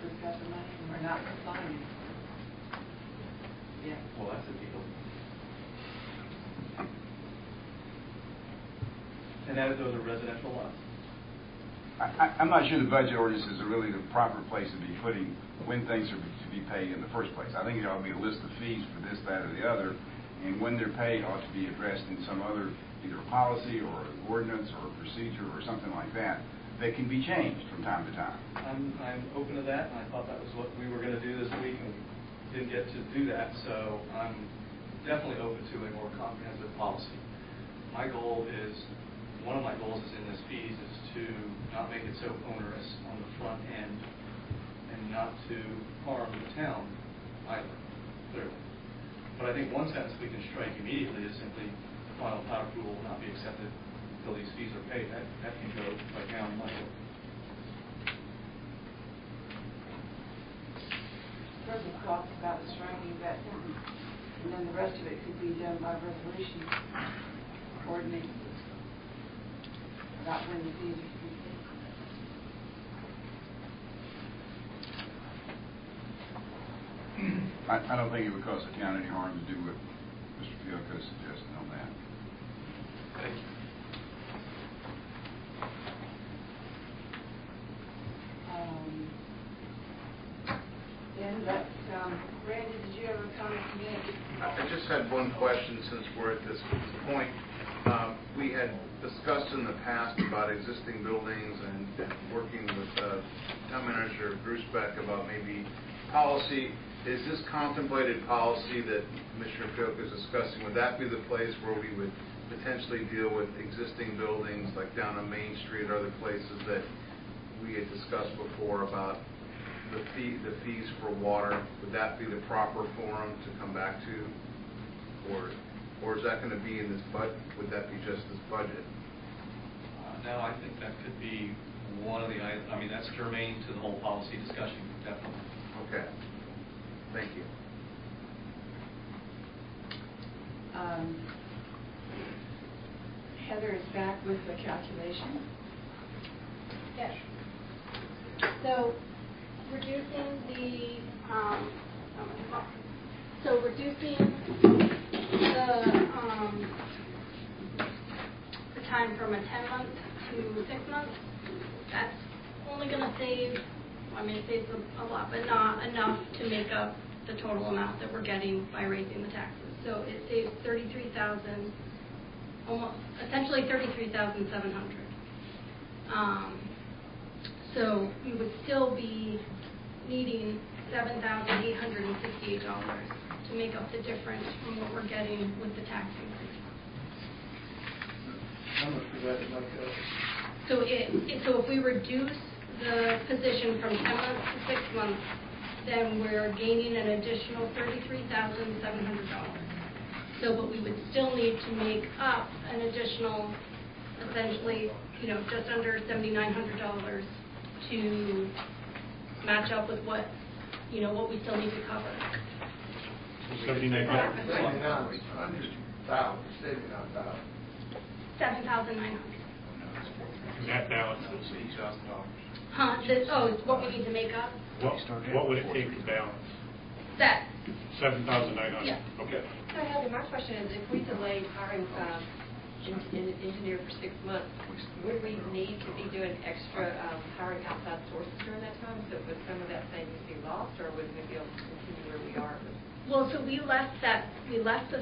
We've got the money, and we're not complying. Yeah. Well, that's a deal. And those are residential lots? I'm not sure the budget ordinances are really the proper place to be putting when things are to be paid in the first place. I think it ought to be a list of fees for this, that, or the other, and when they're paid ought to be addressed in some other, either policy or ordinance or procedure or something like that, that can be changed from time to time. I'm open to that, and I thought that was what we were going to do this week, and didn't get to do that, so I'm definitely open to a more comprehensive policy. My goal is, one of my goals is in this fees is to not make it so onerous on the front end and not to harm the town either, clearly. But I think one sentence we can strike immediately is simply the final plat approval will not be accepted until these fees are paid. That can go right now in my book. Present thoughts about striking that sentence, and then the rest of it could be done by resolution, ordinances, about when the fees are to be paid. I don't think it would cause the town any harm to do what Mr. Fiocco suggested on that. Thank you. Then that's, Randy, did you have a comment to make? I just had one question since we're at this point. We had discussed in the past about existing buildings and working with Town Manager Grusebeck about maybe policy. Is this contemplated policy that Commissioner Fiocco is discussing, would that be the place where we would potentially deal with existing buildings like down on Main Street or other places that we had discussed before about the fees for water? Would that be the proper forum to come back to, or is that going to be in this budget? Would that be just this budget? No, I think that could be one of the items. I mean, that's germane to the whole policy discussion, definitely. Okay. Thank you. Heather is back with the calculation. Yes. So reducing the time from a 10-month to 6 months, that's only going to save, I mean, it saves a lot, but not enough to make up the total amount that we're getting by raising the taxes. So it saves $33,000, almost, essentially $33,700. So we would still be needing $7,868 to make up the difference from what we're getting with the tax increase. How much would that make up? So if we reduce the position from 10 months to 6 months, then we're gaining an additional $33,700. So, but we would still need to make up an additional, essentially, just under $7,900 to match up with what we still need to cover. $79,000. $7,900. And that balance is Huh? It's what we need to make up? what would it take to balance? That. $7,900. Yeah. Okay. So Heather, my question is, if we delayed hiring an engineer for 6 months, would we need to be doing extra hiring outside sources during that time? So would some of that savings be lost, or would we be able to continue where we are? Well, so we left the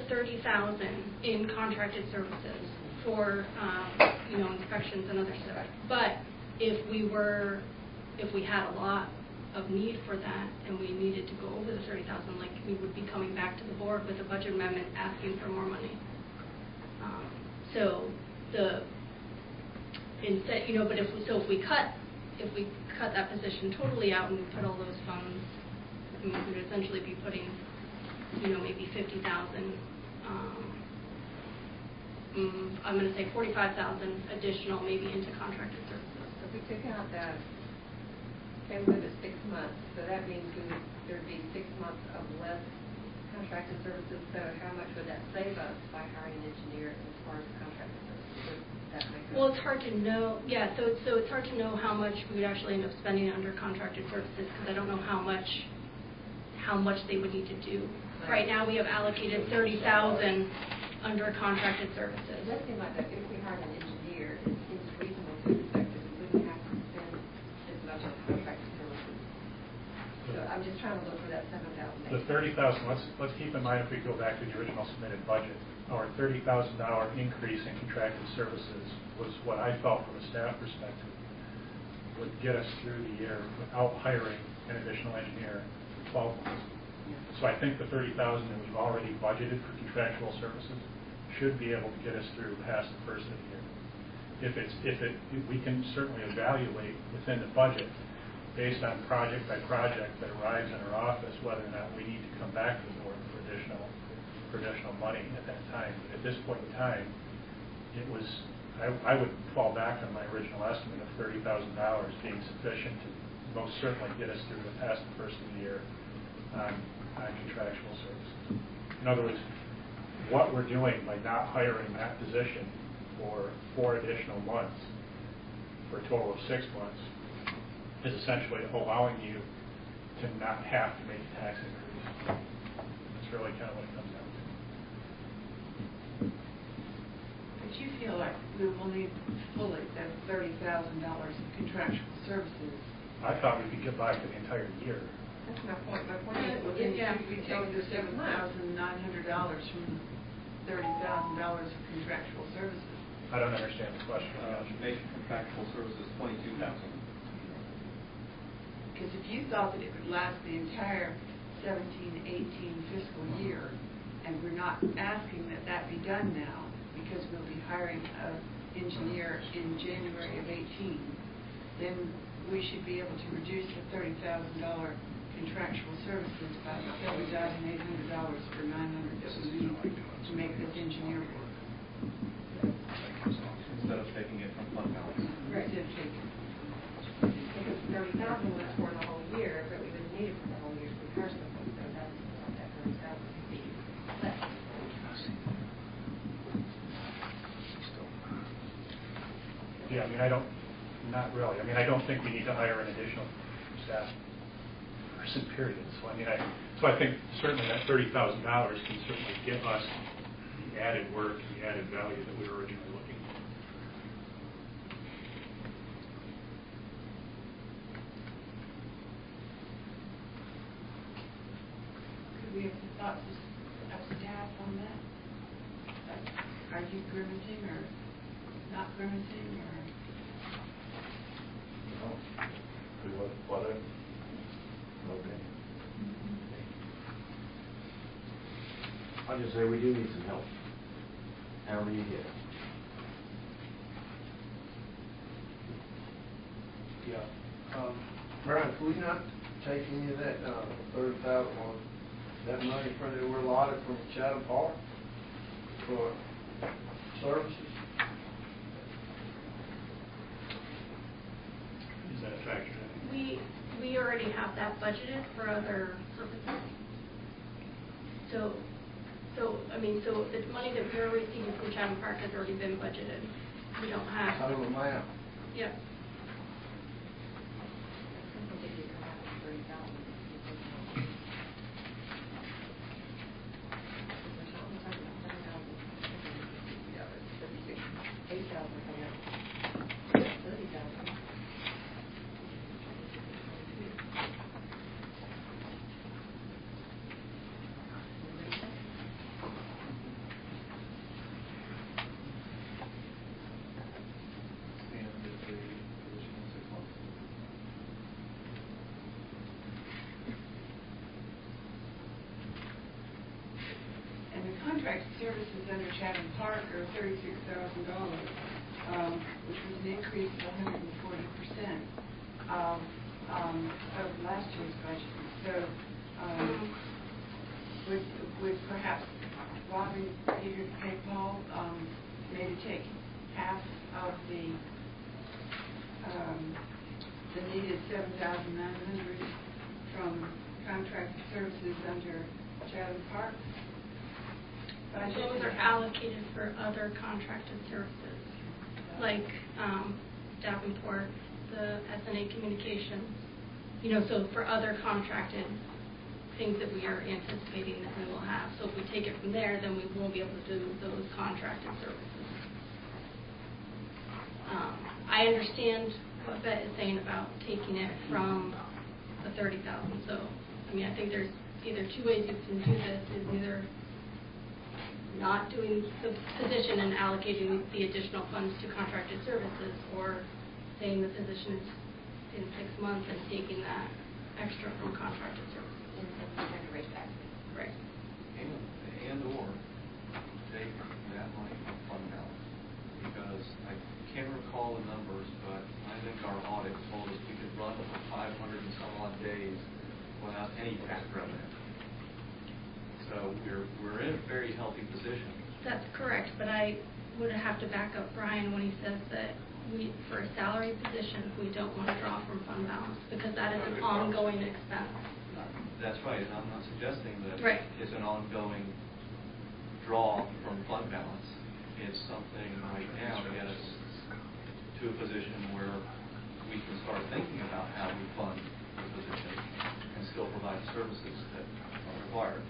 $30,000 in contracted services for inspections and other stuff. But if we had a lot of need for that and we needed to go over the $30,000, like, we would be coming back to the board with a budget amendment asking for more money. But if we cut that position totally out and we put all those funds, we would essentially be putting maybe $50,000. I'm going to say $45,000 additional, maybe into contracted services. So if we took out that, okay, we live at 6 months, so that means there'd be 6 months of less contracted services. So how much would that save us by hiring an engineer as far as contracted services? Would that makes sense. Well, it's hard to know, so it's hard to know how much we would actually end up spending under contracted services, because I don't know how much they would need to do. Right now, we have allocated 30,000 under contracted services. It does seem like that if we hired an engineer, it seems reasonable to expect that we wouldn't have to spend as much on contracted services. So I'm just trying to look for that 7,000. The 30,000, let's keep in mind if we go back to the original submitted budget, our $30,000 increase in contracted services was what I felt from a staff perspective would get us through the year without hiring an additional engineer for 12 months. So I think the 30,000 that we've already budgeted for contractual services should be able to get us through past the first of the year. We can certainly evaluate within the budget based on project by project that arrives in our office whether or not we need to come back to the board for additional money at that time. But at this point in time, it was I would fall back on my original estimate of $30,000 being sufficient to most certainly get us through past the first of the year on contractual services. In other words, what we're doing by not hiring that position for 4 additional months, for a total of 6 months, is essentially allowing you to not have to make a tax increase. That's really kind of what it comes down to. But you feel like we will need fully that $30,000 in contractual services? I thought we could get by for the entire year. That's my point. My point is, Well, then should we take the $7,900 from $30,000 of contractual services? I don't understand the question. Basic contractual services, 22,000. Because if you thought that it would last the entire 17-18 fiscal year, and we're not asking that that be done now, because we'll be hiring an engineer in January of 18, then we should be able to reduce the $30,000 contractual services by $7,800 for $900 that we need to make this engineer work. Instead of taking it from fund balance. Right. Instead of taking it. Because 30,000 was for the whole year, but we didn't need it for the whole year to repair something, so that's what that 30,000 would be less. Yeah, not really. I don't think we need to hire an additional staff person, period. So I think certainly that $30,000 can certainly give us the added work and the added value that we were originally looking for. Could we have the thoughts of staff on that? Are you grimacing or not grimacing or? Whatever. Okay. I'll just say we do need some help. However you get it. Yeah. Brian, could we not take any of that 30,000 or that money from that we're allotted from Chatham Park for services? Is that a factor? We already have that budgeted for other purposes. So the money that we're receiving from Chatham Park has already been budgeted. We don't have. Out of the map. Yep. Contracted services under Chatham Park are $36,000, which was an increase of 140% of last year's budget. So would perhaps Robbie, Peter, Kay, Paul maybe take half of the needed $7,900 from contracted services under Chatham Park? Those are allocated for other contracted services. like Davenport, the SNA Communications, you know, so for other contracted things that we are anticipating that we will have. So if we take it from there, then we won't be able to do those contracted services. I understand what Bet is saying about taking it from the 30,000. So, I mean, I think there's either two ways you can do this: is either not doing the position and allocating the additional funds to contracted services, or saying the position is in 6 months and taking that extra from contracted services. Right. And or take that money from fund balance, because I can't recall the numbers, but I think our audit told us we could run for 500 and some odd days without any tax revenue. So we're in a very healthy position. That's correct, but I would have to back up Brian when he says that for a salary position, we don't want to draw from fund balance, because that is an ongoing expense. That's right, and I'm not suggesting that Right. it's an ongoing draw from fund balance. It's something right now to get us to a position where we can start thinking about how we fund the position and still provide services that are required.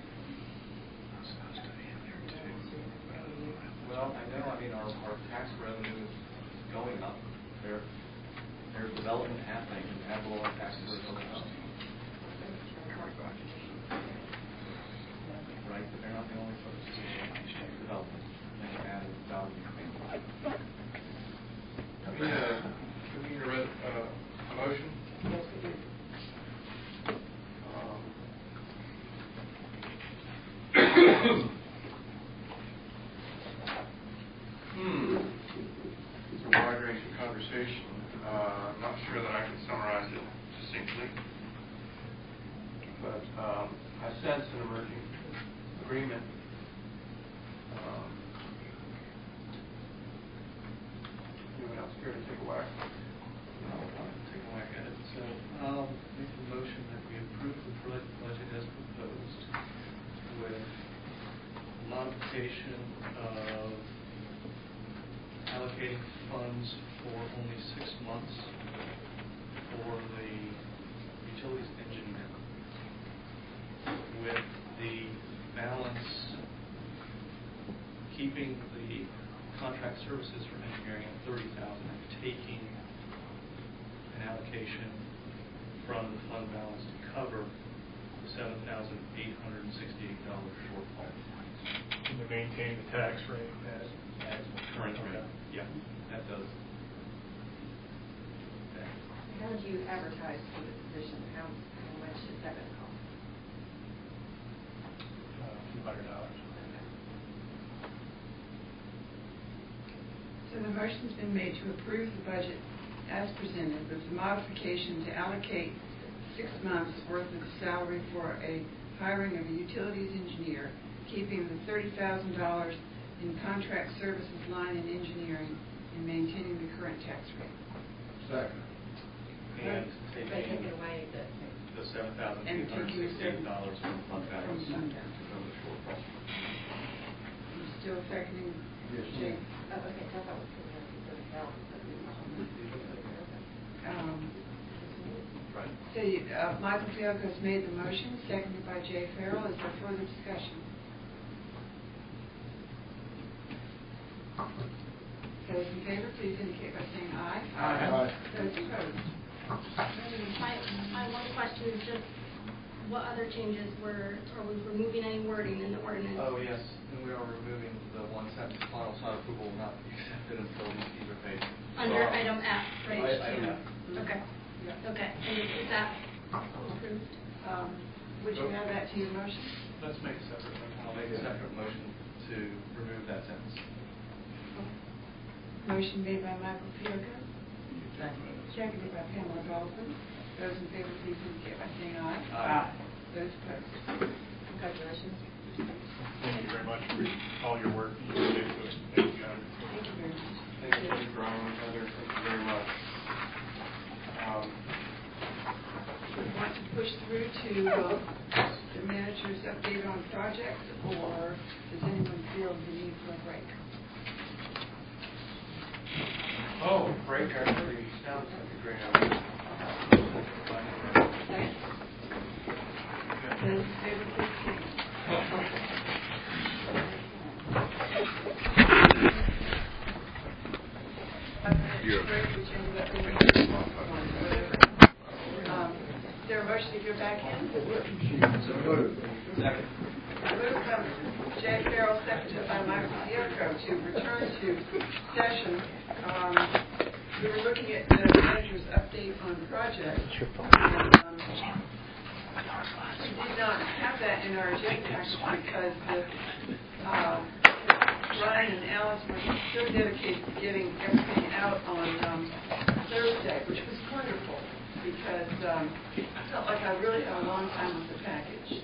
Well, I know, I mean, our tax revenue is going up. There's development happening, and ad valorem taxes are going up. Right, but they're not the only folks in development. They're adding value. Can we need a motion? Yes, we do. It's a wide-ranging conversation. I'm not sure that I can summarize it succinctly, but I sense an emerging agreement. Anyone else care to take a whack? I'll take a whack at it. So I'll make a motion that we approve the budget as proposed with modification of allocating funds for only 6 months for the utilities engineer, with the balance keeping the contract services for engineering at $30,000 and taking an allocation from the fund balance to cover the $7,868 shortfall. And to maintain the tax rate as current rate. Yeah, that does. Okay. How would you advertise for the position? How much is that going to cost? $200. So the motion's been made to approve the budget as presented with the modification to allocate 6 months worth of salary for a hiring of a utilities engineer, keeping the $30,000 in contract services line in engineering and maintaining the current tax rate. Second. And taking away the $7,868 from fund balance from the shortfall. Are you still seconding? Yes, Jake? Oh, okay, so that was Right. So Michael Fiocco has made the motion, seconded by Jay Farrell. Is there further discussion? Those in favor, please indicate by saying aye. Aye. Those opposed? My one question is just, what other changes are we removing any wording in the ordinance? Oh, yes, and we are removing the one sentence, final sign approval will not be accepted until these fees are paid. Under item F, right? Item F. Okay. Okay, and is that approved? Would you add that to your motion? Let's make a separate motion. I'll make a separate motion to remove that sentence. Motion made by Michael Fiocco. Seconded by Pamela Baldwin. Those in favor, please indicate by saying aye. Aye. Those opposed? Congratulations. Thank you very much for all your work. You did it. Thank you. Thank you very much. Thank you, Brian and Heather. Thank you very much. Do you want to push through to the manager's update on projects, or does anyone feel the need for a break? Oh, great, actually, sounds like a great idea. Those in favor, please stand. Is there a motion to go back in? Second. I move from Jay Farrell, seconded by Michael Fiocco, to return to session. We were looking at the manager's update on projects. We did not have that in our agenda package because Ryan and Alice were so dedicated to getting everything out on Thursday, which was wonderful because I felt like I really had a long time with the package.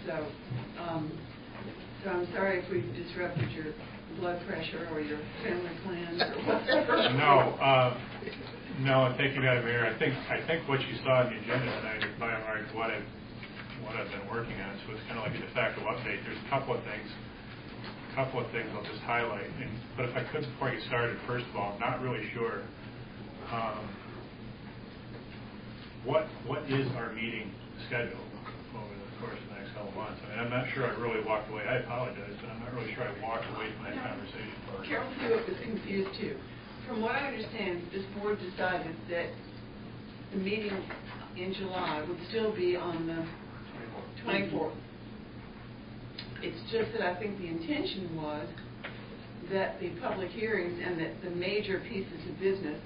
So I'm sorry if we've disrupted your blood pressure or your family plans or whatever. No, and thank you, Madam Mayor. I think what you saw in the agenda tonight is by and large what I've been working on. So it's kind of like a de facto update. There's a couple of things I'll just highlight. But if I could, before I get started, first of all, I'm not really sure what is our meeting schedule over the course of the next couple of months. I mean, I'm not sure I really walked away. I apologize, but I'm not really sure I walked away from that conversation. Carol Hewitt was confused too. From what I understand, this board decided that the meeting in July would still be on the 24th. It's just that I think the intention was that the public hearings and that the major pieces of business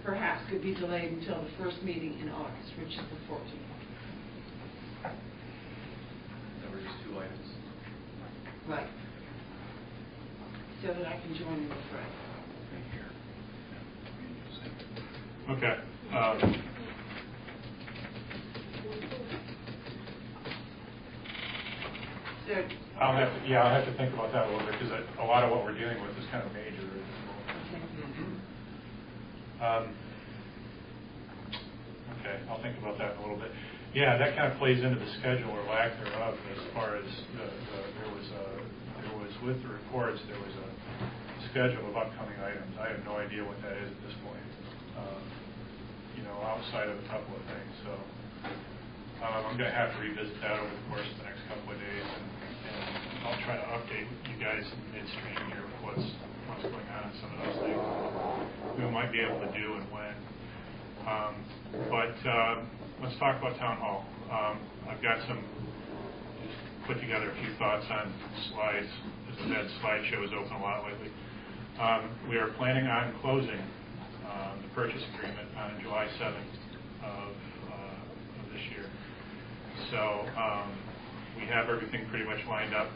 perhaps could be delayed until the first meeting in August, which is the 14th. There were just two items. Right. So that I can join in the fray. Okay. I'll have to think about that a little bit because a lot of what we're dealing with is kind of major. Okay, I'll think about that in a little bit. Yeah, that kind of plays into the schedule or lack thereof as far as there was with the reports, there was a schedule of upcoming items. I have no idea what that is at this point, outside of a couple of things. So I'm going to have to revisit that over the course of the next couple of days, and I'll try to update you guys midstream here with what's going on in some of those things we might be able to do and when. But let's talk about Town Hall. I've got just put together a few thoughts on slides, because I've had slideshows open a lot lately. We are planning on closing the purchase agreement on July 7th of this year. So we have everything pretty much lined up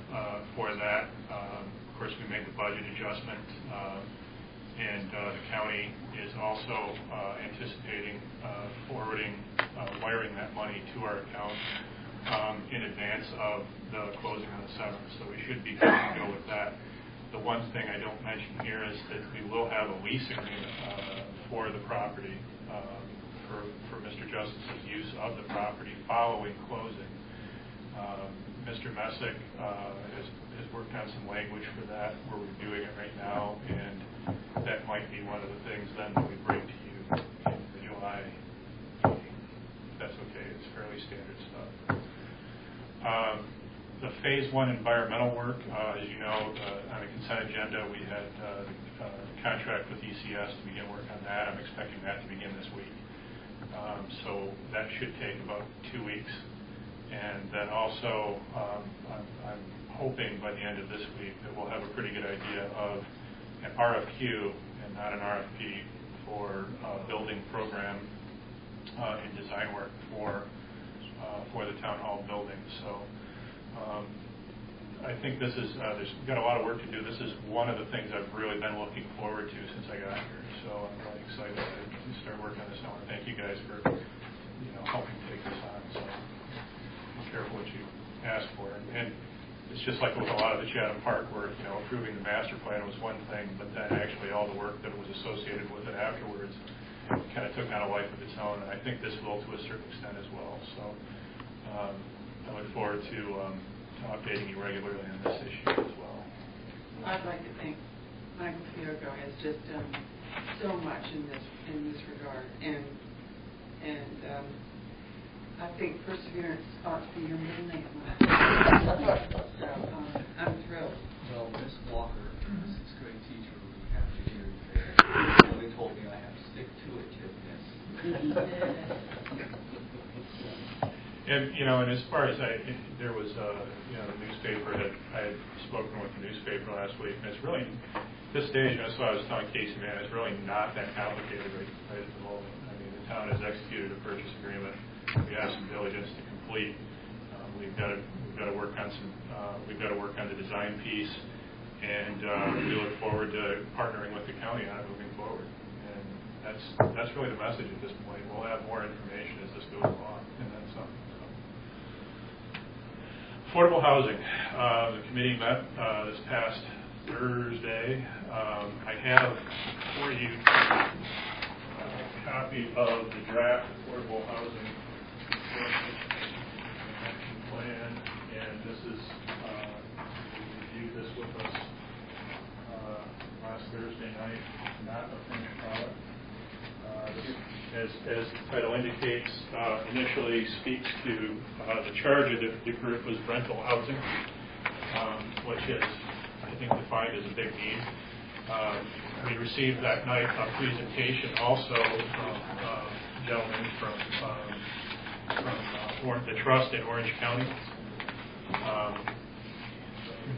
for that. Of course, we made the budget adjustment, and the county is also anticipating wiring that money to our account in advance of the closing on the 7th. So we should be good to go with that. The one thing I don't mention here is that we will have a lease agreement for the property for Mr. Justice's use of the property following closing. Mr. Messick has worked on some language for that. We're reviewing it right now, and that might be one of the things then that we bring to you in the July meeting. That's okay. It's fairly standard stuff. The Phase 1 environmental work, as you know, on the consent agenda, we had a contract with ECS to begin work on that. I'm expecting that to begin this week. So that should take about 2 weeks. And then also, I'm hoping by the end of this week that we'll have a pretty good idea of an RFQ and not an RFP for building program and design work for the town hall building. So I think this is, we've got a lot of work to do. This is one of the things I've really been looking forward to since I got here. So I'm really excited to start working on this. I want to thank you guys for, helping take this on. So be careful what you ask for. And it's just like with a lot of the Chatham Park work, approving the master plan was one thing, but then actually all the work that was associated with it afterwards kind of took on a life of its own. And I think this will to a certain extent as well. So I look forward to updating you regularly on this issue as well. I'd like to thank Michael Fiocco has just done so much in this regard, and I think perseverance ought to be your middle name. So I'm thrilled. Well, Miss Walker, sixth grade teacher, will be happy to hear you there. So they told me I have to stick to it, Miss. And, and as far as there was, the newspaper I had spoken with the newspaper last week, and it's really, this stage, that's why I was telling Casey, man, it's really not that complicated right at the moment. I mean, the town has executed a purchase agreement. We have some diligence to complete. We've got to work on the design piece, and we look forward to partnering with the county on it moving forward. And that's really the message at this point. We'll have more information as this goes along, and that's something. Affordable housing. The committee met this past Thursday. I have for you a copy of the draft affordable housing plan, and this is we reviewed this with us last Thursday night. Not a finished product. As the title indicates, initially speaks to the charge of the group was rental housing, which is, I think, defined as a big need. We received that night a presentation also from a gentleman from the trust in Orange County.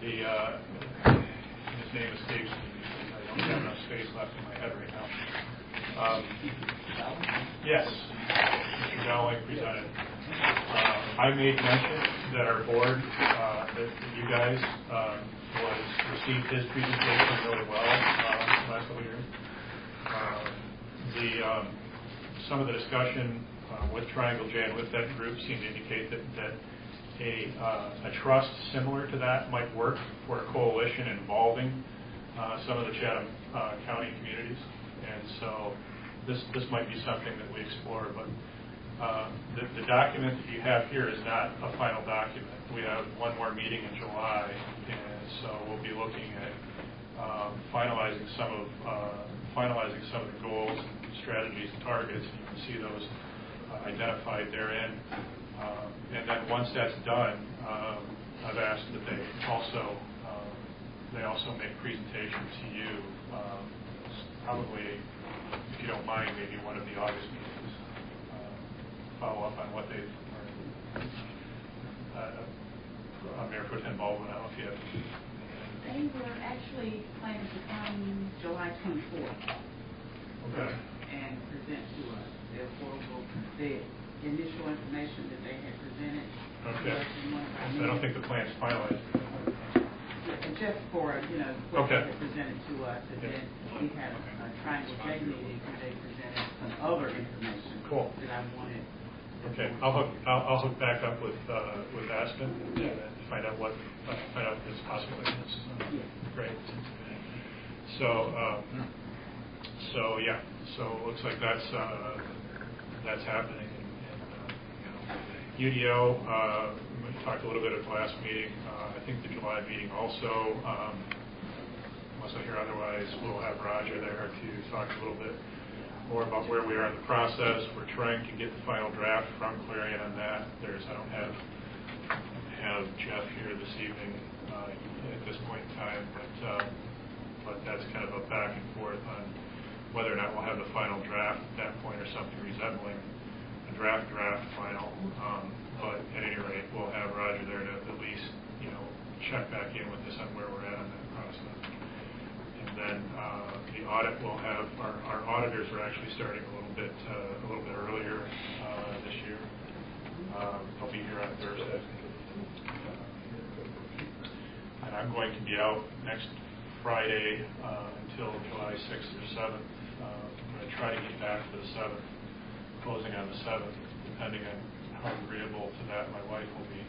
His name escapes me because I don't have enough space left in my head right now. Yes, Mr. Dowling presented. I made mention that our board, that you guys, received his presentation really well the last couple of years. Some of the discussion with Triangle J and with that group seemed to indicate that a trust similar to that might work for a coalition involving some of the Chatham County communities. And so this might be something that we explore, but the document that you have here is not a final document. We have one more meeting in July, and so we'll be looking at finalizing some of the goals, and strategies, and targets. You can see those identified therein. And then once that's done, I've asked that they also make presentation to you, probably, if you don't mind, maybe one of the August meetings, follow up on what they've learned. Mayor Pro Tem Baldwin, I don't know if you have. They were actually planning to come July 24th. Okay. And present to us the initial information that they had presented. Okay. I don't think the plan's finalized. Just for, what okay. they presented to us, and then we had a Triangle J meeting where they presented some other information cool. that I wanted. Okay, I'll hook back up with Aspen and find out his possibilities. Great. So it looks like that's happening. UDO, we talked a little bit at the last meeting. I think the July meeting also, unless I hear otherwise, we'll have Roger there to talk a little bit more about where we are in the process. We're trying to get the final draft from Clarion on that. I don't have Jeff here this evening at this point in time, but that's kind of a back and forth on whether or not we'll have the final draft at that point or something resembling a draft final. But at any rate, we'll have Roger there to at least check back in with us on where we're at on that process. And then the audit will have our auditors are actually starting a little bit earlier this year. They'll be here on Thursday. And I'm going to be out next Friday until July 6th or 7th. I'm going to try to get back for the 7th, closing on the 7th, depending on how agreeable to that my wife will be.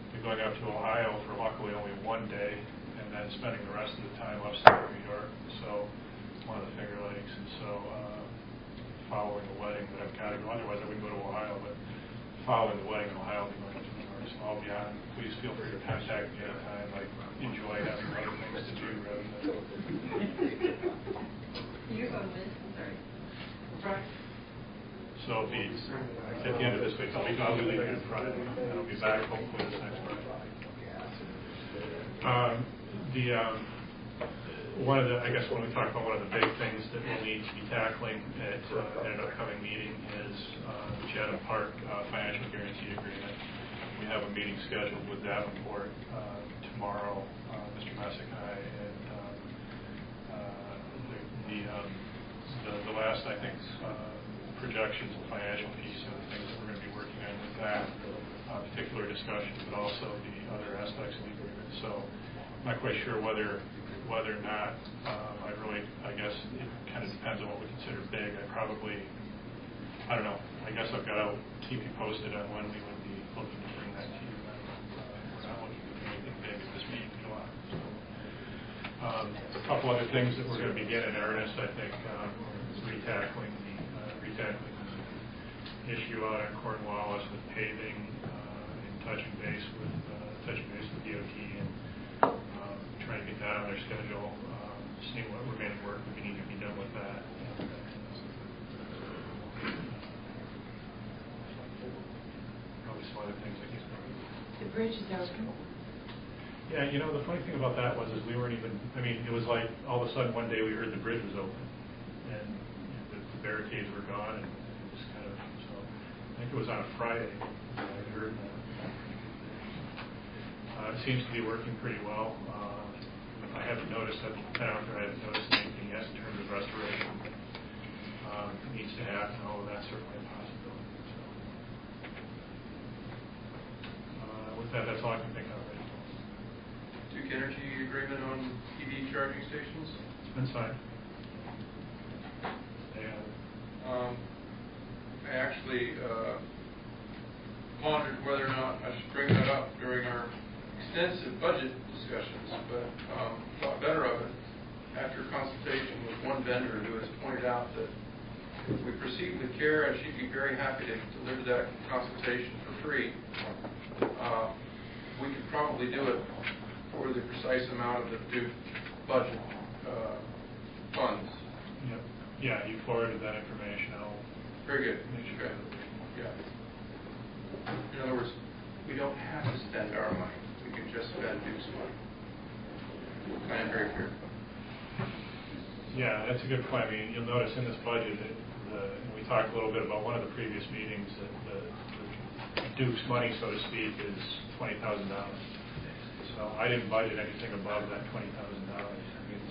We're going up to Ohio for luckily only one day, and then spending the rest of the time upstate New York. So one of the Finger Lakes, and so following the wedding that I've got to go. Otherwise, I wouldn't go to Ohio, but following the wedding in Ohio, I'll be going to New York. So I'll be on. Please feel free to contact me anytime. I enjoy having other things to do rather than You're going with, I'm sorry. So if he's, at the end of this week, I'll be leaving on Friday, and I'll be back hopefully this next Friday. One of the, I guess when we talk about one of the big things that we'll need to be tackling at an upcoming meeting is the Chatham Park financial guarantee agreement. We have a meeting scheduled with Davenport tomorrow, Mr. Messick and I, and the last, I think, projections and financial piece of the things that we're going to be working on with that particular discussion, but also the other aspects of the agreement. So I'm not quite sure whether or not, I guess it kind of depends on what we consider big. I don't know, I guess I've got to keep you posted on when we would be looking to bring that to you. We're not looking to do anything big at this meeting in July. So, a couple other things that we're going to begin in earnest, I think, retackling the issue out on Cornwallis with paving and touching base with DOT and trying to get that on their schedule, seeing what remaining work would need to be done with that. Probably some other things like The bridge is open. Yeah, the funny thing about that was we weren't even, it was like all of a sudden one day we heard the bridge was open and the barricades were gone and it was kind of, so I think it was on a Friday that I heard that. It seems to be working pretty well. I haven't noticed at the town, or I haven't noticed anything yet in terms of restoration. It needs to happen, although that's certainly a possibility. So, with that, that's all I can think of right now. Duke Energy agreement on EV charging stations? It's been signed. I actually pondered whether or not I should bring that up during our extensive budget discussions, but thought better of it after consultation with one vendor who has pointed out that if we proceed with CARE, she'd be very happy to deliver that consultation for free. We could probably do it for the precise amount of the Duke budget funds. Yep. Yeah, you forwarded that information. Very good. Make sure. Yeah. In other words, we don't have to spend our money. We can just spend Duke's money. I am very clear. Yeah, that's a good point. You'll notice in this budget, we talked a little bit about one of the previous meetings, that the Duke's money, so to speak, is $20,000. So I didn't budget anything above that $20,000.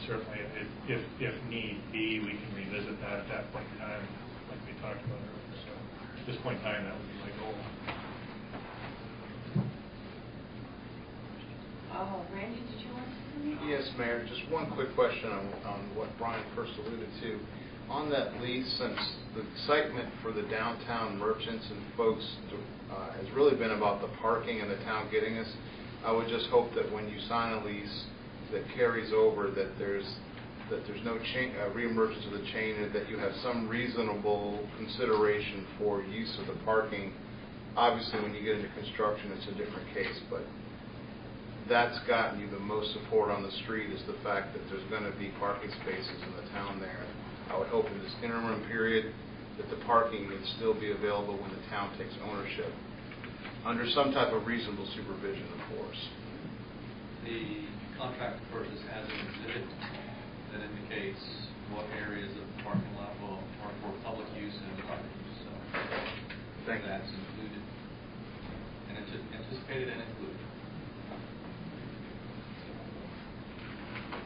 Certainly, if need be, we can revisit that at that point in time, like we talked about earlier. So at this point in time, that would be my goal. Randy, did you want to say? Yes, Mayor. Just one quick question on what Brian first alluded to. On that lease, since the excitement for the downtown merchants and folks has really been about the parking and the town getting us, I would just hope that when you sign a lease that carries over, that there's no re-emergence of the chain, and that you have some reasonable consideration for use of the parking. Obviously, when you get into construction, it's a different case, but that's gotten you the most support on the street, is the fact that there's going to be parking spaces in the town there. I would hope in this interim period that the parking would still be available when the town takes ownership, under some type of reasonable supervision, of course. The contract purchase has an exhibit that indicates what areas of the parking lot are for public use and private use. So that's included, and it's anticipated and included.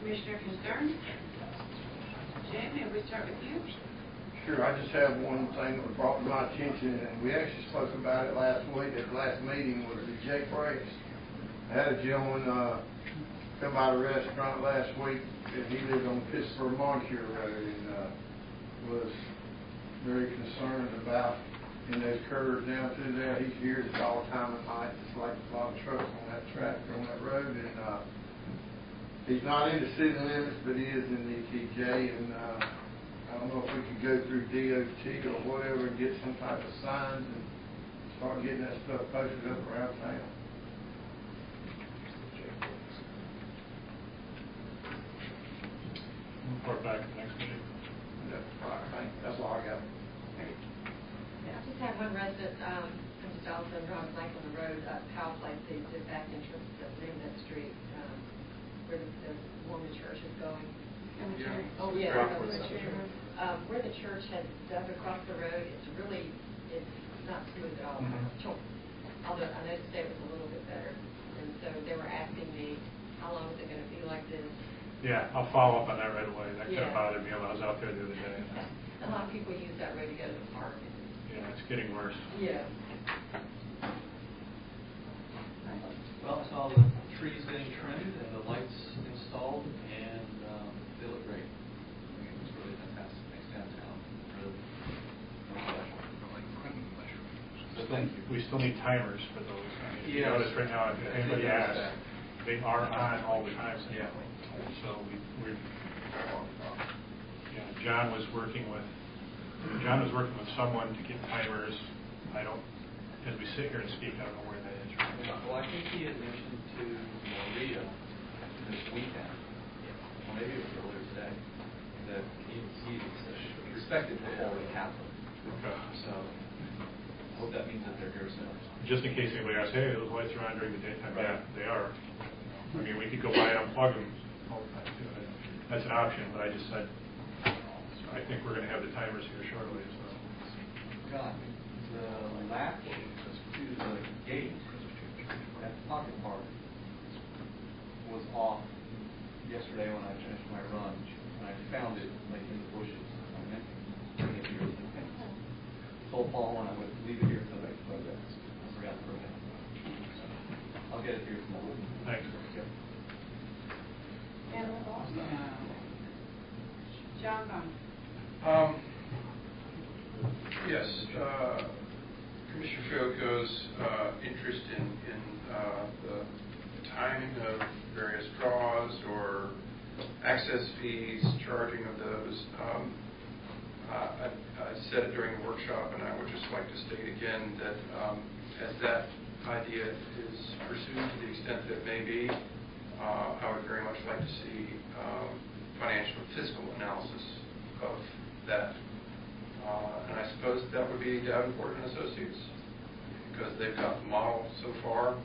Commissioner concern? Jay, may we start with you? Sure. I just have one thing that was brought to my attention, and we actually spoke about it last week at the last meeting, was the Jake Race. I had a gentleman come by the restaurant last week, and he lived on Pittsburgh Moncure Road, and was very concerned about those curves down through there. He hears it all the time at night. It's like a lot of trucks on that track, on that road, and he's not in the city limits, but he is in the ETJ, and I don't know if we could go through DOT or whatever and get some type of signs and start getting that stuff posted up around town. Report back to the next meeting. I'm just also drawing a blank on the road, Powell Place, the back entrance, the name of that street, where the Mormon church is going. Cemetery. Oh, yeah. Rockford Cemetery. Where the church had dug across the road, it's not smooth at all. Although I noticed today it was a little bit better. And so they were asking me, how long is it going to be like this? Yeah, I'll follow up on that right away. That kind Yeah. of bothered me when I was out there the other day. A lot of people use that road to go to the park. Yeah, it's getting worse. Yeah. Well, I saw the trees getting trimmed and the lights installed, and they look great. I mean, it was really fantastic. Thanks downtown. Really. So thank you. We still need timers for those. I mean, if you Yes. notice right now, if anybody Yes. asks, they are on all the time. Yeah. So we're, John was working with someone to get timers. I don't, as we sit here and speak, I don't know where that is right now. Well, I think he had mentioned to Maria this weekend, or maybe it was earlier today, that he expected to already happen. Okay. So I hope that means that they're here soon. Just in case anybody asks, hey, those lights are on during the daytime. Yeah, they are. I mean, we could go by and unplug them all the time too. That's an option, but I just said, I think we're going to have the timers here shortly. So. God, the latch to the gate at Pocket Park was off yesterday when I finished my run, and I found it like in the bushes. I meant to bring it here. Told Paul when I would leave it here until I plug that. I forgot to bring it. So I'll get it here tomorrow. Thanks. Yep. Animal law? John Bond. Yes, Commissioner Fioco's interest in the timing of various draws or access fees, charging of those. I said it during the workshop, and I would just like to state again that as that idea is pursued to the extent that it may be, I would very much like to see financial and fiscal analysis of that. And I suppose that would be Davenport and Associates, because they've got the model so far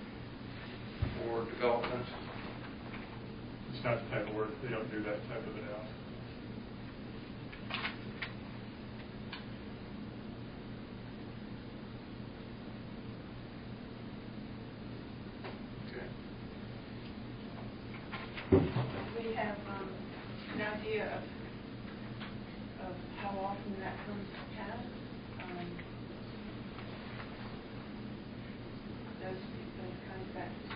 for development. It's not the type of work, they don't do that type of analysis. We have an idea of how often that comes to pass. Those kinds of factors.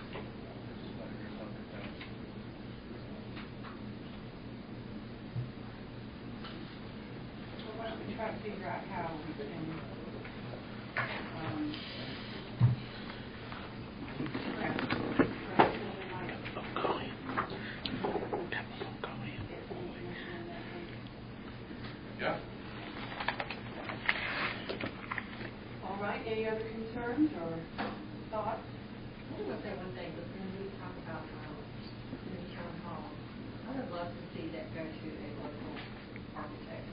Well, why don't we try to figure out how we can Yeah. All right, any other concerns or thoughts? I just want to say one thing, but when we talk about new town hall, I would love to see that go to a local architect.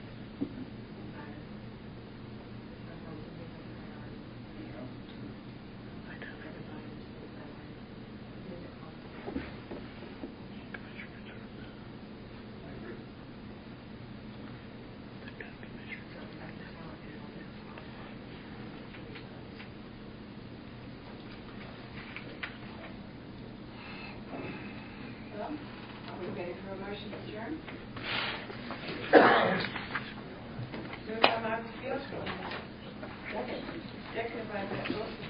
Well, are we ready for a motion to adjourn? Moved by Marcus Fields. Second by Brett Wilson.